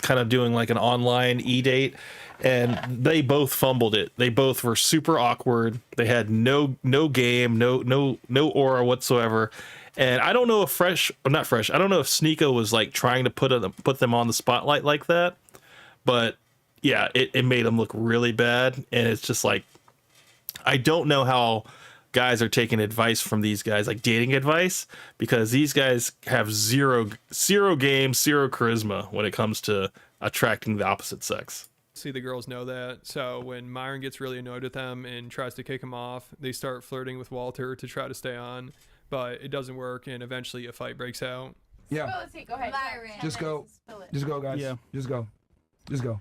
kind of doing like an online e-date, and they both fumbled it. They both were super awkward. They had no game, no aura whatsoever. And I don't know if I don't know if Sneeko was like trying to put them on the spotlight like that, but yeah, it made them look really bad. And it's just like, I don't know how guys are taking advice from these guys, like dating advice, because these guys have zero game, zero charisma when it comes to attracting the opposite sex. see the girls know that. So when Myron gets really annoyed with them and tries to kick him off, they start flirting with Walter to try to stay on, but it doesn't work, and eventually a fight breaks out. Yeah. Go ahead. Myron. Just go. Just go, guys. Yeah. Just go. Just go.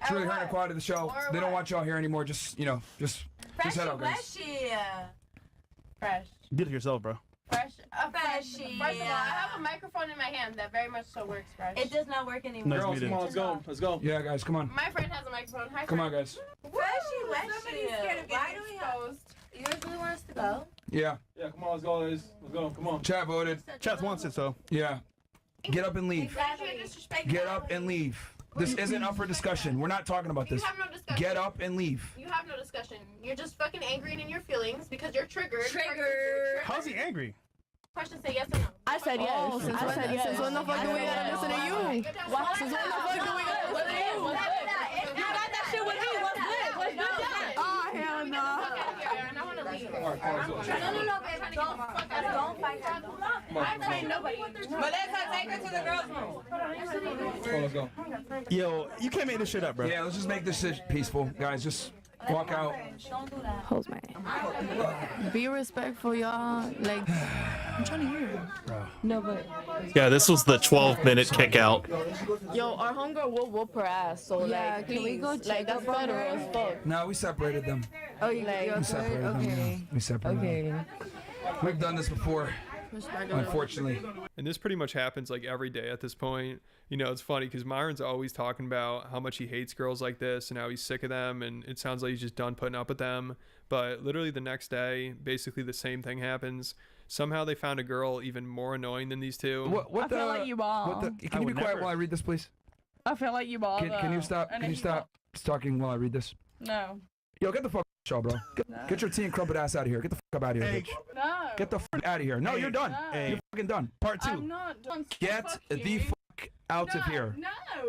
It's really hurting the quality of the show. They don't want y'all here anymore. Just head out, guys. Fresh. You did it yourself, bro. Fresh. Freshie. First of all, I have a microphone in my hand that very much so works, Fresh. It does not work anymore. Girls, come on, let's go. Let's go. Yeah, guys, come on. My friend has a microphone. Hi, Come on, guys. Freshie. Somebody's scared of getting exposed. You guys really want us to go? Yeah. Yeah, come on, let's go, guys. Let's go. Come on. Chat voted. Chat wants it, so. Yeah. Get up and leave. Exactly. Get up and leave. This isn't up for discussion. We're not talking about this. You have no discussion. Get up and leave. You have no discussion. You're just fucking angry and in your feelings because you're triggered. How's he angry? Question, say yes or no. I said yes. I said yes. Since when the fuck do we gotta listen to you? Since when the fuck do we gotta listen to you? You got that shit with me. What's good? What's good? Oh, hell no. I want to leave. No, baby. Don't fight her. I'm not fighting nobody. But let's take her to the girls' room. Come on, let's go. Yo, you can't make this shit up, bro. Yeah, let's just make this shit peaceful, guys. Just walk out. Don't do that. Hose man. Be respectful, y'all. Like, I'm trying to hear. No, but. Yeah, this was the 12-minute kick out. Yo, our homegirl will whoop her ass. So yeah, like, can we go check that's federal as fuck? No, we separated them. Oh, you like, We separated them. Yeah. We separated them. We've done this before, unfortunately. And this pretty much happens like every day at this point. It's funny because Myron's always talking about how much he hates girls like this and how he's sick of them, and it sounds like he's just done putting up with them. But literally the next day, basically the same thing happens. Somehow they found a girl even more annoying than these two. What I feel like you ball. Can you be quiet while I read this, please? I feel like you ball. Can you stop? Can you stop talking while I read this? No. Yo, get the fuck out, bro. Get your tea and crumpet ass out of here. Get the fuck up out of here, bitch. No. Get the fuck out of here. No, you're done. No. You're fucking done. Part 2. I'm not done. Get the fuck out of here. No.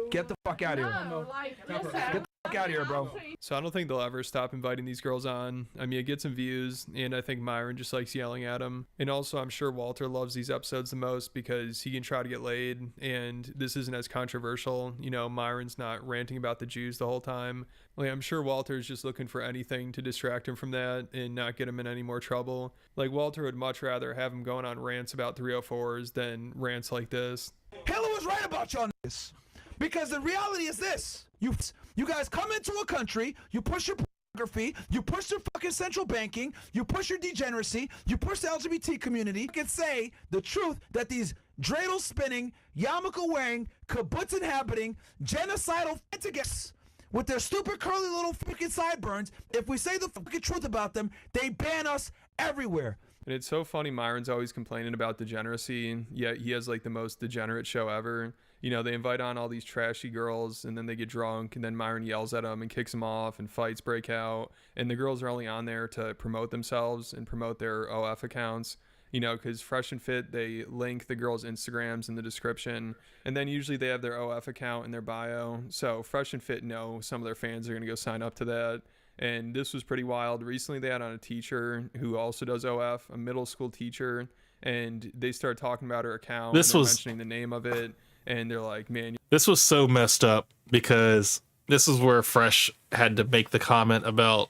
Get the fuck out of here. No. Like, Get the fuck out of here, bro. So I don't think they'll ever stop inviting these girls on. I mean, it gets some views, and I think Myron just likes yelling at them. And also, I'm sure Walter loves these episodes the most because he can try to get laid, and this isn't as controversial. Myron's not ranting about the Jews the whole time. Like, I'm sure Walter's just looking for anything to distract him from that and not get him in any more trouble. Like, Walter would much rather have him going on rants about 304s than rants like this. Hitler was right about y'all niggas. Because the reality is this. You guys come into a country, you push your pornography, you push your fucking central banking, you push your degeneracy, you push the LGBT community. You can say the truth that these dreidel spinning, yarmulke wearing, kibbutz inhabiting, genocidal fantasists with their stupid curly little fucking sideburns, if we say the fucking truth about them, they ban us everywhere. And it's so funny, Myron's always complaining about degeneracy, yet he has like the most degenerate show ever. They invite on all these trashy girls, and then they get drunk, and then Myron yells at them and kicks them off, and fights break out. And the girls are only on there to promote themselves and promote their OF accounts. Because Fresh and Fit, they link the girls' Instagrams in the description, and then usually they have their OF account in their bio. So Fresh and Fit know some of their fans are going to go sign up to that. And this was pretty wild. Recently, they had on a teacher who also does OF, a middle school teacher, and they start talking about her account. This and they're was- mentioning the name of it, and they're like, "Man, This was so messed up because this is where Fresh had to make the comment about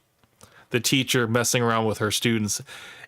the teacher messing around with her students.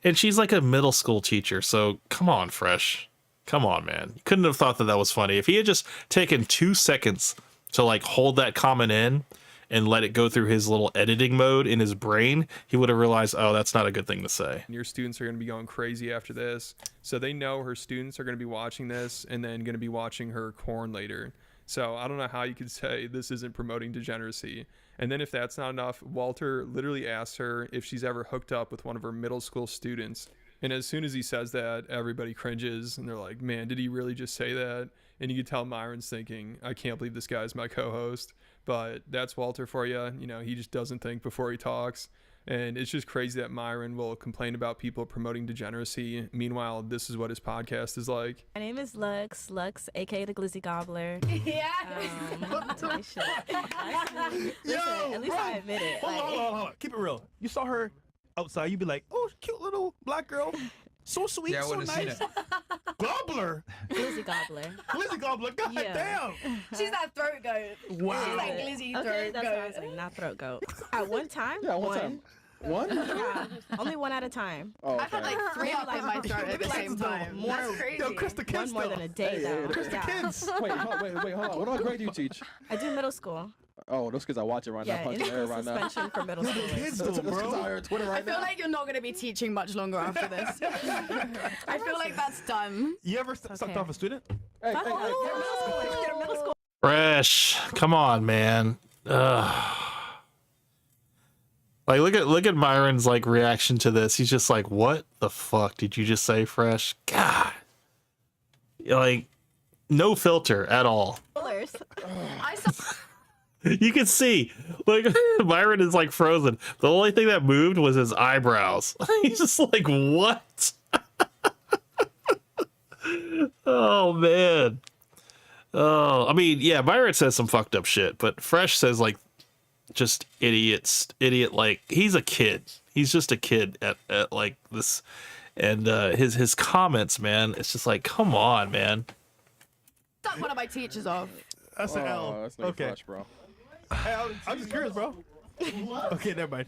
And she's like a middle school teacher. So come on, Fresh. Come on, man. You couldn't have thought that that was funny. If he had just taken 2 seconds to like hold that comment in and let it go through his little editing mode in his brain, he would have realized, oh, that's not a good thing to say. your students are going to be going crazy after this." So they know her students are going to be watching this and then going to be watching her corn later. So I don't know how you could say this isn't promoting degeneracy. And then if that's not enough, Walter literally asks her if she's ever hooked up with one of her middle school students. And as soon as he says that, everybody cringes and they're like, "Man, did he really just say that?" And you can tell Myron's thinking, "I can't believe this guy's my co-host." But that's Walter for you. You know, he just doesn't think before he talks. And it's just crazy that Myron will complain about people promoting degeneracy. Meanwhile, this is what his podcast is like. My name is Lux, aka the Glizzy Gobbler. Yeah. Holy shit. Listen, at least I admit it. Hold on. Keep it real. You saw her outside, you'd be like, "Oh, cute little black girl. So sweet, Yeah, I so wouldn't have seen nice." it. Gobbler. Glizzy Gobbler. Glizzy Gobbler. God Yeah. damn. She's that throat goat. Wow. She's like glizzy Okay, throat that's what I goat. was saying, not throat goat. At one time, Yeah, one time. One? Yeah, only one at a time. Oh, I've had okay. like 3 up in my throat at the same time. More, That's crazy. Yo, Chris the one Kids, more though. than a day, though. Chris the Yeah. Kids. Wait, hold on. What grade do you teach? I do middle school. Oh, those kids are watching right now, Yeah, punching air right now. suspension for middle Yo, the school. kids Those though, kids bro. out here on Twitter I right feel now. like you're not going to be teaching much longer after this. I feel like that's done. You ever sucked off a student? Hey, You're middle school. Fresh. Come on, man. Ugh. Like look at Myron's like reaction to this. He's just like, "What the fuck did you just say, Fresh?" God. Like no filter at all. I saw You can see, like, Myron is like frozen. The only thing that moved was his eyebrows. He's just like, "What?" Oh man. Oh, I mean, yeah, Myron says some fucked up shit, but Fresh says like just idiot. Like he's a kid. He's just a kid at like this, and his comments, man. It's just like, come on, man. Suck one of my teachers off. That's an L. Oh, that's not Okay. Fresh, bro. Hey, I'm just curious, bro. Okay, never mind.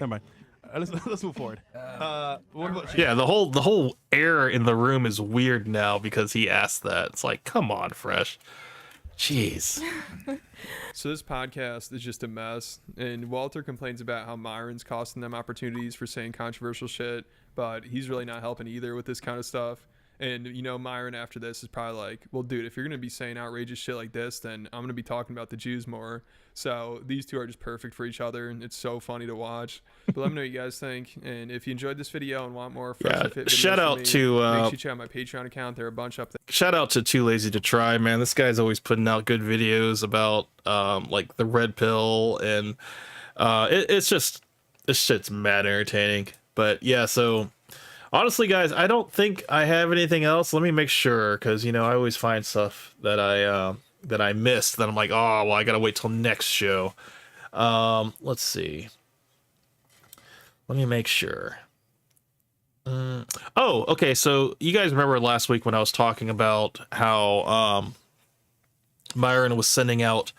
Never mind. Let's move forward. What about you? Yeah, the whole air in the room is weird now because he asked that. It's like, come on, Fresh. Jeez. So this podcast is just a mess, and Walter complains about how Myron's costing them opportunities for saying controversial shit, but he's really not helping either with this kind of stuff. And you know, Myron after this is probably like, "Well, dude, if you're gonna be saying outrageous shit like this, then I'm gonna be talking about the Jews more." So these two are just perfect for each other, and it's so funny to watch. But let me know what you guys think, and if you enjoyed this video and want more fresh Yeah, and fit videos shout from out me, to, make sure you check out my Patreon account. There are a bunch up there. Shout out to Too Lazy to Try, man. This guy's always putting out good videos about like the red pill, and it's just this shit's mad entertaining. But yeah, so honestly, guys, I don't think I have anything else. Let me make sure, because you know I always find stuff that I missed that I'm like, oh well, I gotta wait till next show. Let's see. Let me make sure. Oh, okay. So you guys remember last week when I was talking about how Myron was sending out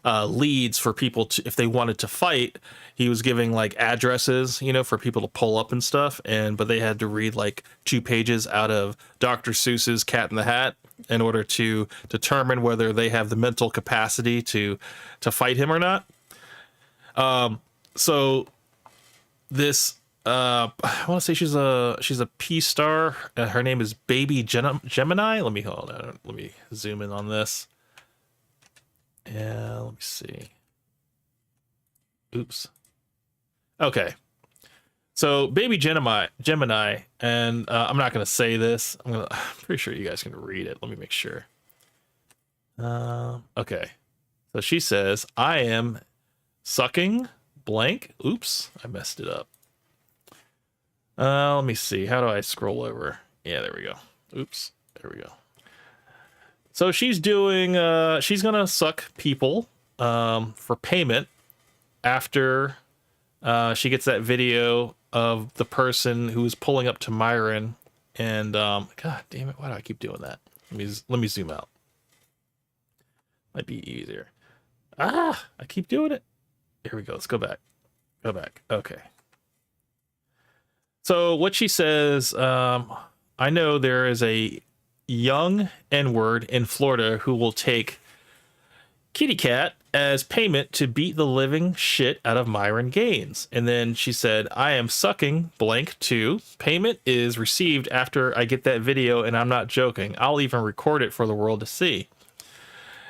leads for people to, if they wanted to fight, he was giving like addresses, you know, for people to pull up and stuff, but they had to read like 2 pages out of Dr. Seuss's Cat in the Hat in order to determine whether they have the mental capacity to fight him or not. So this I want to say she's a P-star. Her name is Baby Gemini. Let me zoom in on this. Yeah, let me see. Oops. Okay. So Baby Gemini, and I'm not gonna say this. I'm pretty sure you guys can read it. Let me make sure. Okay. So she says, "I am sucking blank." Oops, I messed it up. Let me see. How do I scroll over? Yeah, there we go. Oops, there we go. So she's doing. She's gonna suck people for payment after she gets that video of the person who was pulling up to Myron And God damn it, why do I keep doing that? Let me zoom out. Might be easier. I keep doing it. Here we go. Let's go back. Go back. Okay. So what she says, I know there is a young N-word in Florida who will take kitty cat as payment to beat the living shit out of Myron Gaines. And then she said, I am sucking blank too. Payment is received after I get that video, and I'm not joking. I'll even record it for the world to see.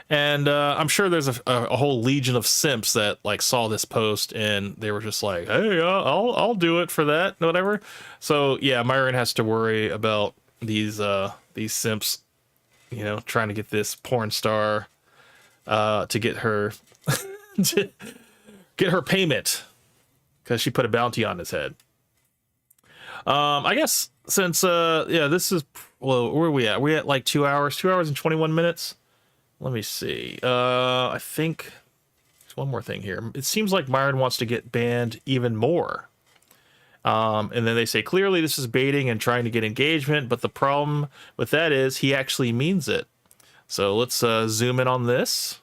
And I'm sure there's a whole legion of simps that like saw this post and they were just like, hey, I'll do it for that, whatever. So yeah, Myron has to worry about these simps, you know, trying to get this porn star to get her to get her payment because she put a bounty on his head. I guess since yeah, this is, well, where are we at? We're at like 2 hours and 21 minutes. Let me see. I think there's one more thing here. It seems like Myron wants to get banned even more. And then they say, clearly this is baiting and trying to get engagement, but the problem with that is he actually means it. So let's zoom in on this.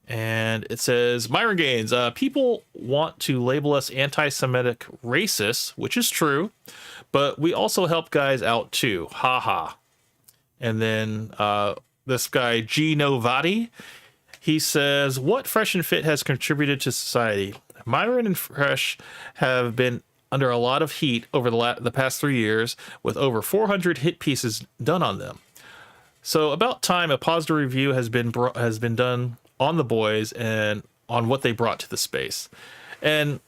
And it says, Myron Gaines, people want to label us anti-Semitic racists, which is true, but we also help guys out too. Ha ha. And then this guy, G. Novati, he says, what Fresh and Fit has contributed to society? Myron and Fresh have been under a lot of heat over the past 3 years with over 400 hit pieces done on them. So about time a positive review has been done on the boys and on what they brought to the space. And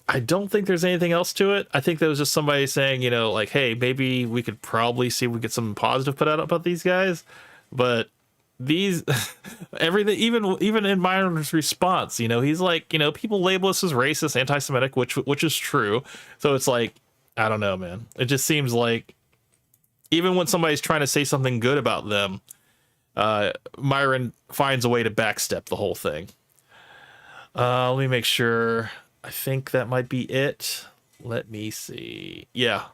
I don't think there's anything else to it. I think there was just somebody saying, you know, like, hey, maybe we could probably see if we get something positive put out about these guys. But these, everything, even in Myron's response, you know, he's like, you know, people label us as racist, anti-Semitic, which is true. So it's like, I don't know, man. It just seems like even when somebody's trying to say something good about them, Myron finds a way to backstep the whole thing. Let me make sure. I think that might be it. Let me see. Yeah.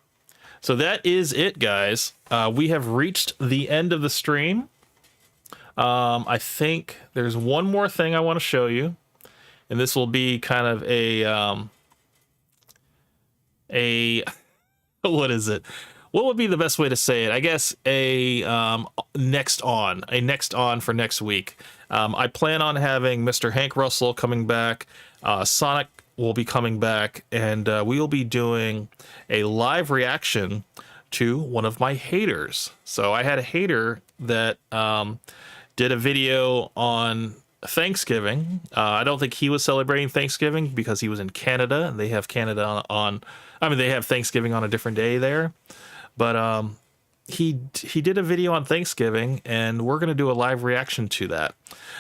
So that is it, guys. We have reached the end of the stream. I think there's one more thing I want to show you, and this will be kind of a what is it? What would be the best way to say it? I guess a next on for next week. I plan on having Mr. Hank Russell coming back. Sonic will be coming back, and we will be doing a live reaction to one of my haters. So I had a hater that did a video on Thanksgiving. I don't think he was celebrating Thanksgiving because he was in Canada, and they have Canada they have Thanksgiving on a different day there. But he did a video on Thanksgiving, and we're going to do a live reaction to that.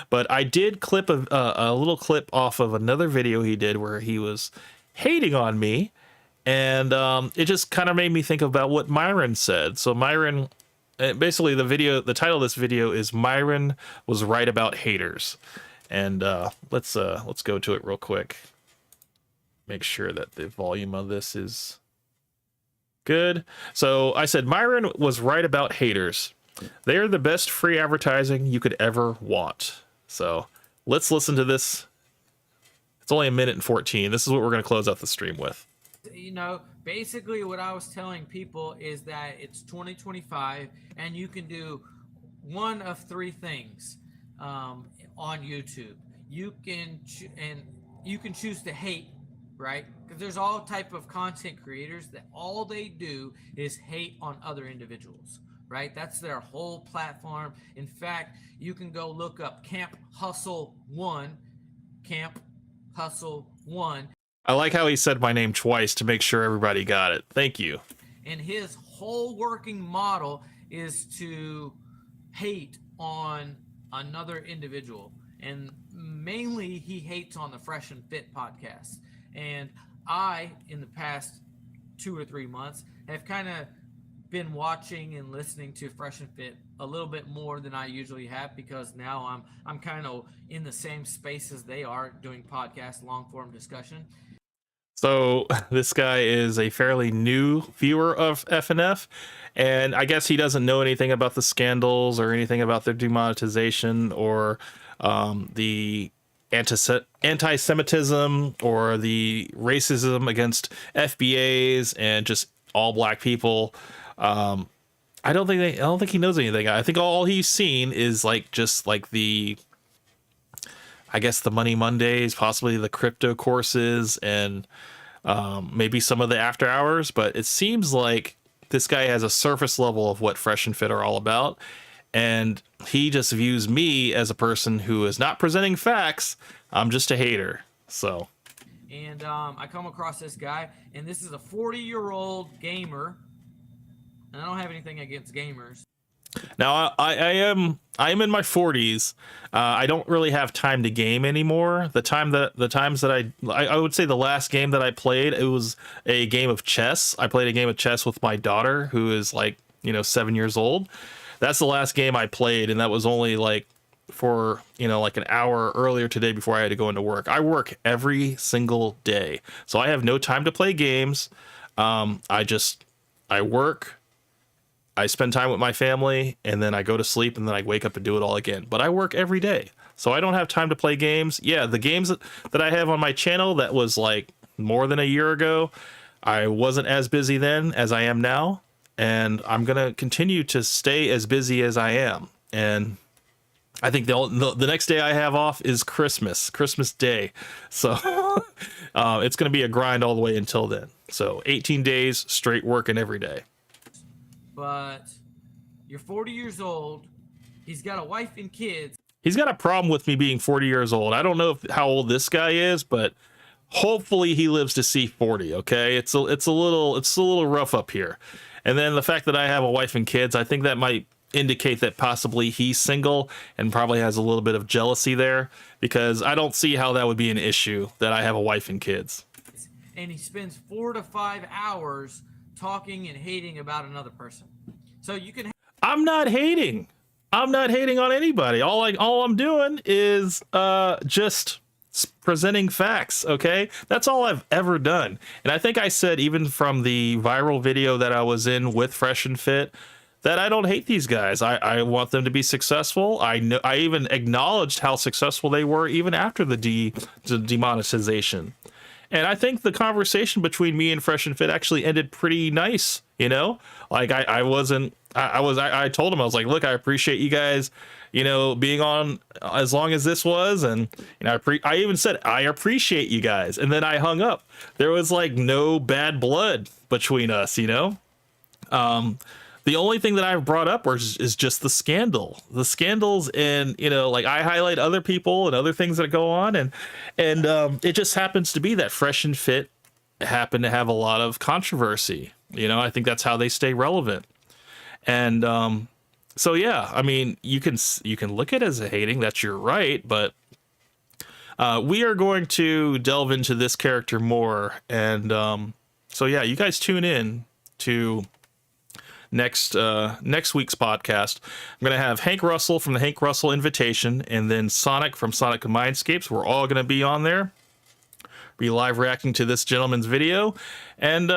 But I did clip a little clip off of another video he did where he was hating on me, and it just kind of made me think about what Myron said. So Myron, basically the title of this video is Myron was right about haters. And let's go to it real quick. Make sure that the volume of this is good. So I said, Myron was right about haters. They are the best free advertising you could ever want. So let's listen to this. It's only 1:14. This is what we're going to close out the stream with. You know, basically what I was telling people is that it's 2025 and you can do one of three things on YouTube. You can choose to hate, right? Because there's all type of content creators that all they do is hate on other individuals, right? That's their whole platform. In fact, you can go look up Camp Hustle 1. I like how he said my name twice to make sure everybody got it. Thank you. And his whole working model is to hate on another individual. And mainly he hates on the Fresh and Fit podcast. And I, in the past 2 or 3 months, have kind of been watching and listening to Fresh and Fit a little bit more than I usually have, because now I'm kind of in the same space as they are doing podcast long form discussion. So this guy is a fairly new viewer of FNF, and I guess he doesn't know anything about the scandals or anything about their demonetization or the anti-Semitism or the racism against FBAs and just all black people. I don't think he knows anything. I think all he's seen is like just like the, I guess, the Money Mondays, possibly the crypto courses, and maybe some of the after hours. But it seems like this guy has a surface level of what Fresh and Fit are all about, and he just views me as a person who is not presenting facts. I'm just a hater. So, and I come across this guy, and this is a 40-year-old gamer, and I don't have anything against gamers. Now I am in my 40s. I don't really have time to game anymore. The times that I would say the last game that I played, it was a game of chess. I played a game of chess with my daughter, who is like 7 years old. That's the last game I played, and that was only like for like an hour earlier today before I had to go into work. I work every single day, so I have no time to play games. I work, I spend time with my family, and then I go to sleep, and then I wake up and do it all again. But I work every day, so I don't have time to play games. Yeah, the games that I have on my channel, that was like more than a year ago. I wasn't as busy then as I am now, and I'm gonna continue to stay as busy as I am. And I think the next day I have off is Christmas Day, so it's gonna be a grind all the way until then. So 18 days straight working every day. But you're 40 years old. He's got a wife and kids. He's got a problem with me being 40 years old. I don't know how old this guy is, but hopefully he lives to see 40. Okay, it's a little rough up here. And then the fact that I have a wife and kids, I think that might indicate that possibly he's single and probably has a little bit of jealousy there, because I don't see how that would be an issue that I have a wife and kids. And he spends 4 to 5 hours talking and hating about another person. So you can. I'm not hating. I'm not hating on anybody. All I'm doing is just presenting facts. Okay, that's all I've ever done. And I think I said, even from the viral video that I was in with Fresh and Fit, that I don't hate these guys. I want them to be successful. I even acknowledged how successful they were even after the demonetization. And I think the conversation between me and Fresh and Fit actually ended pretty nice. Like I told him, I was like, look, I appreciate you guys, being on as long as this was. And, I even said, I appreciate you guys. And then I hung up. There was like no bad blood between us, The only thing that I've brought up is just the scandals, and like I highlight other people and other things that go on, and it just happens to be that Fresh and Fit happen to have a lot of controversy. I think that's how they stay relevant. And so yeah, I mean, you can look at it as a hating. That's your right, but we are going to delve into this character more, and so yeah, you guys tune in to next week's podcast. I'm gonna have Hank Russell from the Hank Russell Invitation, and then Sonic from Sonic Mindscapes. We're all gonna be on there, be live reacting to this gentleman's video, and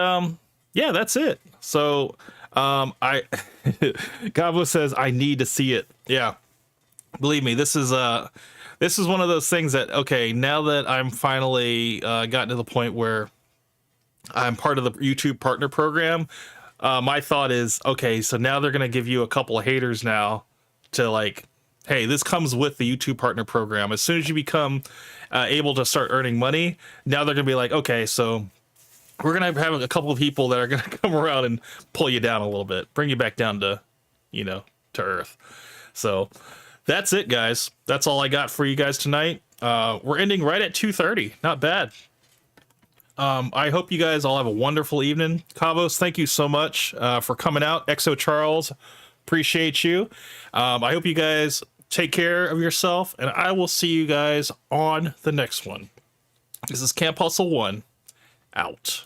yeah, that's it. So Gabo says I need to see it. Yeah, believe me, this is one of those things that, okay, now that I'm finally gotten to the point where I'm part of the YouTube partner program, my thought is, okay, so now they're going to give you a couple of haters now to like, hey, this comes with the YouTube partner program. As soon as you become able to start earning money, now they're going to be like, okay, so we're going to have a couple of people that are going to come around and pull you down a little bit, bring you back down to, to earth. So that's it, guys. That's all I got for you guys tonight. We're ending right at 2:30. Not bad. I hope you guys all have a wonderful evening. Kavos, thank you so much for coming out. Exo Charles, appreciate you. I hope you guys take care of yourself, and I will see you guys on the next one. This is Camp Hustle 1, out.